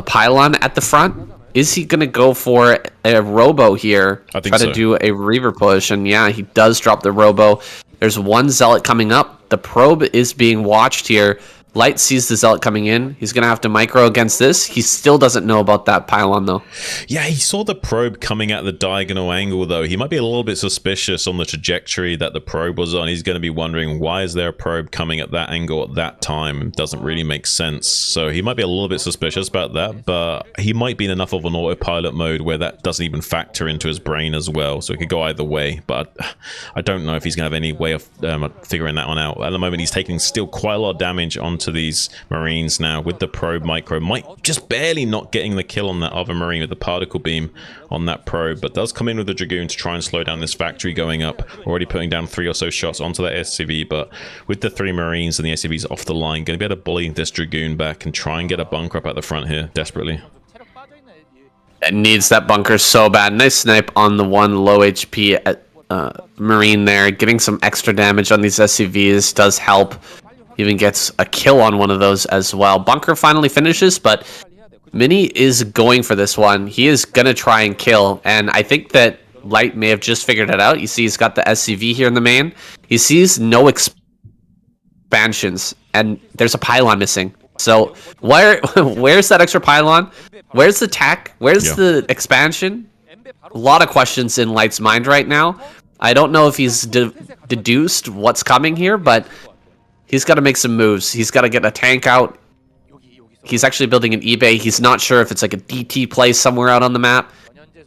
Speaker 1: pylon at the front. is he going to go for a Robo here?
Speaker 2: I think
Speaker 1: Try
Speaker 2: so.
Speaker 1: to do a Reaver push, and yeah, he does drop the Robo. There's one Zealot coming up. The Probe is being watched here. Light sees the Zealot coming in. He's going to have to micro against this. He still doesn't know about that pylon, though.
Speaker 2: Yeah, he saw the probe coming at the diagonal angle, though. He might be a little bit suspicious on the trajectory that the probe was on. He's going to be wondering, why is there a probe coming at that angle at that time? It doesn't really make sense. So he might be a little bit suspicious about that, but he might be in enough of an autopilot mode where that doesn't even factor into his brain as well. So it could go either way, but I don't know if he's going to have any way of figuring that one out. At the moment, he's taking still quite a lot of damage onto these Marines now with the probe micro. Might just barely not getting the kill on that other Marine with the particle beam on that probe, but does come in with the Dragoon to try and slow down this factory going up. Already putting down 3 or so shots onto that SCV, but with the 3 Marines and the SCVs off the line, going to be able to bully this Dragoon back and try and get a bunker up at the front here, desperately.
Speaker 1: It needs that bunker so bad. Nice snipe on the one low HP Marine there. Getting some extra damage on these SCVs does help. Even gets a kill on one of those as well. Bunker finally finishes, but Mini is going for this one. He is going to try and kill, and I think that Light may have just figured it out. You see he's got the SCV here in the main. He sees no expansions, and there's a pylon missing. So where's that extra pylon? Where's the tech? Where's the expansion? A lot of questions in Light's mind right now. I don't know if he's deduced what's coming here, but he's got to make some moves. He's got to get a tank out. He's actually building an eBay. He's not sure if it's like a DT place somewhere out on the map.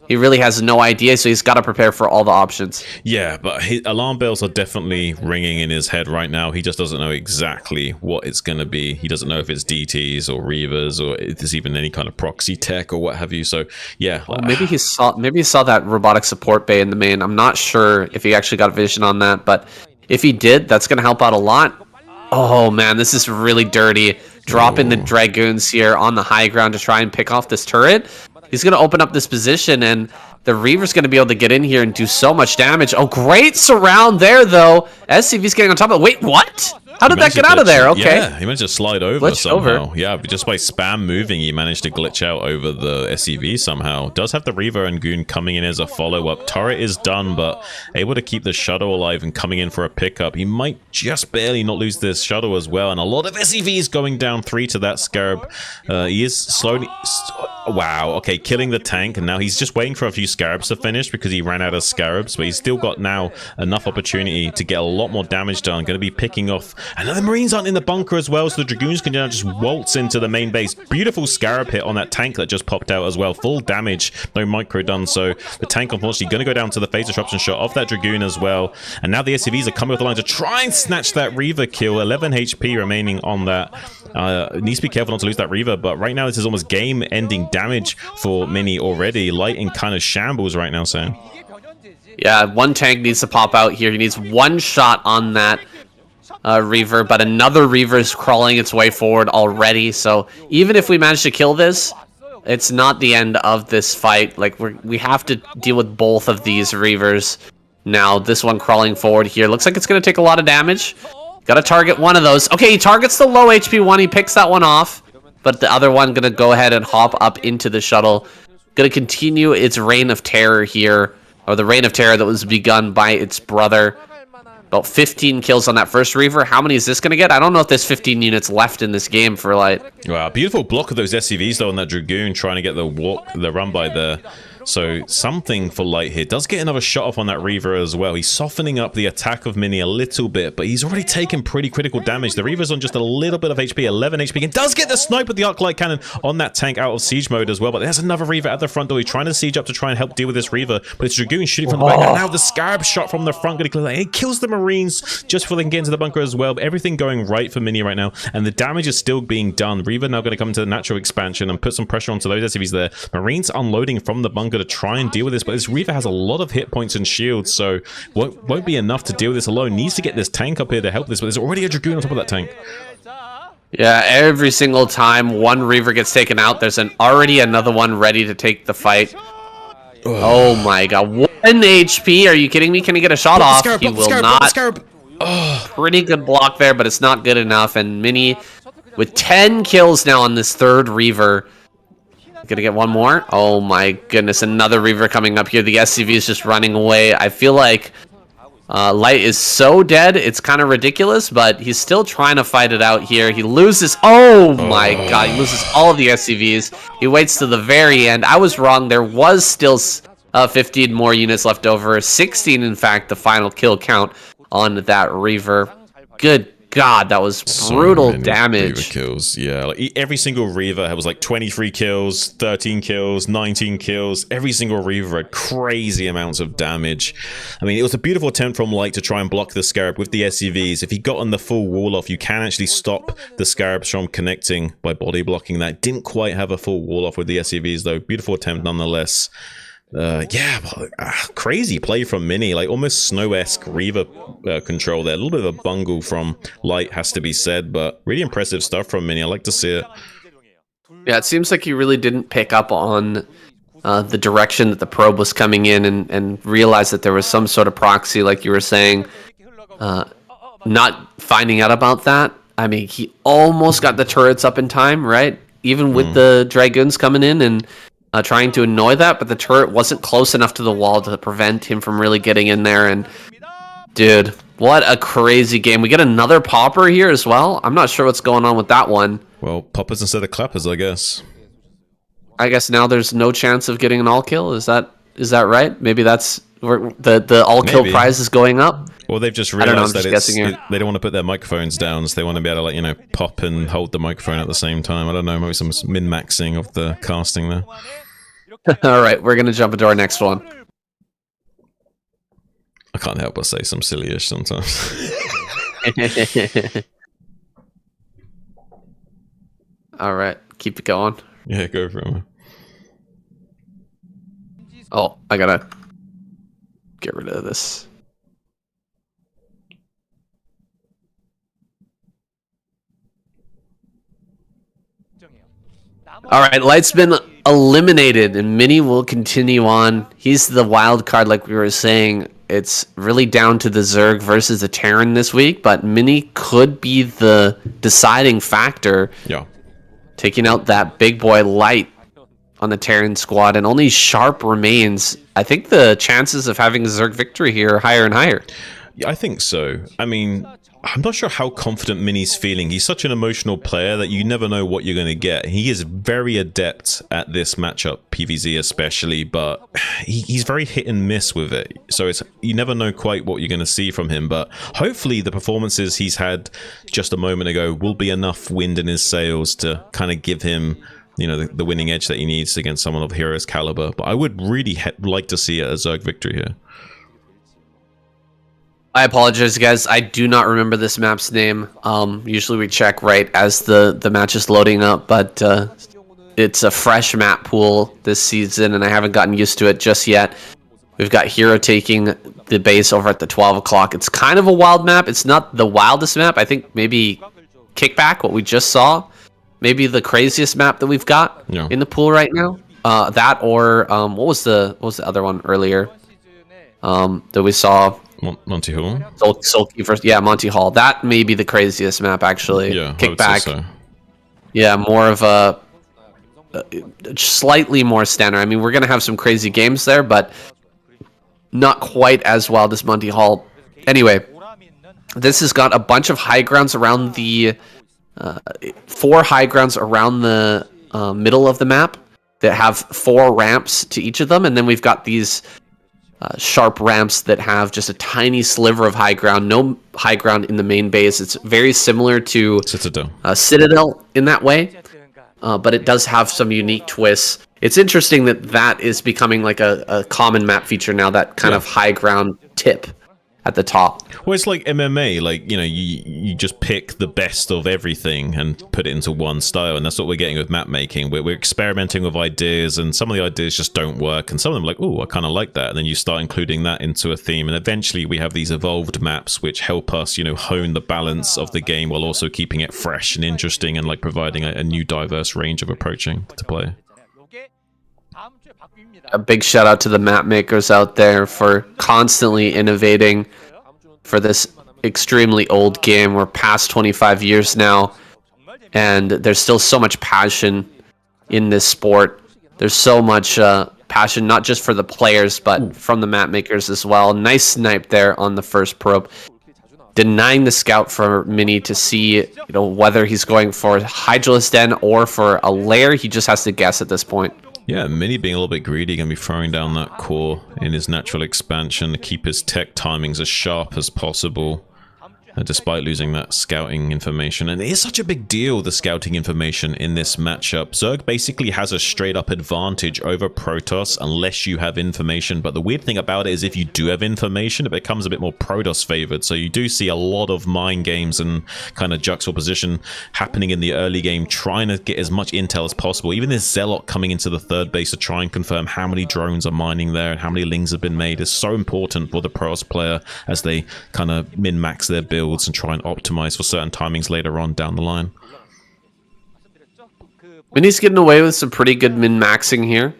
Speaker 1: He really has no idea, so he's got to prepare for all the options.
Speaker 2: Yeah, but alarm bells are definitely ringing in his head right now. He just doesn't know exactly what it's going to be. He doesn't know if it's DTs or Reavers or if there's even any kind of proxy tech or what have you. So, yeah.
Speaker 1: Well, maybe he saw that robotic support bay in the main. I'm not sure if he actually got a vision on that, but if he did, that's going to help out a lot. Oh, man, this is really dirty. Dropping the Dragoons here on the high ground to try and pick off this turret. He's going to open up this position, and the Reaver's going to be able to get in here and do so much damage. Oh, great surround there, though. SCV's getting on top of it. Wait, what? How did that get out of there? Okay.
Speaker 2: Yeah, he managed to slide over somehow. Yeah, just by spam moving, he managed to glitch out over the SCV somehow. Does have the Reaver and Goon coming in as a follow-up. Turret is done, but able to keep the shuttle alive and coming in for a pickup. He might just barely not lose this shuttle as well, and a lot of SCVs going down 3 to that Scarab. He is slowly... Wow, okay, killing the tank, and now he's just waiting for a few Scarabs to finish because he ran out of Scarabs, but he's still got now enough opportunity to get a lot more damage done. Going to be picking off, and the Marines aren't in the bunker as well, so the Dragoons can now just waltz into the main base. Beautiful Scarab hit on that tank that just popped out as well. Full damage, no micro done, so the tank unfortunately going to go down to the phase disruption shot off that Dragoon as well, and now the SCVs are coming off the line to try and snatch that Reaver kill. 11 HP remaining on that. Needs to be careful not to lose that Reaver, but right now this is almost game-ending damage for Mini already. Light in kind of shambles right now, Sam.
Speaker 1: Yeah, one tank needs to pop out here. He needs one shot on that Reaver, but another Reaver is crawling its way forward already. So even if we manage to kill this, it's not the end of this fight. Like we have to deal with both of these Reavers. Now this one crawling forward here looks like it's going to take a lot of damage. Got to target one of those. Okay, he targets the low HP one. He picks that one off. But the other one going to go ahead and hop up into the shuttle. Going to continue its reign of terror here. Or the reign of terror that was begun by its brother. About 15 kills on that first Reaver. How many is this going to get? I don't know if there's 15 units left in this game for Light.
Speaker 2: Wow, beautiful block of those SCVs though on that Dragoon trying to get the run by there. So something for Light here. Does get another shot off on that Reaver as well. He's softening up the attack of Mini a little bit, but he's already taken pretty critical damage. The Reaver's on just a little bit of HP, 11 HP, and does get the snipe with the arc light cannon on that tank out of siege mode as well. But there's another Reaver at the front door. He's trying to siege up to try and help deal with this Reaver, but it's Dragoon shooting from the back. And now the Scarab shot from the front. It kills the Marines just before they can get into the bunker as well. But everything going right for Mini right now, and the damage is still being done. Reaver now going to come into the natural expansion and put some pressure onto those SCVs there. Marines unloading from the bunker to try and deal with this, but this Reaver has a lot of hit points and shields, so won't be enough to deal with this alone. Needs to get this tank up here to help this, but there's already a Dragoon on top of that tank.
Speaker 1: Yeah, every single time one Reaver gets taken out, there's already another one ready to take the fight. Oh my god, 1 HP? Are you kidding me? Can he get a shot off? He will not. Pretty good block there, but it's not good enough, and Mini with 10 kills now on this third Reaver. Gonna get one more. Oh my goodness, another Reaver coming up here. The SCV is just running away. I feel like Light is so dead, it's kind of ridiculous, but he's still trying to fight it out here. He loses. Oh my god, he loses all of the SCVs. He waits to the very end. I was wrong. There was still 15 more units left over. 16, in fact, the final kill count on that Reaver. Good god, that was brutal damage.
Speaker 2: Reaver kills, yeah. Like every single Reaver was like 23 kills, 13 kills, 19 kills. Every single Reaver had crazy amounts of damage. I mean, it was a beautiful attempt from Light to try and block the Scarab with the SCVs. If he got on the full wall off, you can actually stop the Scarabs from connecting by body blocking that. Didn't quite have a full wall off with the SCVs though. Beautiful attempt nonetheless. Crazy play from Mini, like almost Snow-esque Reaver control there. A little bit of a bungle from Light, has to be said, but really impressive stuff from Mini. I like to see it.
Speaker 1: Yeah, it seems like he really didn't pick up on the direction that the probe was coming in and realized that there was some sort of proxy, like you were saying. Not finding out about that. I mean, he almost got the turrets up in time, right? Even with the Dragoons coming in and trying to annoy that, but the turret wasn't close enough to the wall to prevent him from really getting in there. And dude, what a crazy game. We get another popper here as well. I'm not sure what's going on with that one.
Speaker 2: Well, poppers instead of clappers, I guess.
Speaker 1: I guess now there's no chance of getting an all kill. Is that right? Maybe that's where the all kill prize is going up.
Speaker 2: Well, they've just realized that they don't want to put their microphones down, so they want to be able to, like, you know, pop and hold the microphone at the same time. I don't know, maybe some min-maxing of the casting there.
Speaker 1: All right, we're going to jump into our next one.
Speaker 2: I can't help but say some silly-ish sometimes.
Speaker 1: All right, keep it going.
Speaker 2: Yeah, go for it.
Speaker 1: Oh, I gotta get rid of this. All right, Light's been eliminated, and Mini will continue on. He's the wild card, like we were saying. It's really down to the Zerg versus the Terran this week, but Mini could be the deciding factor.
Speaker 2: Yeah. Taking
Speaker 1: out that big boy Light on the Terran squad, and only Sharp remains. I think the chances of having a Zerg victory here are higher and higher.
Speaker 2: Yeah, I think so. I mean, I'm not sure how confident Mini's feeling. He's such an emotional player that you never know what you're going to get. He is very adept at this matchup, PvZ especially, but he's very hit and miss with it. So you never know quite what you're going to see from him, but hopefully the performances he's had just a moment ago will be enough wind in his sails to kind of give him, you know, the winning edge that he needs against someone of Hero's caliber. But I would really like to see a Zerg victory here.
Speaker 1: I apologize, guys. I do not remember this map's name. Usually we check right as the match is loading up, but it's a fresh map pool this season, and I haven't gotten used to it just yet. We've got Hero taking the base over at the 12 o'clock. It's kind of a wild map. It's not the wildest map. I think maybe Kickback, what we just saw, maybe the craziest map that we've got in the pool right now. That or what was the other one earlier that we saw?
Speaker 2: Monty Hall?
Speaker 1: Sulky first. Yeah, Monty Hall. That may be the craziest map, actually.
Speaker 2: Yeah,
Speaker 1: Kickback.
Speaker 2: So.
Speaker 1: Yeah, more of a slightly more standard. I mean, we're going to have some crazy games there, but not quite as wild as Monty Hall. Anyway, this has got a bunch of high grounds around the... 4 high grounds around the middle of the map that have 4 ramps to each of them, and then we've got these... sharp ramps that have just a tiny sliver of high ground. No high ground in the main base. It's very similar to Citadel in that way, but it does have some unique twists. It's interesting that is becoming like a common map feature now, that kind of high ground tip at the top.
Speaker 2: Well, it's like MMA, like, you know, you just pick the best of everything and put it into one style, and that's what we're getting with map making. We're experimenting with ideas, and some of the ideas just don't work, and some of them are like, oh, I kind of like that, and then you start including that into a theme, and eventually we have these evolved maps which help us, you know, hone the balance of the game while also keeping it fresh and interesting, and like providing a new diverse range of approaching to play.
Speaker 1: A big shout out to the map makers out there for constantly innovating for this extremely old game. We're past 25 years now, and there's still so much passion in this sport. There's so much passion, not just for the players, but from the map makers as well. Nice snipe there on the first probe. Denying the scout for Mini to see, whether he's going for Hydralisk Den or for a lair. He just has to guess at this point.
Speaker 2: Yeah, Mini being a little bit greedy, going to be throwing down that core in his natural expansion to keep his tech timings as sharp as possible. Despite losing that scouting information. And it is such a big deal, the scouting information in this matchup. Zerg basically has a straight up advantage over Protoss unless you have information. But the weird thing about it is if you do have information, it becomes a bit more Protoss favored. So you do see a lot of mind games and kind of juxtaposition happening in the early game, trying to get as much intel as possible. Even this Zealot coming into the third base to try and confirm how many drones are mining there and how many lings have been made is so important for the Protoss player as they kind of min-max their build and try and optimize for certain timings later on down the line.
Speaker 1: Mini's getting away with some pretty good min-maxing here.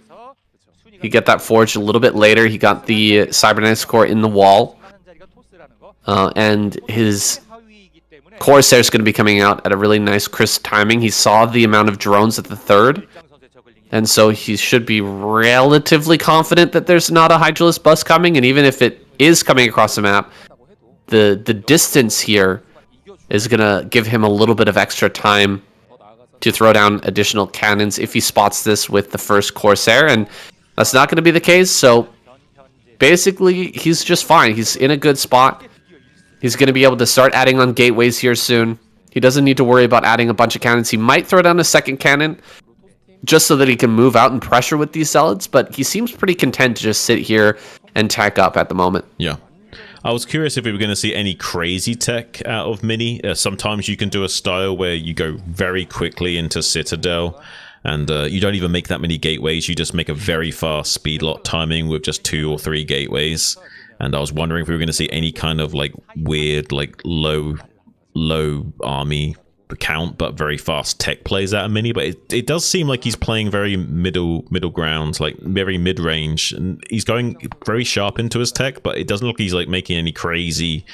Speaker 1: He got that forge a little bit later. He got the Cybernetics core in the wall. And his Corsair is going to be coming out at a really nice crisp timing. He saw the amount of drones at the third. And so he should be relatively confident that there's not a Hydralisk bus coming. And even if it is coming across the map, the distance here is going to give him a little bit of extra time to throw down additional cannons if he spots this with the first Corsair, and that's not going to be the case. So basically, he's just fine. He's in a good spot. He's going to be able to start adding on gateways here soon. He doesn't need to worry about adding a bunch of cannons. He might throw down a second cannon just so that he can move out and pressure with these zealots, but he seems pretty content to just sit here and tack up at the moment.
Speaker 2: Yeah. I was curious if we were going to see any crazy tech out of Mini. Sometimes you can do a style where you go very quickly into Citadel and you don't even make that many gateways. You just make a very fast speed lot timing with just 2 or 3 gateways. And I was wondering if we were going to see any kind of like weird, like low army count but very fast tech plays out of Mini, but it does seem like he's playing very middle ground, like very mid-range, and he's going very sharp into his tech, but it doesn't look like he's like making any crazy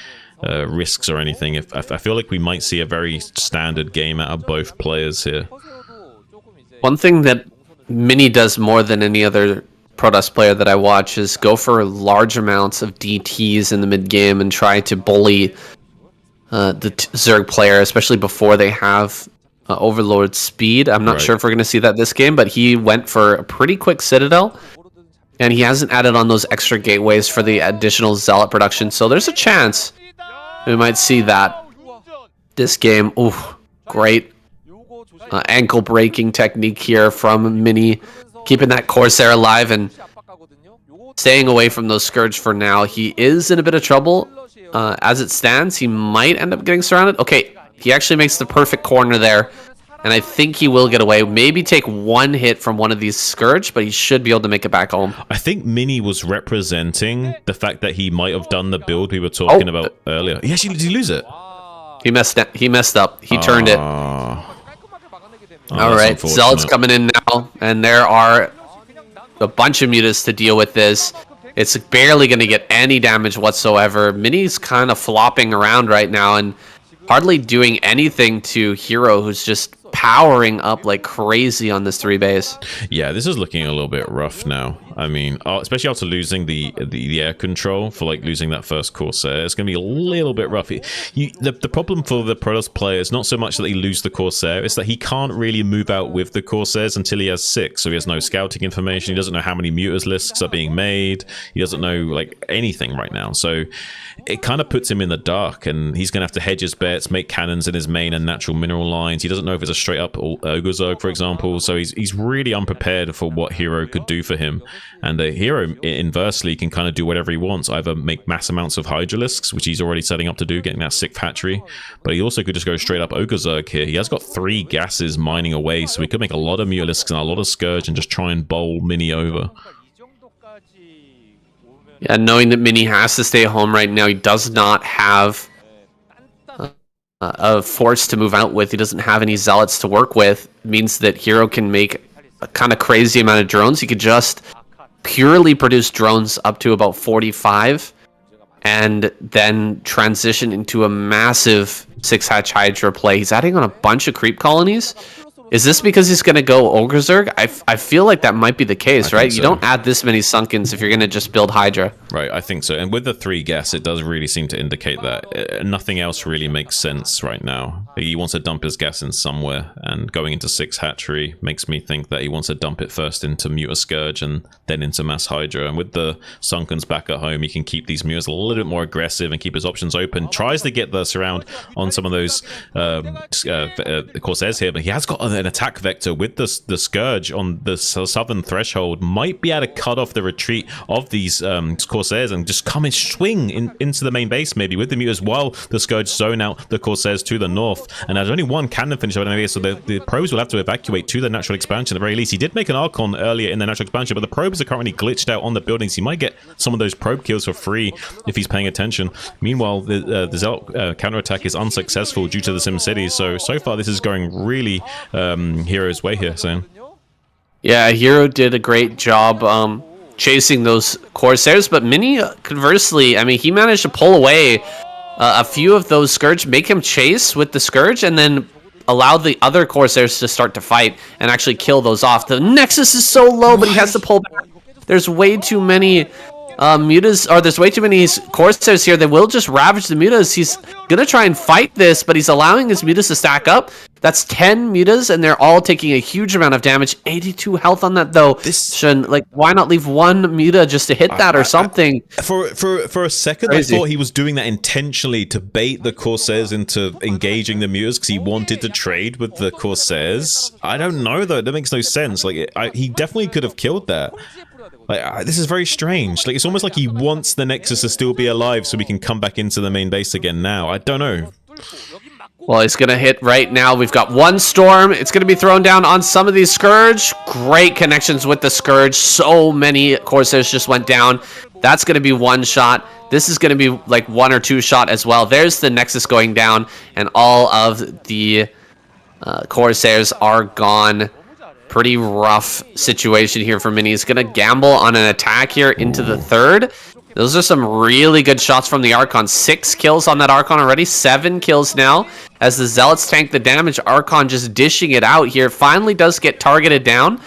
Speaker 2: risks or anything. I feel like we might see a very standard game out of both players here.
Speaker 1: One thing that Mini does more than any other Protoss player that I watch is go for large amounts of DTs in the mid game and try to bully the Zerg player, especially before they have Overlord speed. I'm not sure if we're going to see that this game, but he went for a pretty quick Citadel, and he hasn't added on those extra gateways for the additional Zealot production, so there's a chance we might see that this game. Ooh, great ankle-breaking technique here from Mini, keeping that Corsair alive and staying away from those Scourge for now. He is in a bit of trouble. As it stands, he might end up getting surrounded. Okay, he actually makes the perfect corner there, and I think he will get away. Maybe take one hit from one of these Scourge, but he should be able to make it back home.
Speaker 2: I think Mini was representing the fact that he might have done the build we were talking about earlier. He actually, did he lose it?
Speaker 1: He messed up. He turned it. All right, Zealot's coming in now, and there are a bunch of mutas to deal with this. It's barely going to get any damage whatsoever. Mini's kind of flopping around right now and hardly doing anything to Hero, who's just powering up like crazy on this 3 base.
Speaker 2: Yeah, this is looking a little bit rough now. I mean, especially after losing the air control for like losing that first Corsair, it's going to be a little bit rough. The problem for the Protoss player is not so much that he lose the Corsair, it's that he can't really move out with the Corsairs until he has 6. So he has no scouting information. He doesn't know how many mutas lists are being made. He doesn't know like anything right now. So it kind of puts him in the dark, and he's going to have to hedge his bets, make cannons in his main and natural mineral lines. He doesn't know if it's a straight up Ogre Zerg, for example. So he's really unprepared for what Hero could do for him. And the Hero, inversely, can kind of do whatever he wants. Either make mass amounts of Hydralisks, which he's already setting up to do, getting that 6th hatchery. But he also could just go straight up Ogre Zerg here. He has got 3 gases mining away, so he could make a lot of Mutalisks and a lot of Scourge and just try and bowl Mini over.
Speaker 1: Yeah, knowing that Mini has to stay home right now, he does not have a force to move out with. He doesn't have any Zealots to work with. It means that Hero can make a kind of crazy amount of drones. He could just purely produce drones up to about 45 and then transition into a massive 6-hatch Hydra play. He's adding on a bunch of creep colonies, Is this because he's going to go Ogre Zerg? I feel like that might be the case, right?
Speaker 2: So.
Speaker 1: You don't add this many Sunkens if you're going to just build Hydra.
Speaker 2: Right, I think so. And with the 3 gas, it does really seem to indicate that. Nothing else really makes sense right now. He wants to dump his gas in somewhere, and going into 6 hatchery makes me think that he wants to dump it first into Muta Scourge and then into Mass Hydra. And with the Sunkens back at home, he can keep these Mutas a little bit more aggressive and keep his options open. Tries to get the surround on some of those Corsairs here, but he has got an attack vector with the Scourge on the southern threshold. Might be able to cut off the retreat of these Corsairs and just come and swing into the main base maybe with the Mutas while the Scourge zone out the Corsairs to the north. And there's only one cannon finish over there, so the probes will have to evacuate to the natural expansion at the very least. He did make an Archon earlier in the natural expansion, but the probes are currently glitched out on the buildings. He might get some of those probe kills for free if he's paying attention. Meanwhile, the Zealot counterattack is unsuccessful due to the Sim City, so far this is going really Hero's way here, Sam.
Speaker 1: Yeah, Hero did a great job chasing those Corsairs, but Mini, conversely, I mean, he managed to pull away a few of those Scourge, make him chase with the Scourge, and then allow the other Corsairs to start to fight and actually kill those off. The Nexus is so low, but he has to pull back. There's way too many Mutas, or there's way too many Corsairs here. They will just ravage the Mutas. He's gonna try and fight this, but he's allowing his Mutas to stack up. That's 10 Mutas, and they're all taking a huge amount of damage. 82 health on that, though. Like, why not leave one Muta just to hit that or something?
Speaker 2: For a second, crazy. I thought he was doing that intentionally to bait the Corsairs into engaging the Mutas because he wanted to trade with the Corsairs. I don't know, though. That makes no sense. Like, he definitely could have killed that. Like, this is very strange. Like, it's almost like he wants the Nexus to still be alive so we can come back into the main base again now. I don't know.
Speaker 1: Well, he's going to hit right now. We've got one Storm. It's going to be thrown down on some of these Scourge. Great connections with the Scourge. So many Corsairs just went down. That's going to be one shot. This is going to be like 1 or 2 shot as well. There's the Nexus going down, and all of the Corsairs are gone. Pretty rough situation here for Mini. He's going to gamble on an attack here into the 3rd. Those are some really good shots from the Archon. 6 kills on that Archon already. 7 kills now. As the Zealots tank the damage, Archon just dishing it out here. Finally does get targeted down.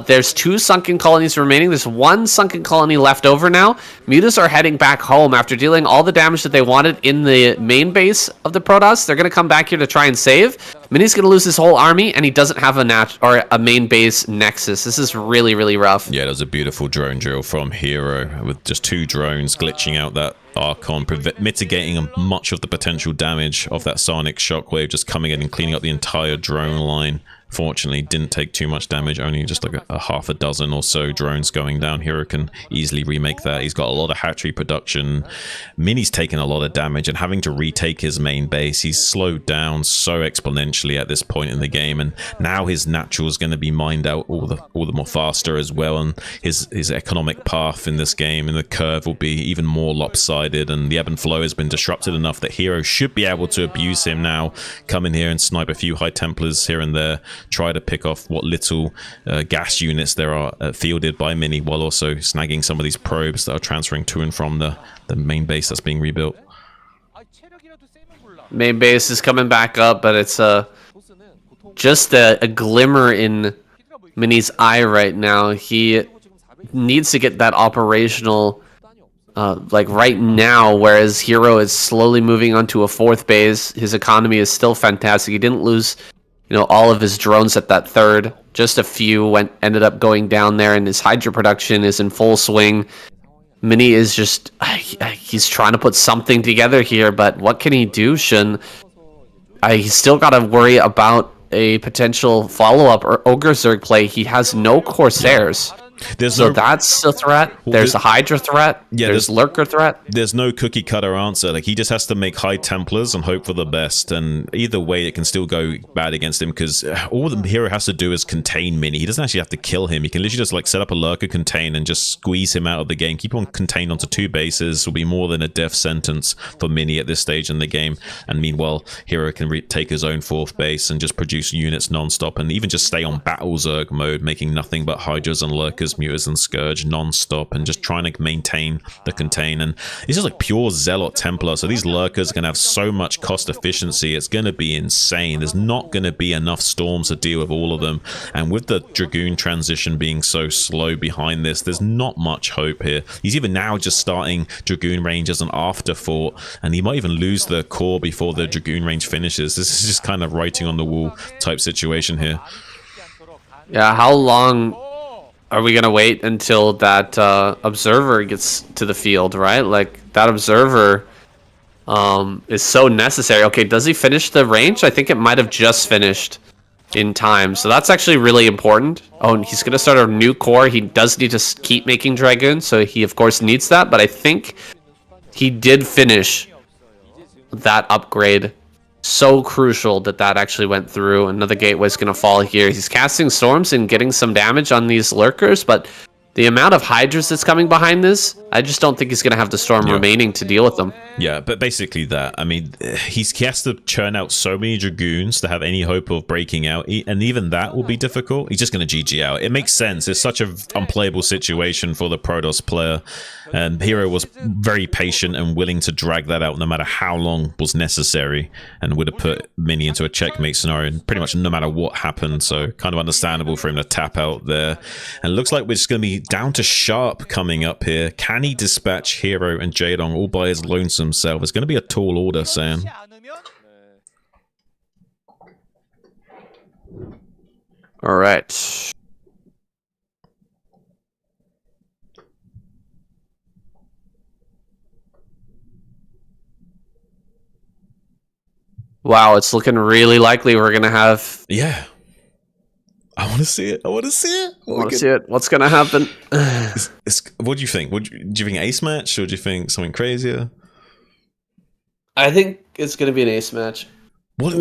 Speaker 1: There's 2 sunken colonies remaining. There's 1 sunken colony left over now. Mutas are heading back home after dealing all the damage that they wanted in the main base of the Protoss. They're going to come back here to try and save. Mini's going to lose his whole army, and he doesn't have a main base Nexus. This is really, really rough.
Speaker 2: Yeah, that was a beautiful drone drill from Hero with just 2 drones glitching out that Archon, mitigating much of the potential damage of that Sonic Shockwave, just coming in and cleaning up the entire drone line. Fortunately, didn't take too much damage, only just like a half a dozen or so drones going down. Hero can easily remake that. He's got a lot of hatchery production. Mini's taken a lot of damage, and having to retake his main base, he's slowed down so exponentially at this point in the game, and now his natural is going to be mined out all the more faster as well, and his economic path in this game and the curve will be even more lopsided, and the ebb and flow has been disrupted enough that Hero should be able to abuse him now, come in here and snipe a few High Templars here and there, try to pick off what little gas units there are fielded by Mini, while also snagging some of these probes that are transferring to and from the main base that's being rebuilt.
Speaker 1: Main base is coming back up, but it's just a glimmer in Mini's eye right now. He needs to get that operational like right now, whereas Hero is slowly moving onto a 4th base. His economy is still fantastic. He didn't lose all of his drones at that 3rd. Just a few ended up going down there, and his Hydra production is in full swing. Mini is just, he's trying to put something together here, but what can he do, Shun? He's still got to worry about a potential follow-up or Ogre Zerg play. He has no Corsairs. So that's a threat. There's a Hydra threat. Yeah, there's Lurker threat.
Speaker 2: There's no cookie cutter answer. Like, he just has to make High Templars and hope for the best. And either way, it can still go bad against him, because all the Hero has to do is contain Mini. He doesn't actually have to kill him. He can literally just like set up a Lurker contain and just squeeze him out of the game. Keep on contained onto 2 bases will be more than a death sentence for Mini at this stage in the game. And meanwhile, Hero can take his own 4th base and just produce units non-stop, and even just stay on Battle Zerg mode, making nothing but Hydras and Lurkers just Mutas and Scourge non-stop and just trying to maintain the contain. And it's just like pure Zealot Templar, so these Lurkers are going to have so much cost efficiency, it's going to be insane. There's not going to be enough storms to deal with all of them, and with the Dragoon transition being so slow behind this, there's not much hope here. He's even now just starting Dragoon range as an afterthought, and he might even lose the core before the Dragoon range finishes. This is just kind of writing on the wall type situation here.
Speaker 1: Yeah, how long are we gonna wait until that observer gets to the field, right? Like, that observer is so necessary. Okay, does he finish the range? I think it might have just finished in time, so that's actually really important. Oh, and he's gonna start a new core. He does need to keep making Dragoons, so he of course needs that, but I think he did finish that upgrade. So crucial that that actually went through. Another gateway's gonna fall here. He's casting storms and getting some damage on these lurkers, but the amount of hydras that's coming behind this, I just don't think he's gonna have the storm remaining to deal with them.
Speaker 2: Yeah, but basically that. I mean, he has to churn out so many Dragoons to have any hope of breaking out, and even that will be difficult. He's just going to GG out. It makes sense. It's such an unplayable situation for the Protoss player, and Hero was very patient and willing to drag that out no matter how long was necessary, and would have put Mini into a checkmate scenario pretty much no matter what happened, so kind of understandable for him to tap out there. And it looks like we're just going to be down to Sharp coming up here. Can he dispatch Hero and Jaedong all by his lonesome self? It's going to be a tall order, Sam.
Speaker 1: All right. Wow, it's looking really likely we're going to have...
Speaker 2: Yeah. I want to see it. I want to see it.
Speaker 1: I want to see it. What's going to happen?
Speaker 2: What do you think? Do you think ace match, or do you think something crazier?
Speaker 1: I think it's going to be an ace match.
Speaker 2: What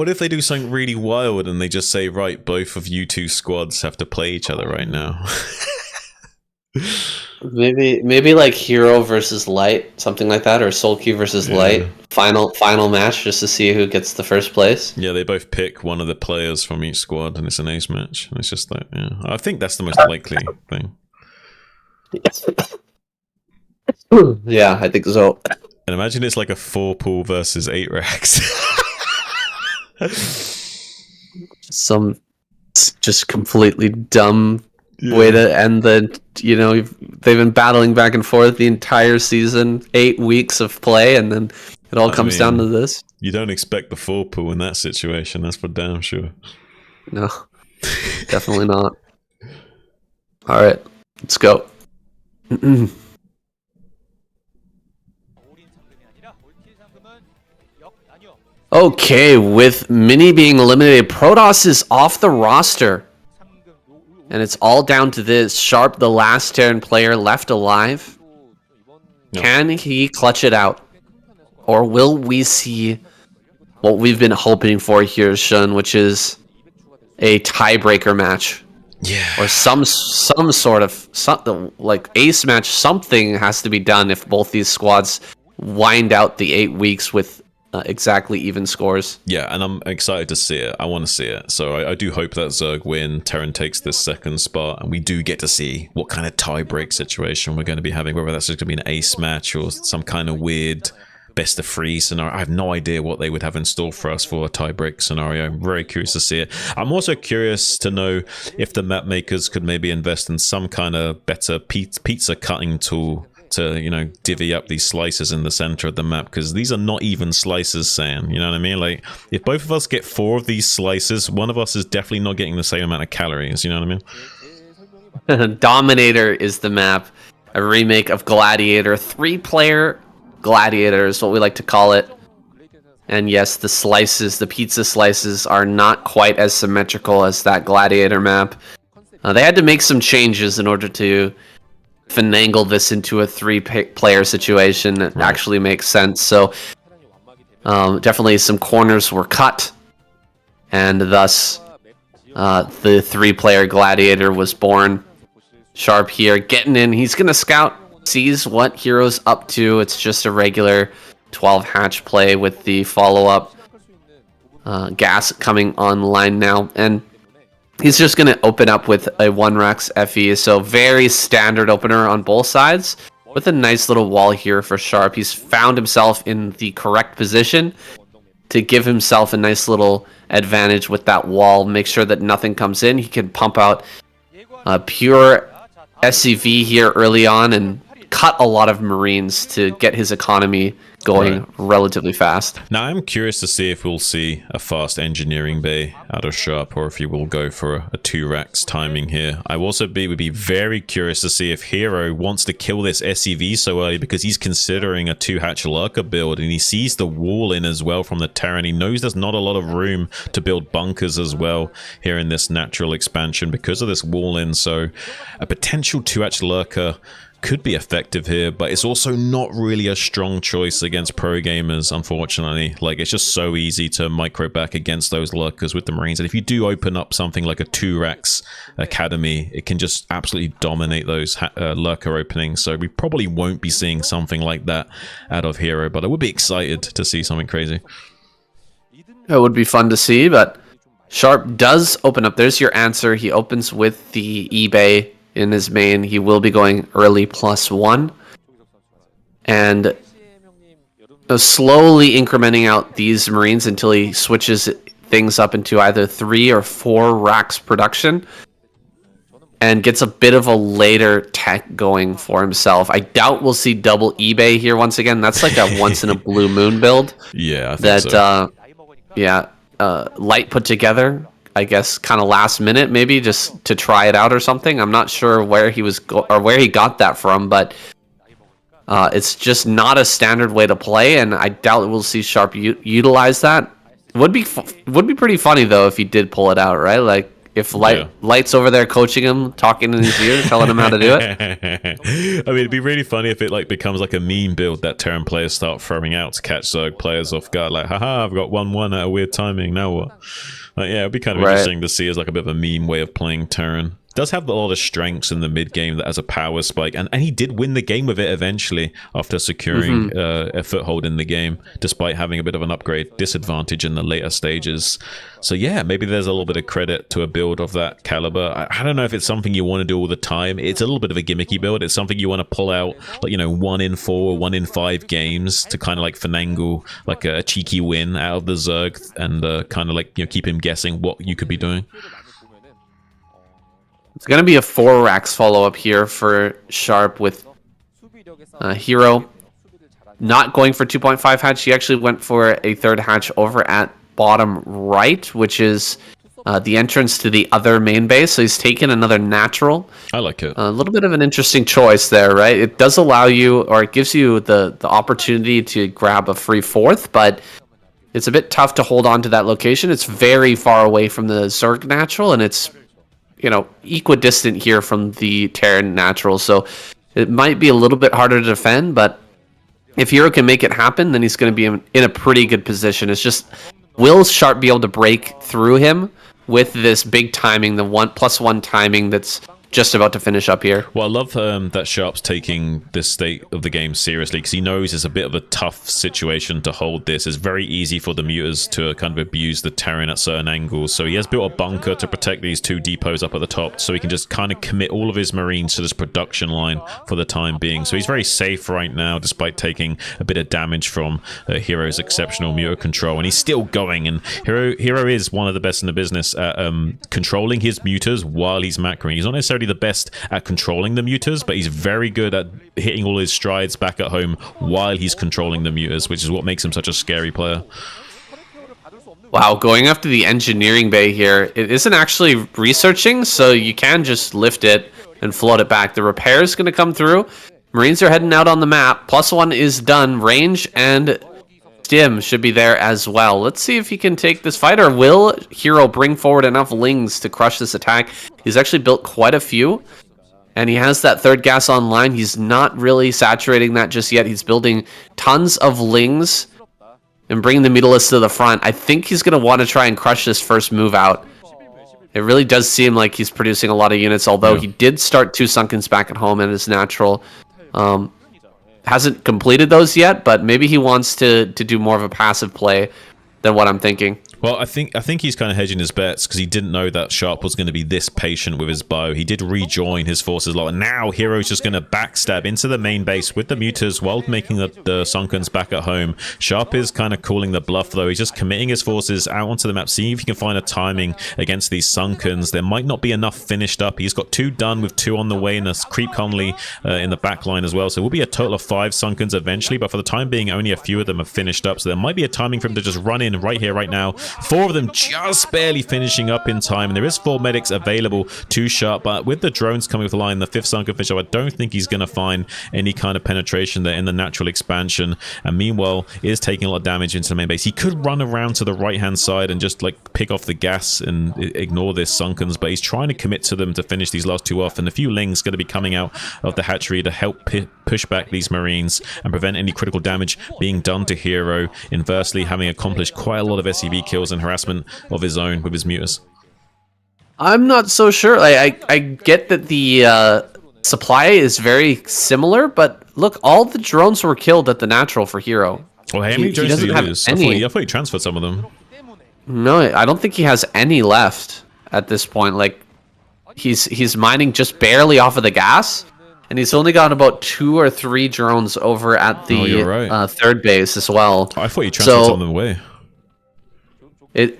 Speaker 2: if they do something really wild and they just say, right, both of you two squads have to play each other right now?
Speaker 1: Maybe like Hero versus Light, something like that, or Sulky versus Light. Final match, just to see who gets the first place.
Speaker 2: Yeah, they both pick one of the players from each squad, and it's an ace match. And it's just like, yeah, I think that's the most likely thing.
Speaker 1: Yeah, I think so.
Speaker 2: And imagine it's like a 4-pool versus 8 racks.
Speaker 1: Some just completely dumb way to end the, they've been battling back and forth the entire season, 8 weeks of play, and then it all comes down to this.
Speaker 2: You don't expect the 4-pool in that situation, that's for damn sure.
Speaker 1: No, definitely not. All right, let's go. Okay, with Mini being eliminated, Protoss is off the roster. And it's all down to this. Sharp, the last Terran player left alive. No. Can he clutch it out? Or will we see what we've been hoping for here, Shun, which is a tiebreaker match?
Speaker 2: Yeah.
Speaker 1: Or some sort of like ace match. Something has to be done if both these squads wind out the 8 weeks with exactly even scores.
Speaker 2: Yeah, and I'm excited to see it. I want to see it. So I do hope that Zerg win, Terran takes this second spot, and we do get to see what kind of tie-break situation we're going to be having, whether that's just going to be an ace match or some kind of weird best-of-3 scenario. I have no idea what they would have in store for us for a tie-break scenario. I'm very curious to see it. I'm also curious to know if the map makers could maybe invest in some kind of better pizza cutting tool to, divvy up these slices in the center of the map, because these are not even slices, Sam. You know what I mean? Like, if both of us get 4 of these slices, one of us is definitely not getting the same amount of calories. You know what I
Speaker 1: mean? Dominator is the map, a remake of Gladiator. 3-player Gladiator is what we like to call it. And yes, the slices, the pizza slices, are not quite as symmetrical as that Gladiator map. They had to make some changes in order to finagle this into a 3-player situation that actually makes sense. So definitely some corners were cut, and thus the 3-player Gladiator was born. Sharp here getting in. He's gonna scout, sees what Hero's up to. It's just a regular 12 hatch play with the follow-up gas coming online now, and He's just going to open up with a 1 Rex FE, so very standard opener on both sides, with a nice little wall here for Sharp. He's found himself in the correct position to give himself a nice little advantage with that wall, make sure that nothing comes in. He can pump out pure SCV here early on and cut a lot of Marines to get his economy going relatively fast.
Speaker 2: Now, I'm curious to see if we'll see a fast engineering bay out of Sharp, or if he will go for a 2 racks timing here. I also would be very curious to see if Hero wants to kill this SCV so early, because he's considering a 2-hatch lurker build, and he sees the wall in as well from the Terran. He knows there's not a lot of room to build bunkers as well here in this natural expansion because of this wall in, so a potential 2-hatch lurker could be effective here, but it's also not really a strong choice against pro gamers, unfortunately. Like, it's just so easy to micro back against those lurkers with the Marines, and if you do open up something like a 2 racks academy, it can just absolutely dominate those lurker openings, so we probably won't be seeing something like that out of Hero, but I would be excited to see something crazy.
Speaker 1: It would be fun to see, but Sharp does open up. There's your answer. He opens with the eBay in his main. He will be going early +1, and slowly incrementing out these Marines until he switches things up into either 3 or 4 racks production and gets a bit of a later tech going for himself. I doubt we'll see double eBay here once again. That's like a once in a blue moon build.
Speaker 2: Yeah, I think
Speaker 1: so. Light put together, I guess, kind of last minute, maybe just to try it out or something. I'm not sure where he was or where he got that from, but it's just not a standard way to play, and I doubt we'll see Sharp utilize that. Would be pretty funny though if he did pull it out, right? Like if Light's over there coaching him, talking in his ear, telling him how to do it.
Speaker 2: I mean, it'd be really funny if it like becomes like a meme build that Terran players start throwing out to catch Zerg players off guard. Like, haha, I've got 1-1 at a weird timing. Now what? Like, yeah, it'd be kind of interesting to see as like a bit of a meme way of playing Terran. Does have a lot of strengths in the mid game that has a power spike, and he did win the game with it eventually after securing a foothold in the game, despite having a bit of an upgrade disadvantage in the later stages. So yeah, maybe there's a little bit of credit to a build of that caliber. I don't know if it's something you want to do all the time. It's a little bit of a gimmicky build. It's something you want to pull out, like, you know, 1 in 4, 1 in 5 games to kind of like finagle like a cheeky win out of the Zerg and kind of like, you know, keep him guessing what you could be doing.
Speaker 1: It's going to be a 4 racks follow-up here for Sharp with Hero not going for 2.5 hatch. He actually went for a 3rd hatch over at bottom right, which is the entrance to the other main base. So he's taken another natural.
Speaker 2: I like it.
Speaker 1: A little bit of an interesting choice there, right? It does allow you, or it gives you the opportunity to grab a free 4th, but it's a bit tough to hold on to that location. It's very far away from the Zerg natural, and it's, you know, equidistant here from the Terran natural, so it might be a little bit harder to defend, but if Hero can make it happen, then he's going to be in a pretty good position. It's just, will Sharp be able to break through him with this big timing, the +1 timing that's just about to finish up here?
Speaker 2: Well, I love that Sharp's taking this state of the game seriously, because he knows it's a bit of a tough situation to hold this. It's very easy for the muters to kind of abuse the Terran at certain angles, so he has built a bunker to protect these 2 depots up at the top, so he can just kind of commit all of his Marines to this production line for the time being. So he's very safe right now, despite taking a bit of damage from Hero's exceptional muter control, and he's still going, and Hero is one of the best in the business at controlling his muters while he's macroing. He's not necessarily the best at controlling the muters, but he's very good at hitting all his strides back at home while he's controlling the muters, which is what makes him such a scary player.
Speaker 1: Wow, going after the engineering bay here. It isn't actually researching, so you can just lift it and float it back. The repair is going to come through. Marines are heading out on the map. +1 is done. Range and Stim should be there as well. Let's see if he can take this fight, or will Hero bring forward enough Lings to crush this attack? He's actually built quite a few, and he has that 3rd gas online. He's not really saturating that just yet. He's building tons of Lings and bringing the Mutalisks to the front. I think he's going to want to try and crush this first move out. It really does seem like he's producing a lot of units, although he did start 2 Sunkens back at home in his natural. Hasn't completed those yet, but maybe he wants to do more of a passive play than what I'm thinking.
Speaker 2: Well, I think he's kind of hedging his bets because he didn't know that Sharp was going to be this patient with his bow. He did rejoin his forces a lot, and now Hero's just going to backstab into the main base with the Mutas while making the Sunkens back at home. Sharp is kind of calling the bluff, though. He's just committing his forces out onto the map, seeing if he can find a timing against these Sunkens. There might not be enough finished up. He's got 2 done with 2 on the way and a creep Conley in the back line as well. So it will be a total of 5 Sunkens eventually, but for the time being, only a few of them have finished up. So there might be a timing for him to just run in right here, right now. 4 of them just barely finishing up in time, and there is 4 medics available to Sharp, but with the drones coming with the line, the 5th Sunken Fish, I don't think he's going to find any kind of penetration there in the natural expansion, and meanwhile is taking a lot of damage into the main base. He could run around to the right hand side and just like pick off the gas and ignore this Sunkens, but he's trying to commit to them to finish these last 2 off, and a few Lings going to be coming out of the hatchery to help push back these Marines and prevent any critical damage being done to Hero, inversely having accomplished quite a lot of SCV kills and harassment of his own with his Mutas.
Speaker 1: I'm not so sure. I get that the supply is very similar, but look, all the drones were killed at the natural for Hero.
Speaker 2: Well, how many drones did he lose? I thought he transferred some of them.
Speaker 1: No, I don't think he has any left at this point. Like, he's mining just barely off of the gas, and he's only got about 2 or 3 drones over at the third base as well.
Speaker 2: I thought he transferred some of them away.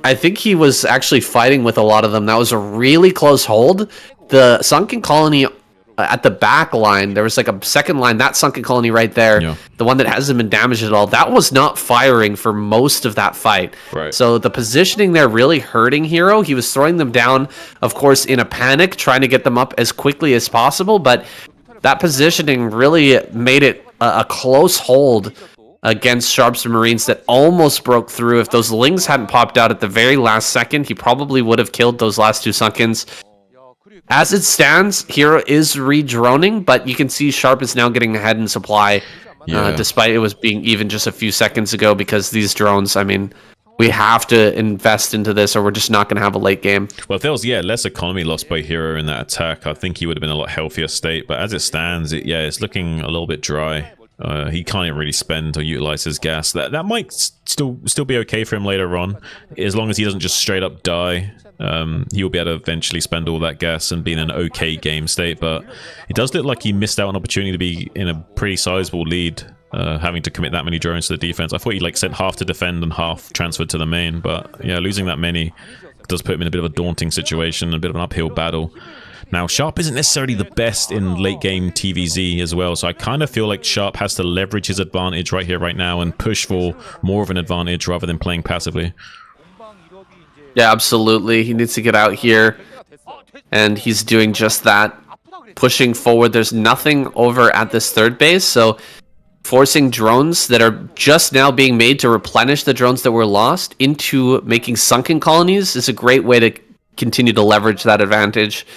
Speaker 1: I think he was actually fighting with a lot of them. That was a really close hold. The sunken colony at the back line, there was like a second line, that sunken colony right there, the one that hasn't been damaged at all, that was not firing for most of that fight.
Speaker 2: Right.
Speaker 1: So the positioning there really hurting Hero. He was throwing them down, of course, in a panic, trying to get them up as quickly as possible, but that positioning really made it a close hold against Sharp's Marines that almost broke through. If those Lings hadn't popped out at the very last second, he probably would have killed those last 2 Sunkens. As it stands, Hero is re-droning, but you can see Sharp is now getting ahead in supply, despite it was being even just a few seconds ago, because these drones, I mean, we have to invest into this or we're just not going to have a late game.
Speaker 2: Well, if there was, less economy lost by Hero in that attack, I think he would have been in a lot healthier state, but as it stands, it's looking a little bit dry. He can't really spend or utilize his gas. That might still be okay for him later on, as long as he doesn't just straight up die. He will be able to eventually spend all that gas and be in an okay game state, but it does look like he missed out on an opportunity to be in a pretty sizable lead, having to commit that many drones to the defense. I thought he sent half to defend and half transferred to the main, but losing that many does put him in a bit of a daunting situation, a bit of an uphill battle. Now, Sharp isn't necessarily the best in late-game TVZ as well, so I kind of feel like Sharp has to leverage his advantage right here, right now, and push for more of an advantage rather than playing passively.
Speaker 1: Yeah, absolutely. He needs to get out here, and he's doing just that, pushing forward. There's nothing over at this third base, so forcing drones that are just now being made to replenish the drones that were lost into making sunken colonies is a great way to continue to leverage that advantage.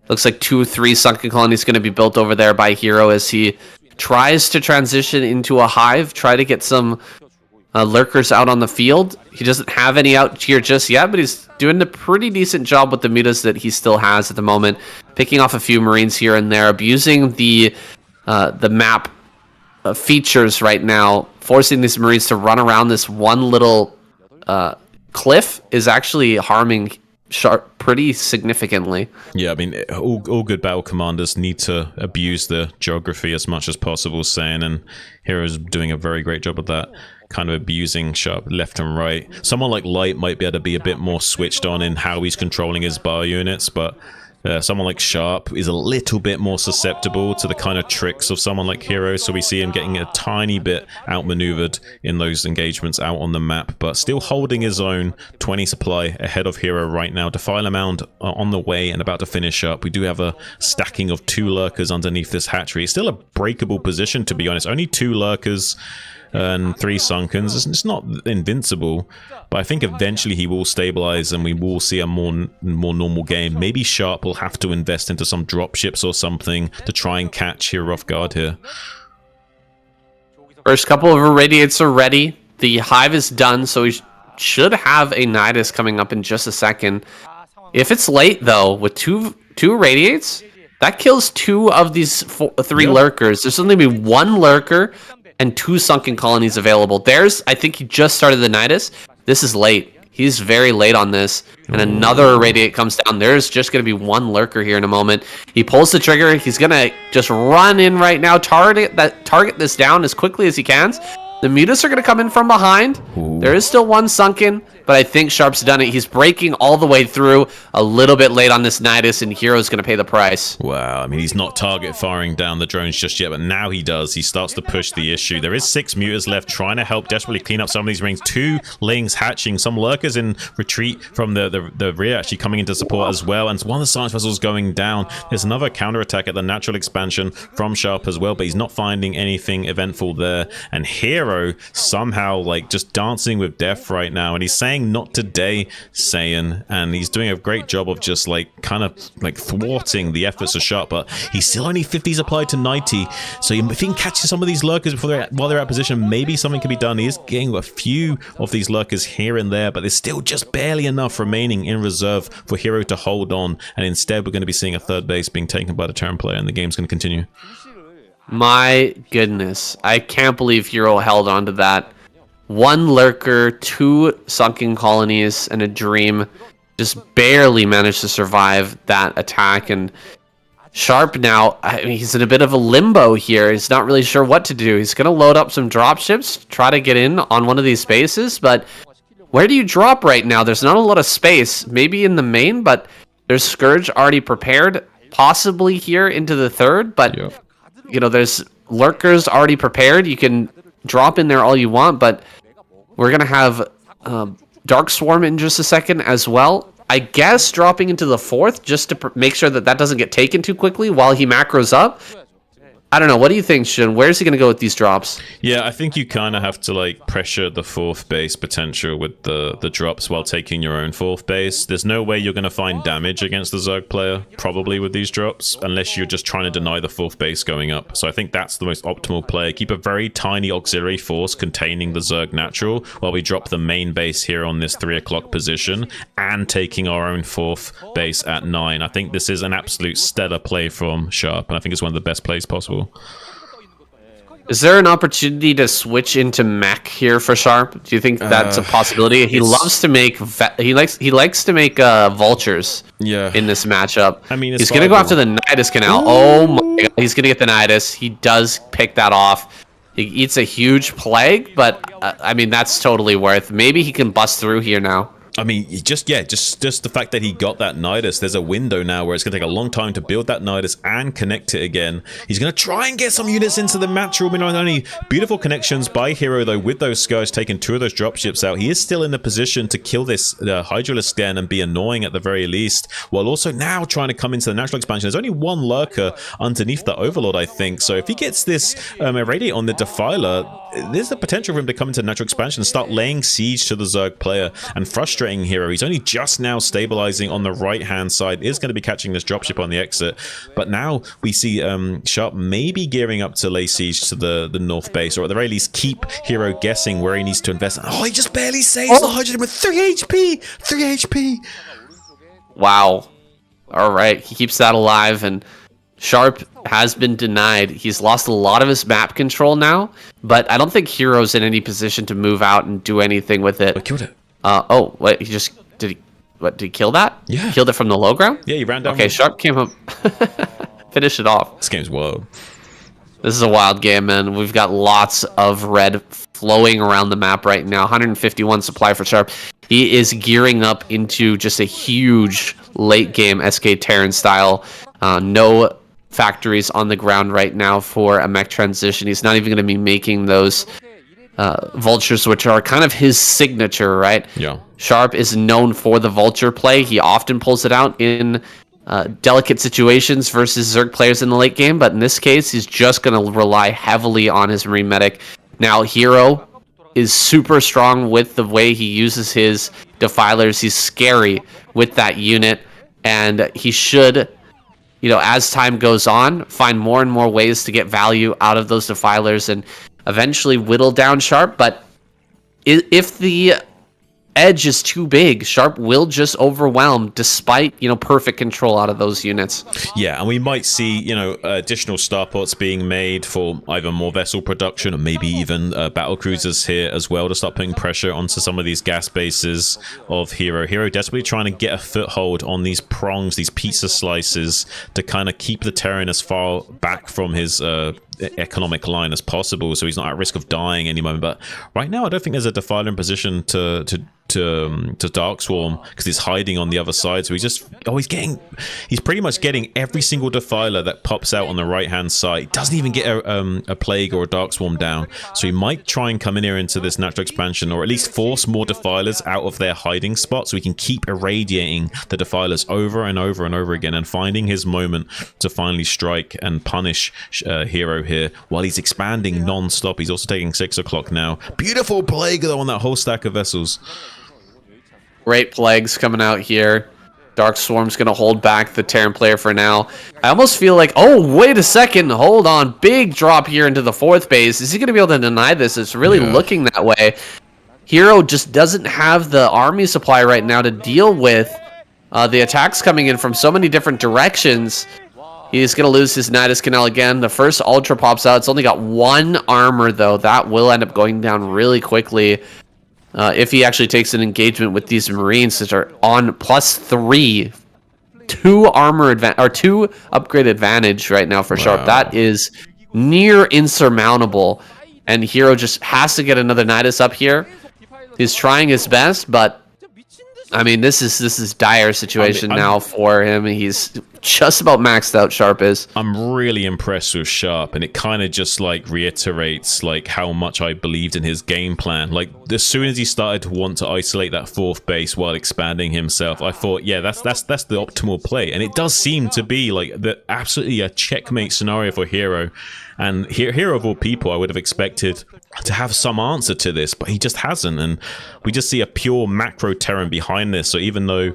Speaker 1: Looks like 2 or 3 sunken colonies going to be built over there by Hero as he tries to transition into a hive, try to get some lurkers out on the field. He doesn't have any out here just yet, but he's doing a pretty decent job with the mutas that he still has at the moment, picking off a few Marines here and there, abusing the map features right now, forcing these Marines to run around this one little cliff is actually harming Sharp pretty significantly.
Speaker 2: Yeah, I mean, all good battle commanders need to abuse the geography as much as possible, saying, and Hero's doing a very great job of that, kind of abusing Sharp left and right. Someone like Light might be able to be a bit more switched on in how he's controlling his bar units, but someone like Sharp is a little bit more susceptible to the kind of tricks of someone like Hero, so we see him getting a tiny bit outmaneuvered in those engagements out on the map, but still holding his own. 20 supply ahead of Hero right now. Defiler Mound on the way and about to finish up. We do have a stacking of 2 lurkers underneath this hatchery. It's still a breakable position, to be honest. Only 2 lurkers and 3 Sunkens. It's not invincible, but I think eventually he will stabilize and we will see a more normal game. Maybe Sharp will have to invest into some dropships or something to try and catch Hero off guard here.
Speaker 1: First couple of irradiates are ready. The hive is done, so we should have a Nidus coming up in just a second. If it's late, though, with two irradiates, that kills 2 of these 3 lurkers. There's only be 1 lurker and 2 sunken colonies available. I think he just started the Nidus. This is late. He's very late on this. And another Irradiate comes down. There's just going to be one Lurker here in a moment. He pulls the trigger. He's going to just run in right now, target this down as quickly as he can. The Mutas are going to come in from behind. Ooh. There is still one sunken, but I think Sharp's done it. He's breaking all the way through, a little bit late on this Nidus, and Hero's going to pay the price.
Speaker 2: Wow, I mean, he's not target firing down the drones just yet, but now he does. He starts to push the issue. There is 6 Mutas left, trying to help desperately clean up some of these rings. 2 Lings hatching, some Lurkers in retreat from the rear actually coming into support as well, and one of the Science Vessels going down. There's another counterattack at the natural expansion from Sharp as well, but he's not finding anything eventful there. And Hero somehow like just dancing with death right now, and he's saying not today, Saiyan, and he's doing a great job of just like kind of like thwarting the efforts of Sharp, but he's still only 50s applied to 90, so if he can catch some of these Lurkers while they're out of position, maybe something can be done. He is getting a few of these Lurkers here and there, but there's still just barely enough remaining in reserve for Hero to hold on, and instead we're going to be seeing a third base being taken by the Terran player, and the game's going to continue.
Speaker 1: My goodness, I can't believe Hero held on to that. 1 Lurker, 2 sunken colonies, and a Dream just barely managed to survive that attack. And Sharp now, I mean, he's in a bit of a limbo here. He's not really sure what to do. He's going to load up some dropships, try to get in on one of these spaces, but where do you drop right now? There's not a lot of space. Maybe in the main, but there's Scourge already prepared, possibly here into the third, but... Yep. You know, there's Lurkers already prepared. You can drop in there all you want, but we're going to have Dark Swarm in just a second as well. I guess dropping into the 4th just to make sure that that doesn't get taken too quickly while he macros up. I don't know. What do you think, Shin? Where's he going to go with these drops?
Speaker 2: Yeah, I think you kind of have to like pressure the 4th base potential with the drops while taking your own 4th base. There's no way you're going to find damage against the Zerg player, probably with these drops, unless you're just trying to deny the 4th base going up. So I think that's the most optimal play. Keep a very tiny auxiliary force containing the Zerg natural while we drop the main base here on this 3 o'clock position and taking our own 4th base at 9. I think this is an absolute stellar play from Sharp, and I think it's one of the best plays possible.
Speaker 1: Is there an opportunity to switch into mech here for Sharp? Do you think that's a possibility? He loves to make he likes to make vultures.
Speaker 2: Yeah.
Speaker 1: In this matchup.
Speaker 2: I mean,
Speaker 1: he's gonna go after the Nidus Canal. Ooh. Oh my god, he's gonna get the Nidus. He does pick that off. He eats a huge plague, but I mean that's totally worth. Maybe he can bust through here now.
Speaker 2: I mean, just the fact that he got that Nidus, there's a window now where it's going to take a long time to build that Nidus and connect it again. He's going to try and get some units into the match room. Not only beautiful connections by Hero, though, with those Scourge taking 2 of those dropships out. He is still in the position to kill this Hydralisk den and be annoying at the very least, while also now trying to come into the natural expansion. There's only 1 Lurker underneath the Overlord, I think. So if he gets this Irradiate on the Defiler, there's the potential for him to come into natural expansion and start laying siege to the Zerg player and frustrating Hero. He's only just now stabilizing on the right hand side, is going to be catching this dropship on the exit, but now we see Sharp maybe gearing up to lay siege to the north base, or at the very least keep Hero guessing where he needs to invest. Oh, he just barely saves the 100 with 3 HP. 3 HP.
Speaker 1: Wow. All right, he keeps that alive, and Sharp has been denied. He's lost a lot of his map control now, but I don't think Hero's in any position to move out and do anything with it.
Speaker 2: I killed it.
Speaker 1: Oh, wait, did he kill that?
Speaker 2: Yeah.
Speaker 1: He killed it from the low ground?
Speaker 2: Yeah, he ran down.
Speaker 1: Okay, Sharp came up. Finish it off.
Speaker 2: This game's wild.
Speaker 1: This is a wild game, man. We've got lots of red flowing around the map right now. 151 supply for Sharp. He is gearing up into just a huge late game SK Terran style. No factories on the ground right now for a mech transition. He's not even going to be making those vultures, which are kind of his signature, right?
Speaker 2: Yeah.
Speaker 1: Sharp is known for the vulture play. He often pulls it out in delicate situations versus Zerg players in the late game, but in this case, he's just going to rely heavily on his Marine Medic. Now, Hero is super strong with the way he uses his Defilers. He's scary with that unit, and he should, you know, as time goes on, find more and more ways to get value out of those Defilers and eventually whittle down Sharp. But if the edge is too big. Sharp will just overwhelm despite, perfect control out of those units.
Speaker 2: Yeah, and we might see, additional starports being made for either more vessel production or maybe even battle cruisers here as well to start putting pressure onto some of these gas bases of Hero. Hero desperately trying to get a foothold on these prongs, these pizza slices, to kind of keep the Terran as far back from his economic line as possible, so he's not at risk of dying any moment. But right now, I don't think there's a Defiler in position to Dark Swarm because he's hiding on the other side. So he's pretty much getting every single Defiler that pops out on the right hand side. He doesn't even get a Plague or a Dark Swarm down. So he might try and come in here into this natural expansion, or at least force more Defilers out of their hiding spot, so he can keep irradiating the Defilers over and over and over again, and finding his moment to finally strike and punish Hero here while he's expanding non-stop. He's also taking 6 o'clock now. Beautiful Plague though on that whole stack of vessels.
Speaker 1: Great Plagues coming out here. Dark Swarm's going to hold back the Terran player for now. I almost feel like, oh, wait a second, hold on. Big drop here into the 4th base. Is he going to be able to deny this? It's really looking that way. Hero just doesn't have the army supply right now to deal with the attacks coming in from so many different directions. He's going to lose his Nidus Canal again. The first Ultra pops out. It's only got 1 armor, though. That will end up going down really quickly. If he actually takes an engagement with these Marines that are on +3, 2 armor or 2 upgrade advantage right now for Sharp. That is near insurmountable, and Hero just has to get another Nidus up here. He's trying his best, but I mean, this is dire situation now for him. He's just about maxed out. Sharp is. I'm
Speaker 2: really impressed with Sharp, and it kind of just like reiterates like how much I believed in his game plan. Like as soon as he started to want to isolate that 4th base while expanding himself, I thought, yeah, that's the optimal play, and it does seem to be like absolutely a checkmate scenario for Hero. And Hero of all people, I would have expected to have some answer to this, but he just hasn't, and we just see a pure macro Terran behind this. So even though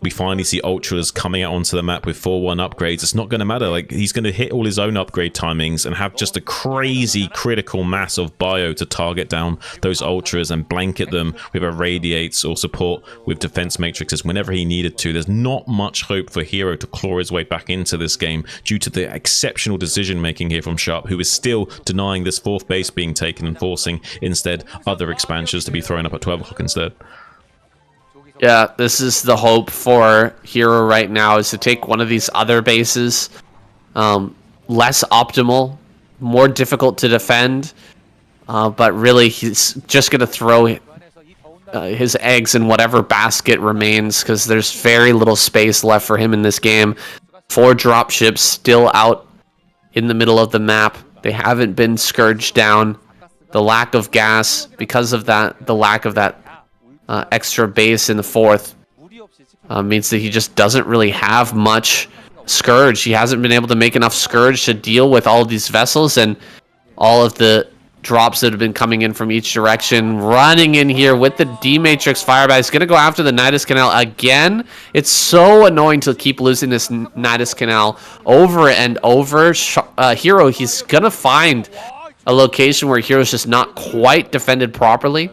Speaker 2: we finally see Ultras coming out onto the map with 4-1 upgrades, it's not going to matter. Like, he's going to hit all his own upgrade timings and have just a crazy critical mass of bio to target down those Ultras and blanket them with irradiates or support with defense matrices whenever he needed to. There's not much hope for Hero to claw his way back into this game due to the exceptional decision making here from Sharp, who is still denying this 4th base being taken and forcing instead other expansions to be thrown up at 12 o'clock instead.
Speaker 1: Yeah, this is the hope for Hero right now, is to take one of these other bases. Less optimal, more difficult to defend, but really he's just going to throw his eggs in whatever basket remains, because there's very little space left for him in this game. 4 dropships still out in the middle of the map. They haven't been scourged down. The lack of gas, because of that, the lack of that extra base in the 4th means that he just doesn't really have much Scourge. He hasn't been able to make enough Scourge to deal with all of these vessels and all of the drops that have been coming in from each direction. Running in here with the D-Matrix Firebat. He's going to go after the Nidus Canal again. It's so annoying to keep losing this Nidus Canal over and over. Hero, he's going to find a location where Hero's just not quite defended properly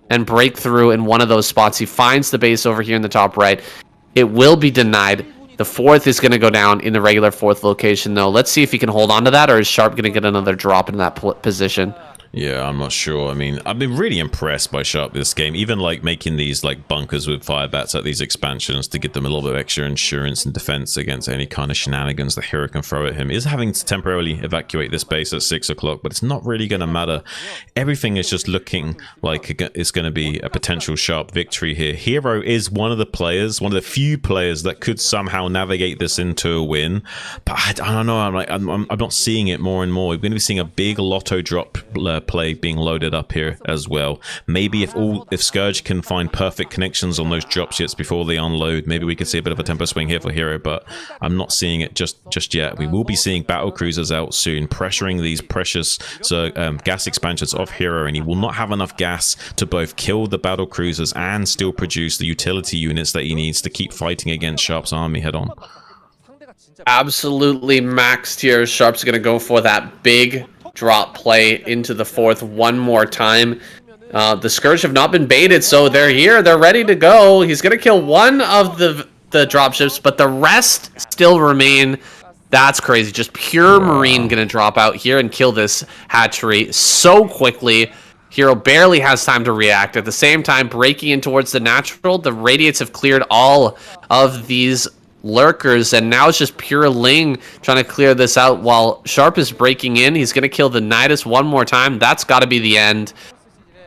Speaker 1: and break through in one of those spots. He finds the base over here in the top right. It will be denied. The 4th is going to go down in the regular 4th location, though. Let's see if he can hold on to that, or is Sharp going to get another drop in that position?
Speaker 2: Yeah, I'm not sure. I mean, I've been really impressed by Sharp this game. Even like making these like bunkers with firebats at these expansions to give them a little bit of extra insurance and defense against any kind of shenanigans that Hero can throw at him. Is having to temporarily evacuate this base at 6 o'clock, but it's not really going to matter. Everything is just looking like it's going to be a potential Sharp victory here. Hero is one of the players, one of the few players that could somehow navigate this into a win. But I don't know. I'm not seeing it more and more. We're going to be seeing a big lotto drop play being loaded up here as well. Maybe if Scourge can find perfect connections on those dropships before they unload, maybe we could see a bit of a tempo swing here for Hero, but I'm not seeing it just yet. We will be seeing battle cruisers out soon, pressuring these precious gas expansions of Hero, and he will not have enough gas to both kill the battle cruisers and still produce the utility units that he needs to keep fighting against Sharp's army head on.
Speaker 1: Absolutely maxed here. Sharp's going to go for that big drop play into the 4th one more time. The Scourge have not been baited, so they're here. They're ready to go. He's going to kill one of the dropships, but the rest still remain. That's crazy. Just pure Marine going to drop out here and kill this hatchery so quickly. Hero barely has time to react. At the same time, breaking in towards the natural, the Radiates have cleared all of these lurkers, and now it's just pure Ling trying to clear this out while Sharp is breaking in. He's going to kill the Nidus one more time. That's got to be the end.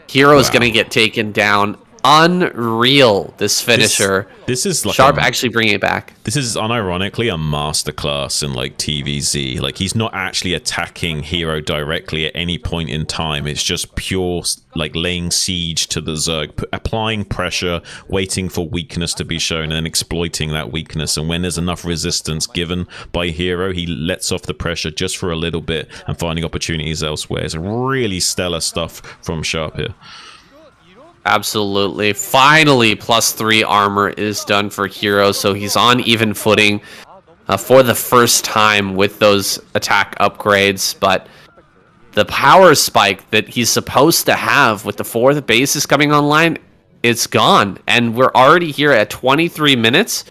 Speaker 1: Hero's going to get taken down. Unreal, this finisher.
Speaker 2: This is like
Speaker 1: Sharp actually bringing it back.
Speaker 2: This is unironically a masterclass in like TVZ. Like, he's not actually attacking Hero directly at any point in time. It's just pure like laying siege to the Zerg, applying pressure, waiting for weakness to be shown, and then exploiting that weakness. And when there's enough resistance given by Hero, he lets off the pressure just for a little bit and finding opportunities elsewhere. It's really stellar stuff from Sharp here.
Speaker 1: Absolutely. Finally, +3 armor is done for Hero, so he's on even footing for the first time with those attack upgrades. But the power spike that he's supposed to have with the 4th bases coming online, it's gone. And we're already here at 23 minutes.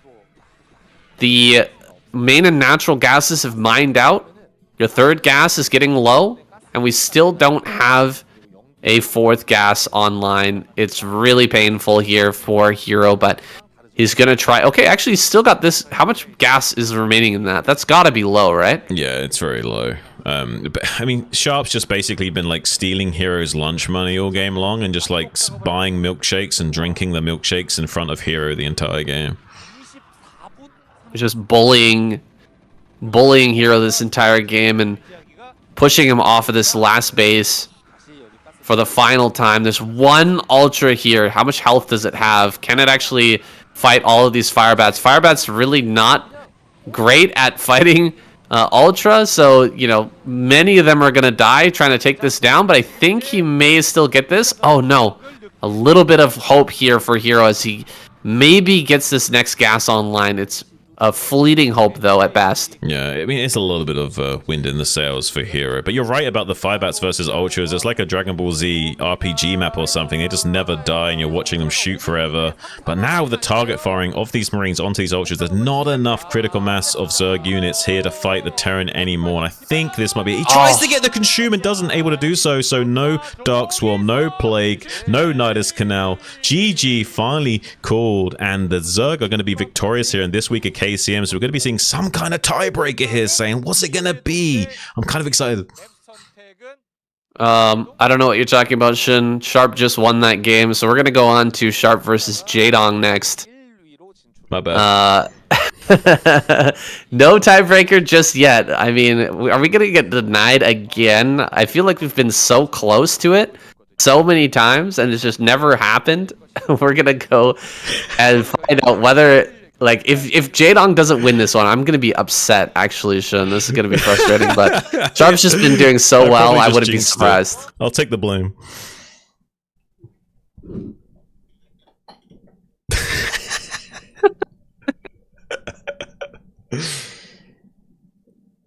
Speaker 1: The main and natural gases have mined out. Your 3rd gas is getting low, and we still don't have a 4th gas online. It's really painful here for Hero, but he's gonna try. Okay, actually, he's still got this. How much gas is remaining in that? That's gotta be low, right?
Speaker 2: Yeah, it's very low. But I mean, Sharp's just basically been like stealing Hero's lunch money all game long and just like buying milkshakes and drinking the milkshakes in front of Hero the entire game.
Speaker 1: Just bullying Hero this entire game and pushing him off of this last base for the final time. There's one Ultra here. How much health does it have? Can it actually fight all of these Firebats? Firebat's really not great at fighting Ultra, so, you know, many of them are going to die trying to take this down, but I think he may still get this. Oh, no. A little bit of hope here for Hero as he maybe gets this next gas online. It's a fleeting hope, though, at best.
Speaker 2: Yeah, I mean, it's a little bit of wind in the sails for Hero. But you're right about the Firebats versus Ultras. It's like a Dragon Ball Z RPG map or something. They just never die, and you're watching them shoot forever. But now, with the target firing of these Marines onto these Ultras, there's not enough critical mass of Zerg units here to fight the Terran anymore. And I think this might be... He tries to get the Consume and doesn't able to do so. So no Dark Swarm, no Plague, no Nidus Canal. GG finally called, and the Zerg are going to be victorious here in this week of KCM, so we're going to be seeing some kind of tiebreaker here saying, what's it going to be? I'm kind of excited.
Speaker 1: I don't know what you're talking about, Shin. Sharp just won that game, so we're going to go on to Sharp versus Jadong next.
Speaker 2: My bad.
Speaker 1: No tiebreaker just yet. I mean, are we going to get denied again? I feel like we've been so close to it so many times, and it's just never happened. We're going to go and find out whether... Like, if Jadong doesn't win this one, I'm going to be upset, actually, Shun. This is going to be frustrating, but Sharp's just been doing so well, I wouldn't be surprised.
Speaker 2: I'll take the blame.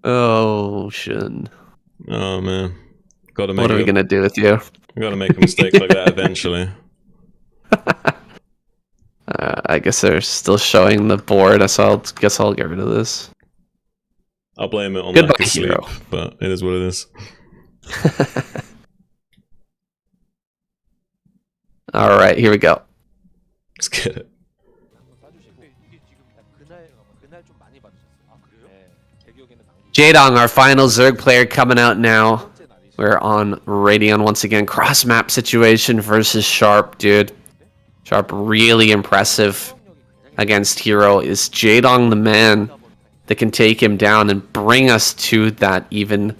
Speaker 1: Oh, Shun.
Speaker 2: Oh, man.
Speaker 1: What are we going to do with you?
Speaker 2: We got to make a mistake like that eventually.
Speaker 1: I guess they're still showing the board, so I guess I'll get rid of this.
Speaker 2: I'll blame it on
Speaker 1: Goodbye,
Speaker 2: lack of sleep,
Speaker 1: Hero.
Speaker 2: but it is what it is.
Speaker 1: Alright, here we go.
Speaker 2: Let's get it.
Speaker 1: Jadong, our final Zerg player, coming out now. We're on Radeon once again. Cross-map situation versus Sharp, dude. Sharp really impressive against Hero. Is Jadong the man that can take him down and bring us to that even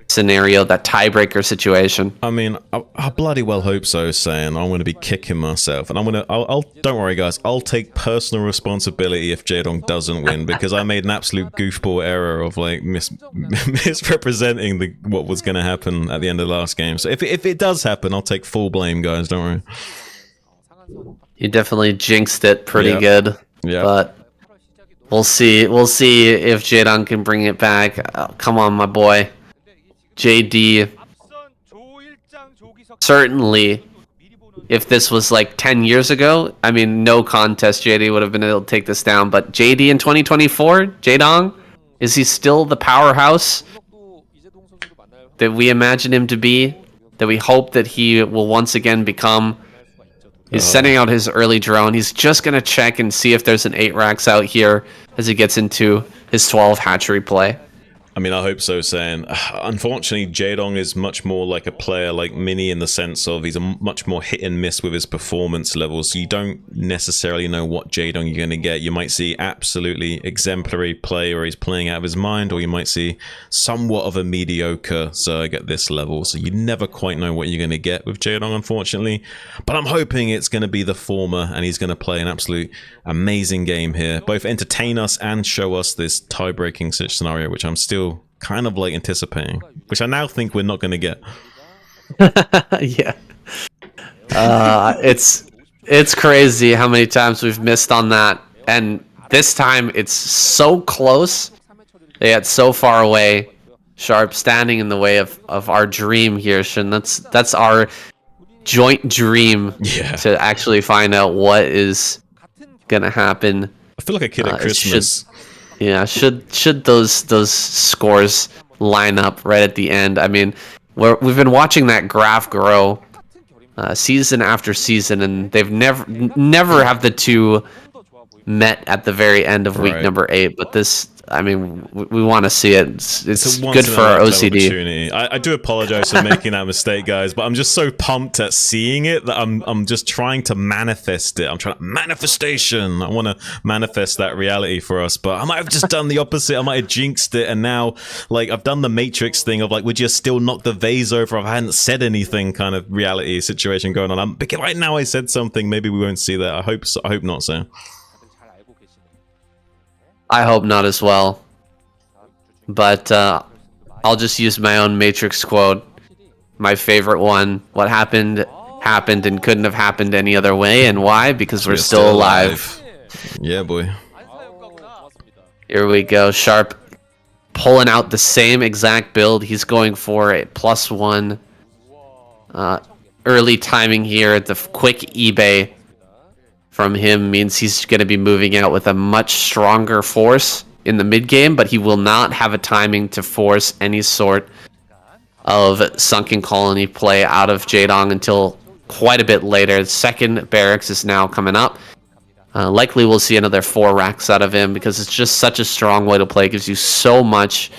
Speaker 1: scenario, that tiebreaker situation?
Speaker 2: I mean, I bloody well hope so, saying I'm going to be kicking myself. And I'll don't worry, guys, I'll take personal responsibility if Jadong doesn't win, because I made an absolute goofball error of, like, misrepresenting what was going to happen at the end of the last game. So if it does happen, I'll take full blame, guys, don't worry.
Speaker 1: You definitely jinxed it pretty good.
Speaker 2: Yeah.
Speaker 1: But we'll see. We'll see if Jadong can bring it back. Oh, come on, my boy. JD certainly if this was like 10 years ago, I mean, no contest JD would have been able to take this down. But JD in 2024, Jaedong, is he still the powerhouse that we imagine him to be? That we hope that he will once again become? He's sending out his early drone. He's just going to check and see if there's an 8 racks out here as he gets into his 12 hatchery play.
Speaker 2: I mean, I hope so, Sam. Unfortunately, Jaedong is much more like a player like Mini in the sense of he's a much more hit and miss with his performance levels. So you don't necessarily know what Jaedong you're going to get. You might see absolutely exemplary play where he's playing out of his mind, or you might see somewhat of a mediocre Zerg at this level. So you never quite know what you're going to get with Jaedong, unfortunately. But I'm hoping it's going to be the former, and he's going to play an absolute amazing game here. Both entertain us and show us this tie-breaking scenario, which I'm still kind of like anticipating, which I now think we're not going to get.
Speaker 1: Yeah. It's crazy how many times we've missed on that, and this time it's so close, yet so far away. Sharp standing in the way of our dream here, Shin. That's our joint dream to actually find out what is gonna happen.
Speaker 2: I feel like a kid at Christmas.
Speaker 1: Should those scores line up right at the end? I mean, we've been watching that graph grow season after season, and they've never have the two met at the very end of week number 8. But this, I mean, we want to see it. It's good for our OCD.
Speaker 2: I do apologize for making that mistake, guys, but I'm just so pumped at seeing it that I'm just trying to manifest it. I'm trying to manifestation. I want to manifest that reality for us, but I might have just done the opposite. I might have jinxed it, and now, like, I've done the Matrix thing of like, would you still knock the vase over if I hadn't said anything? Kind of reality situation going on. Because right now I said something. Maybe we won't see that. I hope so. I hope not. So.
Speaker 1: I hope not as well. But I'll just use my own Matrix quote. My favorite one. What happened, happened and couldn't have happened any other way. And why? Because we're still alive.
Speaker 2: Yeah, boy.
Speaker 1: Here we go. Sharp pulling out the same exact build. He's going for a +1. Early timing here. The quick eBay from him means he's going to be moving out with a much stronger force in the mid game, but he will not have a timing to force any sort of sunken colony play out of Jaedong until quite a bit later. The second barracks is now coming up. Likely we'll see another 4 racks out of him because it's just such a strong way to play. It gives you so much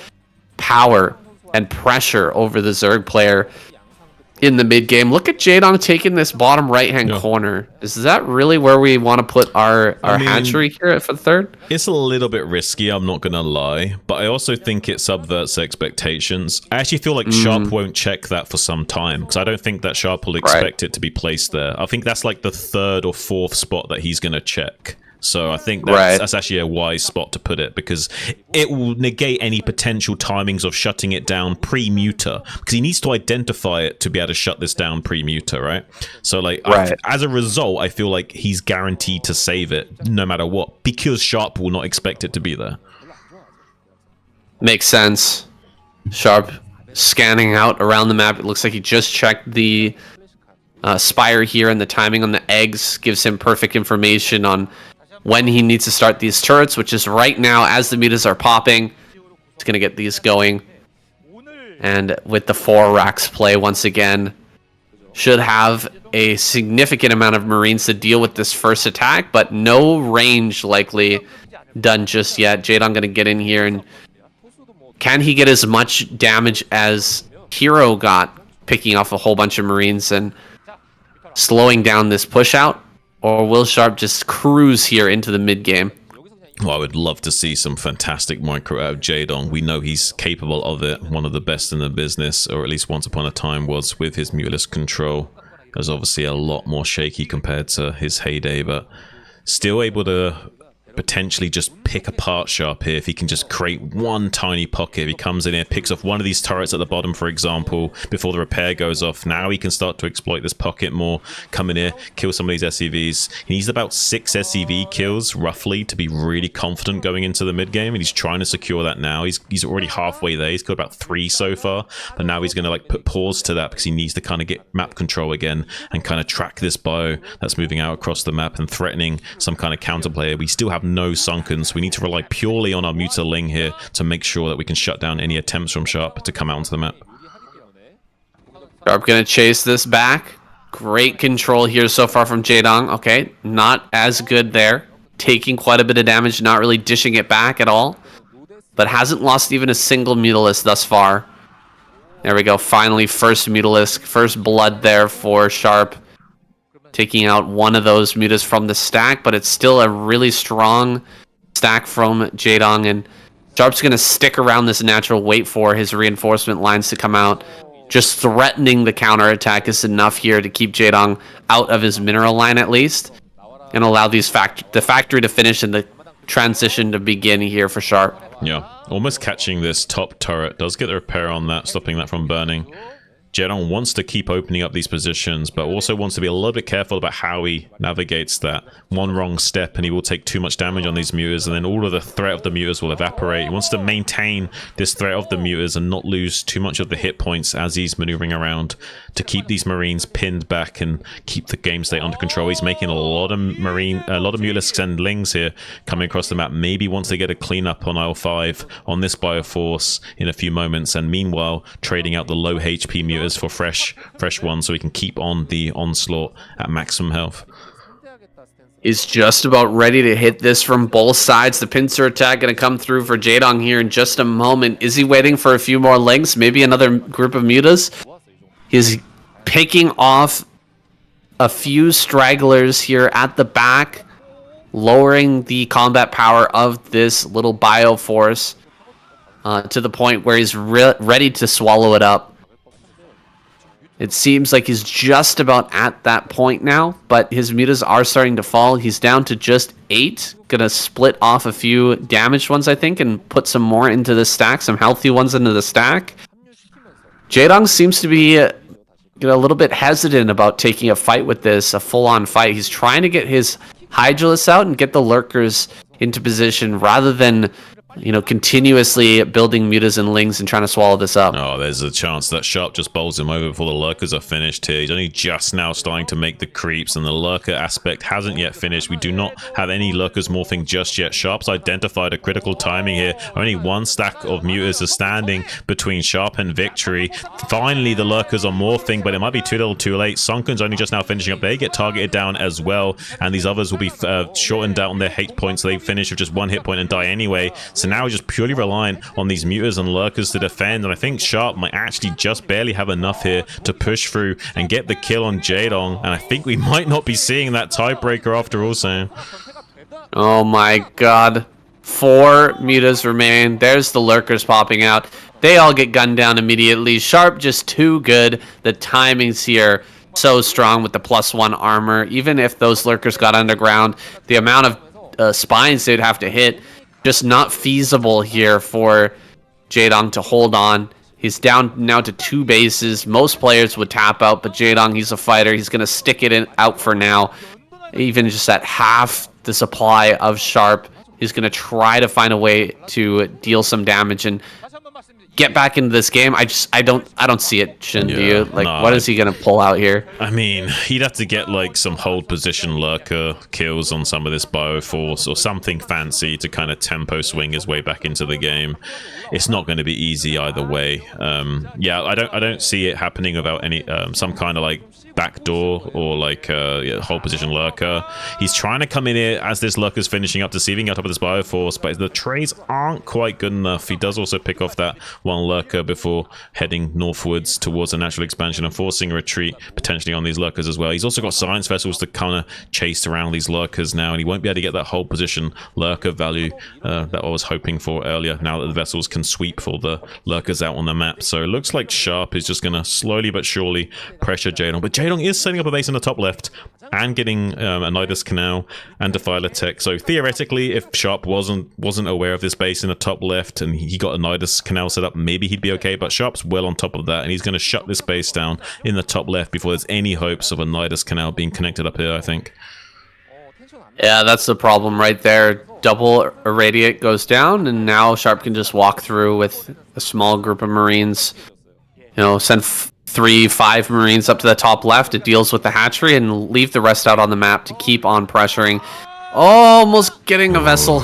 Speaker 1: power and pressure over the Zerg player in the mid game. Look at Jaedong taking this bottom right-hand corner. Is that really where we want to put our hatchery here for the third?
Speaker 2: It's a little bit risky, I'm not going to lie, but I also think it subverts expectations. I actually feel like Sharp won't check that for some time, because I don't think that Sharp will expect it to be placed there. I think that's like the 3rd or 4th spot that he's going to check. So I think that's actually a wise spot to put it, because it will negate any potential timings of shutting it down pre-muter, because he needs to identify it to be able to shut this down pre-muter, right? So like, as a result, I feel like he's guaranteed to save it no matter what, because Sharp will not expect it to be there.
Speaker 1: Makes sense. Sharp scanning out around the map. It looks like he just checked the spire here, and the timing on the eggs gives him perfect information on when he needs to start these turrets, which is right now as the mutas are popping. He's going to get these going. And with the 4 racks play once again, should have a significant amount of Marines to deal with this first attack, but no range likely done just yet. Jaedong going to get in here, and can he get as much damage as Hero got, picking off a whole bunch of Marines and slowing down this push out? Or will Sharp just cruise here into the mid game?
Speaker 2: Well, I would love to see some fantastic micro out of Jaedong. We know he's capable of it. One of the best in the business, or at least once upon a time was, with his muteless control. It was obviously a lot more shaky compared to his heyday, but still able to potentially just pick apart Sharp here. If he can just create one tiny pocket, if he comes in here, picks off one of these turrets at the bottom, for example, before the repair goes off, now he can start to exploit this pocket more, come in here, kill some of these SCVs. He needs about 6 SCV kills, roughly, to be really confident going into the mid game, and he's trying to secure that now. He's already halfway there. He's got about 3 so far, but now he's going to like put pause to that because he needs to kind of get map control again and kind of track this bio that's moving out across the map and threatening some kind of counterplay. We still have no sunken, so we need to rely purely on our Muta Ling here to make sure that we can shut down any attempts from Sharp to come out onto the map.
Speaker 1: Sharp gonna chase this back. Great control here so far from Jaedong. Okay, not as good there. Taking quite a bit of damage, not really dishing it back at all. But hasn't lost even a single Mutalisk thus far. There we go, finally first Mutalisk, first blood there for Sharp. Taking out one of those mutas from the stack, but it's still a really strong stack from Jaedong, and Sharp's going to stick around this natural, wait for his reinforcement lines to come out. Just threatening the counterattack is enough here to keep Jaedong out of his mineral line at least, and allow these the factory to finish and the transition to begin here for Sharp.
Speaker 2: Yeah, almost catching this top turret. Does get the repair on that, stopping that from burning. Jaedong wants to keep opening up these positions, but also wants to be a little bit careful about how he navigates that. One wrong step and he will take too much damage on these mutas, and then all of the threat of the mutas will evaporate. He wants to maintain this threat of the mutas and not lose too much of the hit points as he's maneuvering around to keep these Marines pinned back and keep the game state under control. He's making a lot of Mutalisks and Lings here coming across the map. Maybe wants to get a cleanup on Isle 5 on this Bioforce in a few moments, and meanwhile trading out the low HP mutas for fresh ones so we can keep on the onslaught at maximum health.
Speaker 1: Is just about ready to hit this from both sides. The pincer attack going to come through for Jaedong here in just a moment. Is he waiting for a few more links? Maybe another group of mutas? He's picking off a few stragglers here at the back, lowering the combat power of this little Bioforce to the point where he's ready to swallow it up. It seems like he's just about at that point now, but his mutas are starting to fall. He's down to just 8. Gonna split off a few damaged ones, I think, and put some more into the stack, some healthy ones into the stack. Jaedong seems to be a little bit hesitant about taking a fight with this, a full-on fight. He's trying to get his Hydralisk out and get the Lurkers into position rather than continuously building mutas and lings and trying to swallow this up.
Speaker 2: Oh, there's a chance that Sharp just bowls him over before the lurkers are finished here. He's only just now starting to make the creeps, and the lurker aspect hasn't yet finished. We do not have any lurkers morphing just yet. Sharp's identified a critical timing here. Only one stack of mutas are standing between Sharp and victory. Finally, the lurkers are morphing, but it might be too little too late. Sunken's only just now finishing up. They get targeted down as well, and these others will be shortened down on their hit points, so they finish with just one hit point and die anyway. So now we're just purely reliant on these mutas and lurkers to defend, and I think Sharp might actually just barely have enough here to push through and get the kill on Jaedong, and I think we might not be seeing that tiebreaker after all, Sam.
Speaker 1: Oh my god. 4 mutas remain. There's the lurkers popping out. They all get gunned down immediately. Sharp just too good. The timings here so strong with the +1 armor. Even if those lurkers got underground, the amount of spines they'd have to hit, just not feasible here for Jaedong to hold on. He's down now to 2 bases. Most players would tap out, but Jaedong, he's a fighter. He's going to stick it out for now. Even just at half the supply of Sharp, he's going to try to find a way to deal some damage and get back into this game. I don't see it, Shin, do you? Like, what is he gonna pull out here?
Speaker 2: I mean, he'd have to get like some hold position lurker kills on some of this Bioforce or something fancy to kind of tempo swing his way back into the game. It's not going to be easy either way. Yeah, I don't see it happening without any some kind of like backdoor or like hold position lurker. He's trying to come in here as this lurker's finishing up, deceiving on top of this Bioforce, but the trades aren't quite good enough. He does also pick off that one lurker before heading northwards towards a natural expansion and forcing a retreat potentially on these lurkers as well. He's also got science vessels to kind of chase around these lurkers now, and he won't be able to get that hold position lurker value that I was hoping for earlier, now that the vessels can sweep all the lurkers out on the map. So it looks like Sharp is just going to slowly but surely pressure Jaedong, but Jaedong is setting up a base in the top left and getting a Nidus Canal and Defiler Tech. So theoretically, if Sharp wasn't aware of this base in the top left and he got a Nidus Canal set up, maybe he'd be okay. But Sharp's well on top of that, and he's going to shut this base down in the top left before there's any hopes of a Nidus Canal being connected up here, I think.
Speaker 1: Yeah, that's the problem right there. Double Irradiate goes down, and now Sharp can just walk through with a small group of Marines. You know, send 3-5 Marines up to the top left. It deals with the hatchery and leave the rest out on the map to keep on pressuring. Almost getting a vessel.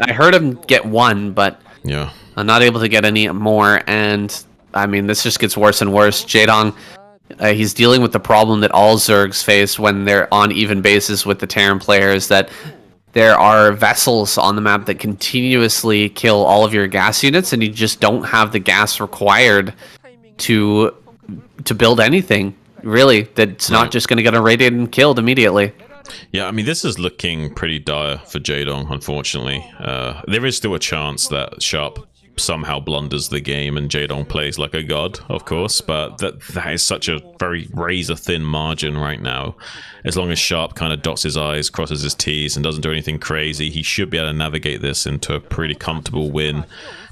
Speaker 1: I heard him get one, but
Speaker 2: yeah,
Speaker 1: I'm not able to get any more. And I mean, this just gets worse and worse. Jaedong, he's dealing with the problem that all Zergs face when they're on even bases with the Terran players, that there are vessels on the map that continuously kill all of your gas units, and you just don't have the gas required to build anything, really, that's not just going to get irradiated and killed immediately.
Speaker 2: Yeah, I mean, this is looking pretty dire for Jaedong, unfortunately. There is still a chance that Sharp somehow blunders the game and Jaedong plays like a god, of course, but that is such a very razor-thin margin right now. As long as Sharp kind of dots his I's, crosses his T's, and doesn't do anything crazy, he should be able to navigate this into a pretty comfortable win.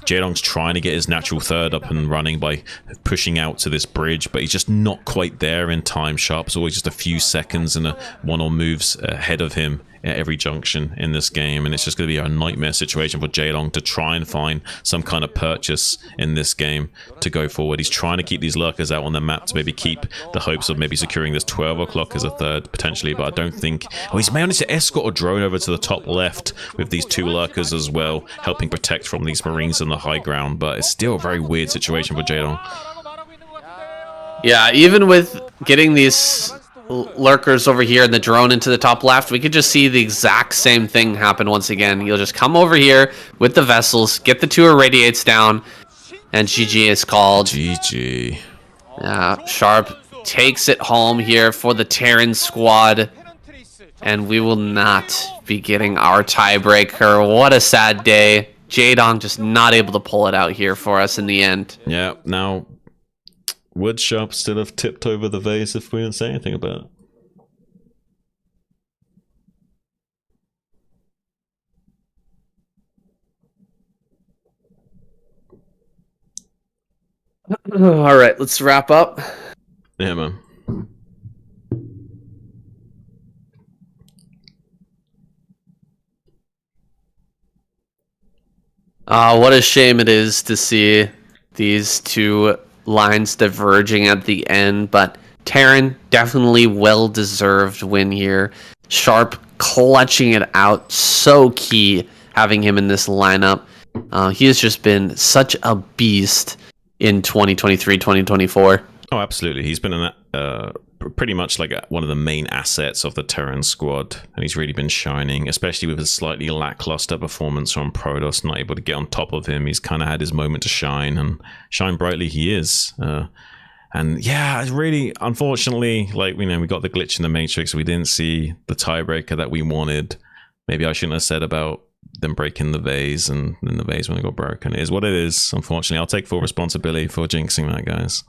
Speaker 2: Jaedong's trying to get his natural third up and running by pushing out to this bridge, but he's just not quite there in time. Sharp's always just a few seconds and one or moves ahead of him at every junction in this game, and it's just going to be a nightmare situation for Jaedong to try and find some kind of purchase in this game to go forward. He's trying to keep these lurkers out on the map to maybe keep the hopes of maybe securing this 12 o'clock as a third, potentially, but I don't think... Oh, he's managed to escort a drone over to the top left with these 2 lurkers as well, helping protect from these Marines on the high ground, but it's still a very weird situation for Jaedong.
Speaker 1: Yeah, even with getting these lurkers over here and the drone into the top left, we could just see the exact same thing happen once again. You'll just come over here with the vessels, get the 2 irradiates down, and GG is called.
Speaker 2: GG.
Speaker 1: Yeah, Sharp takes it home here for the Terran squad, and we will not be getting our tiebreaker. What a sad day. Jaedong just not able to pull it out here for us in the end.
Speaker 2: Yeah, now, would Sharp still have tipped over the vase if we didn't say anything about
Speaker 1: it? All right, let's wrap up.
Speaker 2: Yeah, man.
Speaker 1: What a shame it is to see these 2 lines diverging at the end, but Terran definitely well-deserved win here. Sharp clutching it out, so key having him in this lineup. He has just been such a beast in 2023-2024.
Speaker 2: Oh, absolutely. He's been pretty much like one of the main assets of the Terran squad, and he's really been shining, especially with his slightly lackluster performance from Protoss, not able to get on top of him. He's kind of had his moment to shine, and shine brightly he is. And yeah, it's really, unfortunately, like, you know, we got the glitch in the Matrix. We didn't see the tiebreaker that we wanted. Maybe I shouldn't have said about them breaking the vase, and then the vase when it got broken. It is what it is, unfortunately. I'll take full responsibility for jinxing that, guys.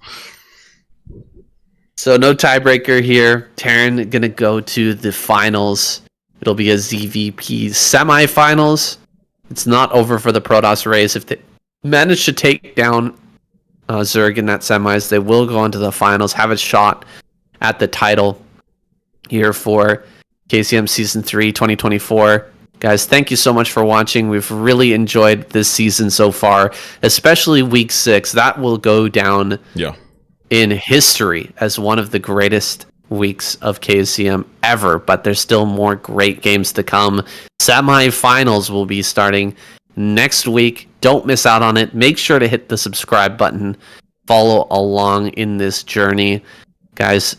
Speaker 1: So no tiebreaker here. Terran gonna go to the finals. It'll be a ZVP semifinals. It's not over for the Protoss race. If they manage to take down Zerg in that semis, they will go on to the finals, have a shot at the title here for KCM Season 3 2024. Guys, thank you so much for watching. We've really enjoyed this season so far, especially Week 6. That will go down in history as one of the greatest weeks of KCM ever, but there's still more great games to come. Semi-finals will be starting next week. Don't miss out on it. Make sure to hit the subscribe button. Follow along in this journey. Guys,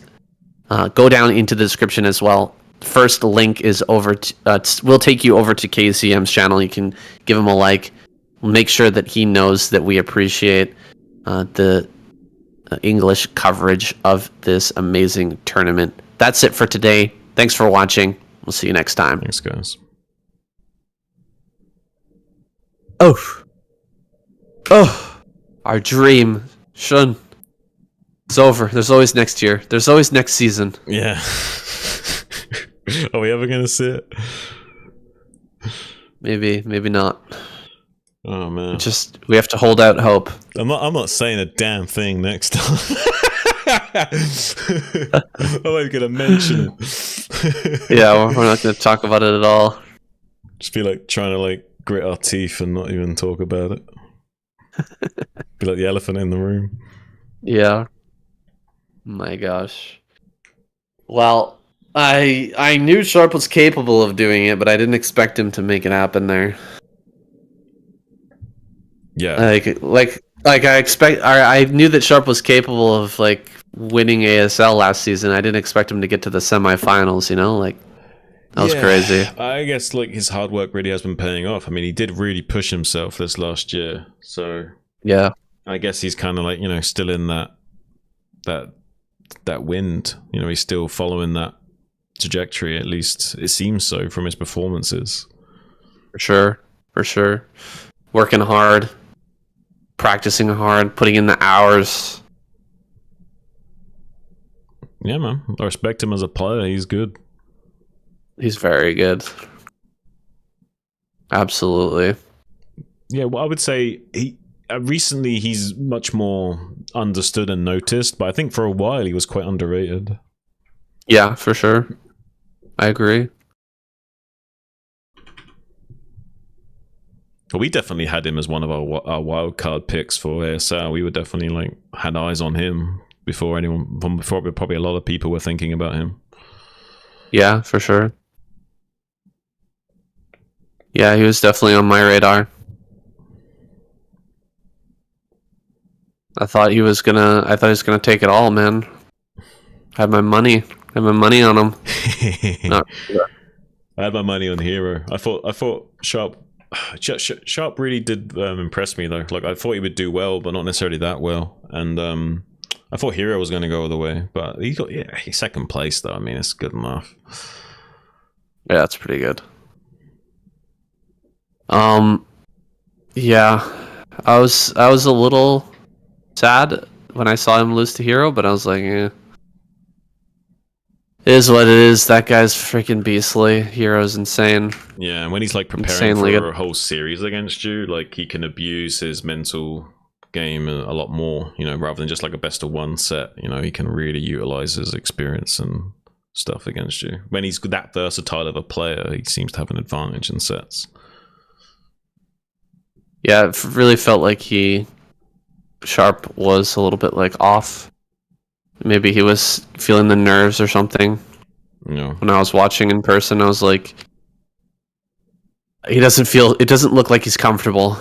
Speaker 1: go down into the description as well. First link is over to, will take you over to KCM's channel. You can give him a like. Make sure that he knows that we appreciate the English coverage of this amazing tournament. That's it for today. Thanks for watching. We'll see you next time.
Speaker 2: Thanks, guys.
Speaker 1: Oh, our dream, Shun. It's over. There's always next year. There's always next season.
Speaker 2: Yeah. Are we ever gonna see it?
Speaker 1: Maybe, maybe not.
Speaker 2: Oh man.
Speaker 1: We have to hold out hope.
Speaker 2: I'm not saying a damn thing next time. I'm not even gonna mention it.
Speaker 1: Yeah, we're not going to talk about it at all.
Speaker 2: Just be like trying to like grit our teeth and not even talk about it. Be like the elephant in the room.
Speaker 1: Yeah. My gosh. Well, I knew Sharp was capable of doing it, but I didn't expect him to make it happen there.
Speaker 2: Yeah.
Speaker 1: I knew that Sharp was capable of like winning ASL last season. I didn't expect him to get to the semifinals, you know? Like that was crazy.
Speaker 2: I guess like his hard work really has been paying off. I mean, he did really push himself this last year. So
Speaker 1: yeah.
Speaker 2: I guess he's kind of like, you know, still in that wind. You know, he's still following that trajectory, at least it seems so from his performances.
Speaker 1: For sure. Working hard, practicing hard, putting in the hours.
Speaker 2: Yeah, man. I respect him as a player. He's good.
Speaker 1: He's very good. Absolutely.
Speaker 2: Yeah, well, I would say recently he's much more understood and noticed, but I think for a while he was quite underrated.
Speaker 1: Yeah, for sure. I agree.
Speaker 2: But we definitely had him as one of our wild card picks for ASL. We were definitely like had eyes on him before probably a lot of people were thinking about him.
Speaker 1: Yeah, for sure. Yeah, he was definitely on my radar. I thought he was gonna take it all, man. I had my money on him. Not sure.
Speaker 2: I had my money on Hero. I thought Sharp really did impress me though. Like I thought he would do well, but not necessarily that well. And I thought Hero was going to go all the way, but he's second place though. I mean, it's good enough.
Speaker 1: Yeah, that's pretty good. Yeah, I was a little sad when I saw him lose to Hero, but I was like, it is what it is. That guy's freaking beastly. Hero's insane.
Speaker 2: Yeah, and when he's like preparing
Speaker 1: Insanely
Speaker 2: for
Speaker 1: good.
Speaker 2: a whole series against you, like he can abuse his mental game a lot more, you know, rather than just like a best of one set. You know, he can really utilize his experience and stuff against you. When he's that versatile of a player, he seems to have an advantage in sets.
Speaker 1: Yeah, it really felt like Sharp was a little bit like off. Maybe he was feeling the nerves or something.
Speaker 2: You know,
Speaker 1: when I was watching in person, I was like, it doesn't look like he's comfortable.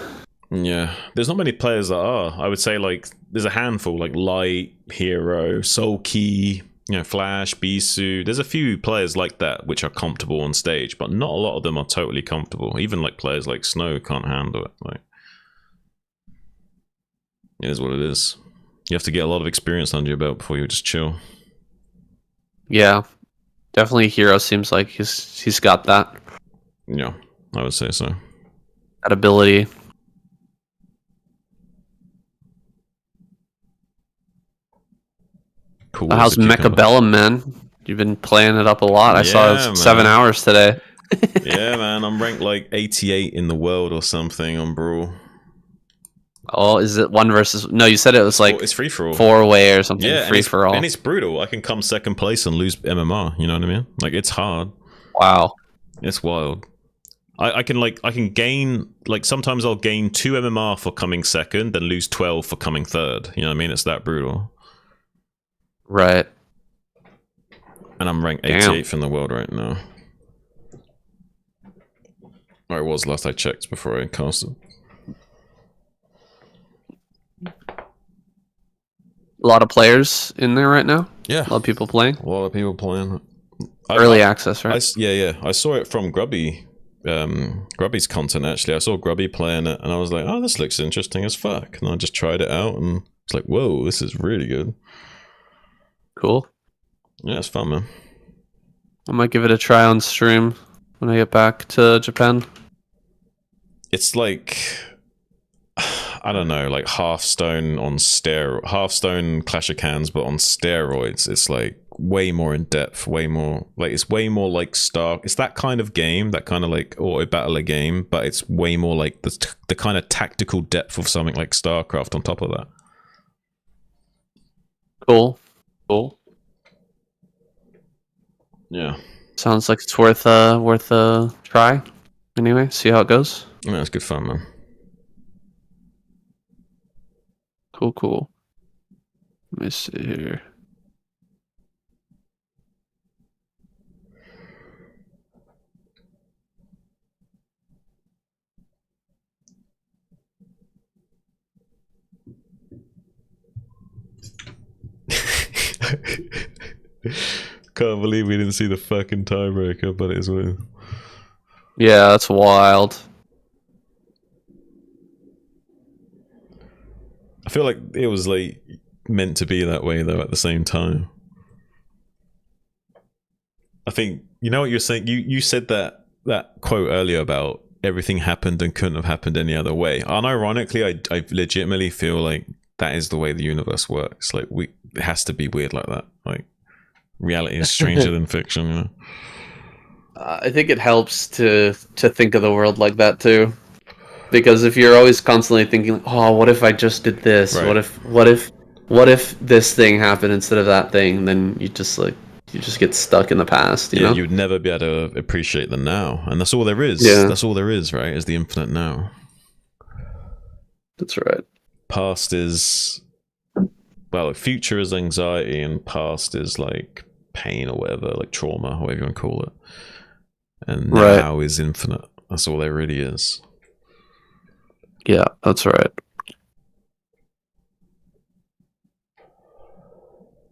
Speaker 2: Yeah, there's not many players that are. I would say like there's a handful, like Light, Hero, Soul Key, you know, Flash, Bisu. There's a few players like that which are comfortable on stage, but not a lot of them are totally comfortable. Even like players like Snow can't handle it. Like, it is what it is. You have to get a lot of experience under your belt before you just chill.
Speaker 1: Yeah, definitely Hero seems like he's got that.
Speaker 2: Yeah, I would say so.
Speaker 1: That ability.
Speaker 2: Cool.
Speaker 1: How's Mechabellum, man? You've been playing it up a lot. I saw it was 7 hours today.
Speaker 2: Yeah, man. I'm ranked like 88 in the world or something on Brawl.
Speaker 1: Oh, is it one versus? No, you said it was like
Speaker 2: it's free for all,
Speaker 1: 4-way or something.
Speaker 2: Yeah,
Speaker 1: free for all,
Speaker 2: and it's brutal. I can come second place and lose MMR. You know what I mean? Like it's hard.
Speaker 1: Wow,
Speaker 2: it's wild. I can gain like sometimes I'll gain 2 MMR for coming second, then lose 12 for coming third. You know what I mean? It's that brutal.
Speaker 1: Right.
Speaker 2: And I'm ranked 88th in the world right now. Or it was last I checked before I casted.
Speaker 1: A lot of players in there right now.
Speaker 2: Yeah,
Speaker 1: a lot of people playing.
Speaker 2: A lot of people playing.
Speaker 1: Early access, right?
Speaker 2: Yeah. I saw it from Grubby. Grubby's content actually. I saw Grubby playing it, and I was like, "Oh, this looks interesting as fuck." And I just tried it out, and it's like, "Whoa, this is really good."
Speaker 1: Cool.
Speaker 2: Yeah, it's fun, man.
Speaker 1: I might give it a try on stream when I get back to Japan.
Speaker 2: It's like I don't know, like Hearthstone Clash of Clans, but on steroids. It's like way more in depth, way more like it's way more like It's that kind of game, that kind of like auto battler game, but it's way more like the kind of tactical depth of something like Starcraft on top of that.
Speaker 1: Cool.
Speaker 2: Yeah.
Speaker 1: Sounds like it's worth a try. Anyway, see how it goes.
Speaker 2: Yeah, it's good fun, man.
Speaker 1: Cool. Let me see here.
Speaker 2: Can't believe we didn't see the fucking tiebreaker, but it's weird.
Speaker 1: Yeah, that's wild.
Speaker 2: I feel like it was like meant to be that way though at the same time. I think you know what you're saying. You said that quote earlier about everything happened and couldn't have happened any other way. Unironically, I legitimately feel like that is the way the universe works. Like it has to be weird like that. Like reality is stranger than fiction, you know.
Speaker 1: I think it helps to think of the world like that too, because if you're always constantly thinking, "Oh, what if I just did this?
Speaker 2: Right.
Speaker 1: What if this thing happened instead of that thing?" Then you just get stuck in the past. You know?
Speaker 2: You'd never be able to appreciate the now, and that's all there is.
Speaker 1: Yeah.
Speaker 2: That's all there is, right? Is the infinite now.
Speaker 1: That's right.
Speaker 2: Past is future is anxiety, and past is like pain or whatever, like trauma, whatever you want to call it. And now is infinite. That's all there really is.
Speaker 1: Yeah, that's right.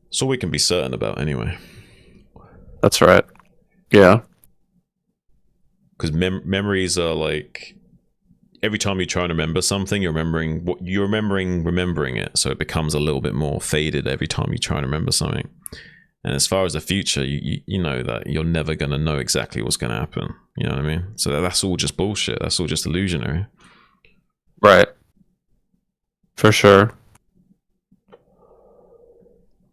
Speaker 2: That's all we can be certain about, anyway.
Speaker 1: That's right. Yeah.
Speaker 2: Because memories are like every time you try and remember something, you're remembering it, so it becomes a little bit more faded every time you try and remember something. And as far as the future, you know that you're never going to know exactly what's going to happen. You know what I mean? So that's all just bullshit. That's all just illusionary.
Speaker 1: Right. For sure.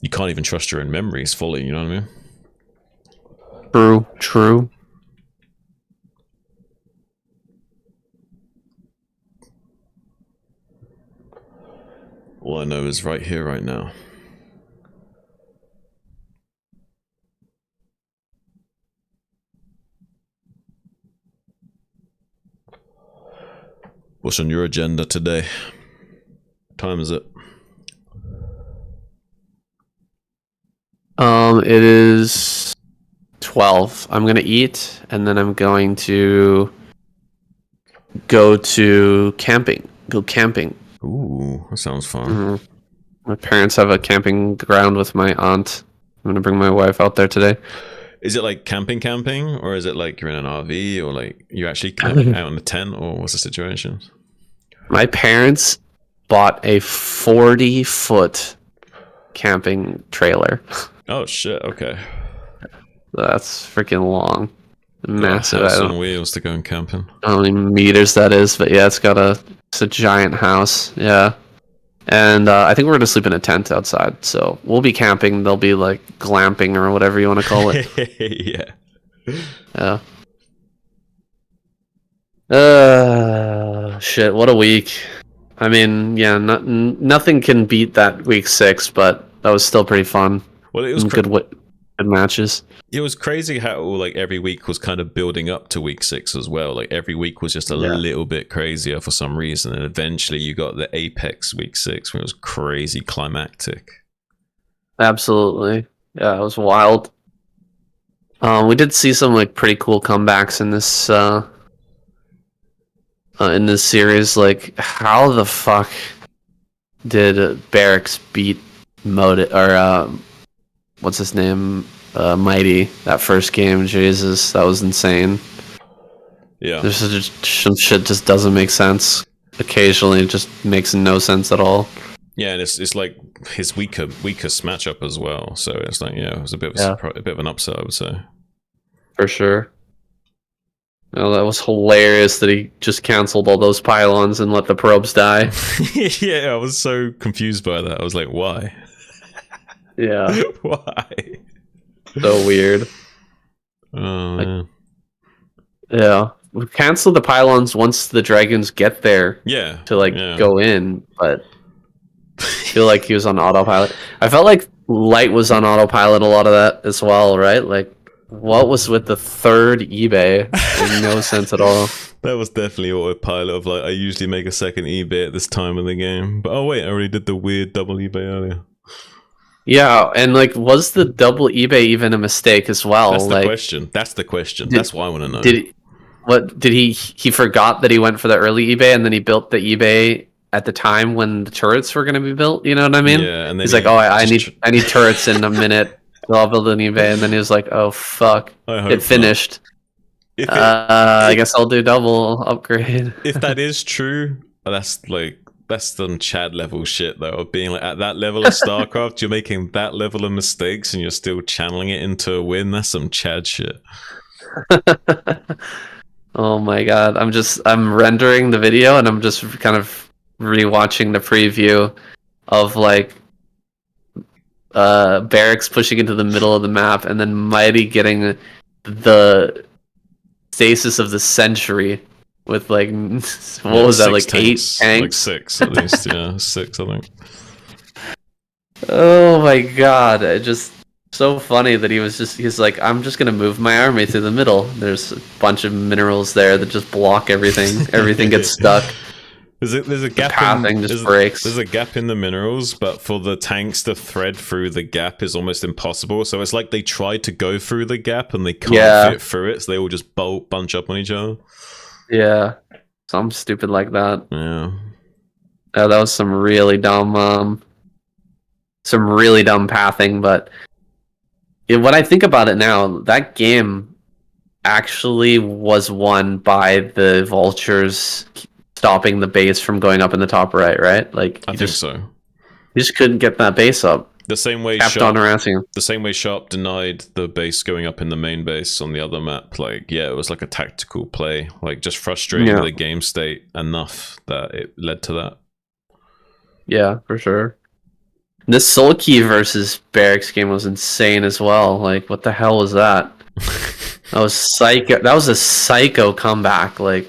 Speaker 2: You can't even trust your own memories fully. You know what I mean?
Speaker 1: True.
Speaker 2: All I know is right here, right now. What's on your agenda today? What time is it?
Speaker 1: It is 12. I'm gonna eat, and then I'm going to go camping.
Speaker 2: Ooh, that sounds fun.
Speaker 1: Mm-hmm. My parents have a camping ground with my aunt. I'm gonna bring my wife out there today.
Speaker 2: Is it like camping, or is it like you're in an RV, or like you're actually camping out in a tent, or what's the situation?
Speaker 1: My parents bought a 40-foot camping trailer.
Speaker 2: Oh shit! Okay,
Speaker 1: That's freaking long, massive.
Speaker 2: House
Speaker 1: I
Speaker 2: on
Speaker 1: don't
Speaker 2: wheels to go and camping.
Speaker 1: know how many meters that is, but yeah, it's a giant house. Yeah, and I think we're gonna sleep in a tent outside. So we'll be camping. They'll be like glamping or whatever you want to call it.
Speaker 2: Yeah.
Speaker 1: Shit, what a week. I mean, yeah, nothing can beat that week 6, but that was still pretty fun.
Speaker 2: Well, it was
Speaker 1: good matches.
Speaker 2: It was crazy how like every week was kind of building up to week 6 as well. Like every week was just a little bit crazier for some reason, and eventually you got the apex week 6 where it was crazy climactic.
Speaker 1: Absolutely, yeah, it was wild. We did see some like pretty cool comebacks in this series. Like, how the fuck did Barracks beat what's his name? Mighty, that first game? Jesus, that was insane.
Speaker 2: Yeah.
Speaker 1: There's just some shit just doesn't make sense. Occasionally, it just makes no sense at all.
Speaker 2: Yeah, and it's like his weakest matchup as well. So it's like, yeah, it was a bit of an upset, I would say.
Speaker 1: For sure. Oh, that was hilarious that he just canceled all those pylons and let the probes die.
Speaker 2: Yeah, I was so confused by that. I was like, why?
Speaker 1: Yeah,
Speaker 2: Why?
Speaker 1: so weird.
Speaker 2: Oh,
Speaker 1: Like,
Speaker 2: man.
Speaker 1: yeah, we cancel the pylons once the dragons get there
Speaker 2: Yeah.
Speaker 1: to like
Speaker 2: Yeah.
Speaker 1: go in, but I feel like he was on autopilot. I felt like Light was on autopilot a lot of that as well, right? Like, what was with the third eBay? Made no sense at all.
Speaker 2: That was definitely autopilot of like, I usually make a second eBay at this time of the game. But oh wait, I already did the weird double eBay earlier.
Speaker 1: Yeah, and like, was the double eBay even a mistake as well?
Speaker 2: That's the
Speaker 1: Like,
Speaker 2: question. That's the question. That's what I want to know.
Speaker 1: did he forgot that he went for the early eBay and then he built the eBay at the time when the turrets were going to be built? You know what I mean?
Speaker 2: Yeah, and then
Speaker 1: he's like, oh, I need turrets in a minute. So I'll build an eBay, and then he was like, oh fuck, it finished. I guess I'll do double upgrade.
Speaker 2: If that is true, that's some Chad level shit though. Of being like at that level of Starcraft, you're making that level of mistakes and you're still channeling it into a win. That's some Chad shit.
Speaker 1: Oh my god, I'm rendering the video and I'm just kind of rewatching the preview of like Barracks pushing into the middle of the map and then Mighty getting the stasis of the century with like what was that, like
Speaker 2: tanks.
Speaker 1: 8 tanks?
Speaker 2: Like 6 at least. Yeah, 6 I think.
Speaker 1: Oh my god, it just so funny that he's like, I'm just gonna move my army through the middle. There's a bunch of minerals there that just block everything. Everything gets stuck.
Speaker 2: There's a gap.
Speaker 1: Breaks.
Speaker 2: There's a gap in the minerals, but for the tanks to thread through the gap is almost impossible. So it's like they tried to go through the gap and they can't fit through it, so they all just bunch up on each other.
Speaker 1: Yeah, something stupid like that.
Speaker 2: Yeah.
Speaker 1: That was some really dumb pathing. But when I think about it now, that game actually was won by the vultures stopping the base from going up in the top right? Like
Speaker 2: I think so.
Speaker 1: You just couldn't get that base up.
Speaker 2: The same way Sharp denied the base going up in the main base on the other map. Like, yeah, it was like a tactical play, like just frustrating the game state enough that it led to that. Yeah,
Speaker 1: for sure. This Sulky versus Barracks game was insane as well. Like, what the hell was that? That was psycho. That was a psycho comeback. Like,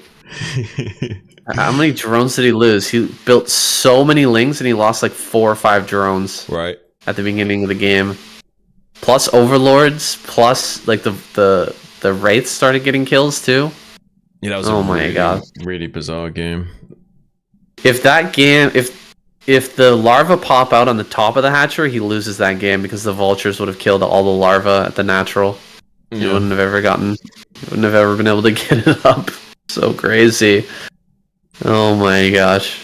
Speaker 1: how many drones did he lose? He built so many lings and he lost like 4 or 5 drones.
Speaker 2: Right.
Speaker 1: At the beginning of the game. Plus overlords, plus like the wraiths started getting kills too.
Speaker 2: Yeah, that was really bizarre game.
Speaker 1: If the larva pop out on the top of the hatchery, he loses that game because the vultures would have killed all the larvae at the natural. Yeah. He wouldn't have ever been able to get it up. So crazy. Oh my gosh.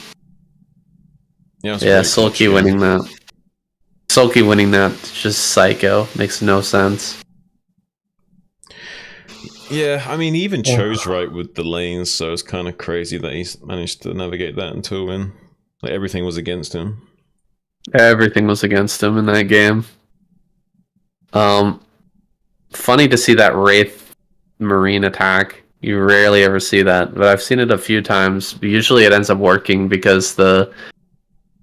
Speaker 1: Yeah, Sulky winning that. Sulky winning that, just psycho. Makes no sense.
Speaker 2: Yeah, I mean, he even chose right with the lanes, so it's kind of crazy that he's managed to navigate that into a win. Like, everything was against him.
Speaker 1: Everything was against him in that game. Funny to see that Wraith Marine attack. You rarely ever see that, but I've seen it a few times. Usually it ends up working because the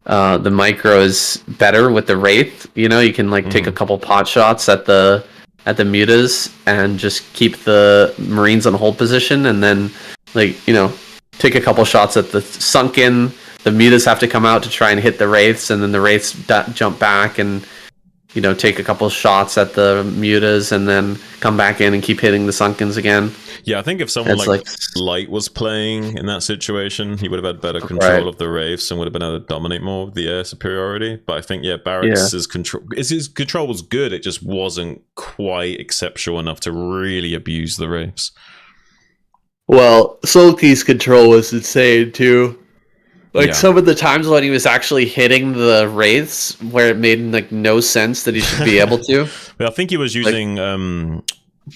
Speaker 1: micro is better with the Wraith. You know, you can like take a couple pot shots at the mutas and just keep the Marines on hold position, and then like, you know, take a couple shots at the sunken. The mutas have to come out to try and hit the Wraiths, and then the Wraiths jump back and, you know, take a couple shots at the mutas and then come back in and keep hitting the sunkens again.
Speaker 2: Yeah, I think if someone like Light was playing in that situation, he would have had better control of the Wraiths and would have been able to dominate more of the air superiority. But I think, Barracks' control was good. It just wasn't quite exceptional enough to really abuse the Wraiths.
Speaker 1: Well, Sulky's control was insane too. Like, some of the times when he was actually hitting the Wraiths where it made like no sense that he should be able to.
Speaker 2: Well, I think he was using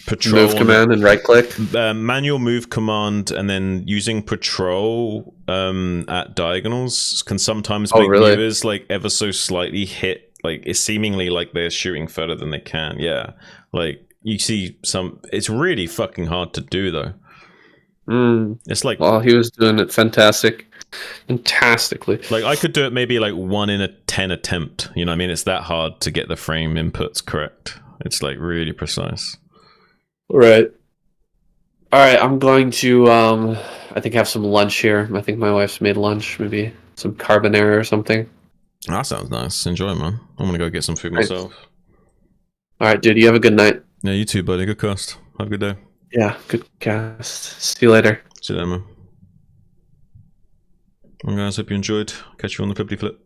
Speaker 2: patrol
Speaker 1: move command and right click,
Speaker 2: manual move command, and then using patrol at diagonals can sometimes make movers like ever so slightly hit, like it's seemingly like they're shooting further than they can. Yeah, like you see some. It's really fucking hard to do though. It's like
Speaker 1: Well, he was doing it fantastically.
Speaker 2: like I could do it maybe like 1 in a 10 attempt. You know what I mean? It's that hard to get the frame inputs correct. It's like really precise.
Speaker 1: Right. All right, I'm going to I think have some lunch here. I think my wife's made lunch, maybe some carbonara or something.
Speaker 2: That sounds nice. Enjoy, man. I'm gonna go get some food myself.
Speaker 1: All right, dude. You have a good night.
Speaker 2: Yeah, you too, buddy. Good cast. Have a good day.
Speaker 1: Yeah, good cast. See you later.
Speaker 2: See you then, man. Well, guys, hope you enjoyed. Catch you on the flippity flip.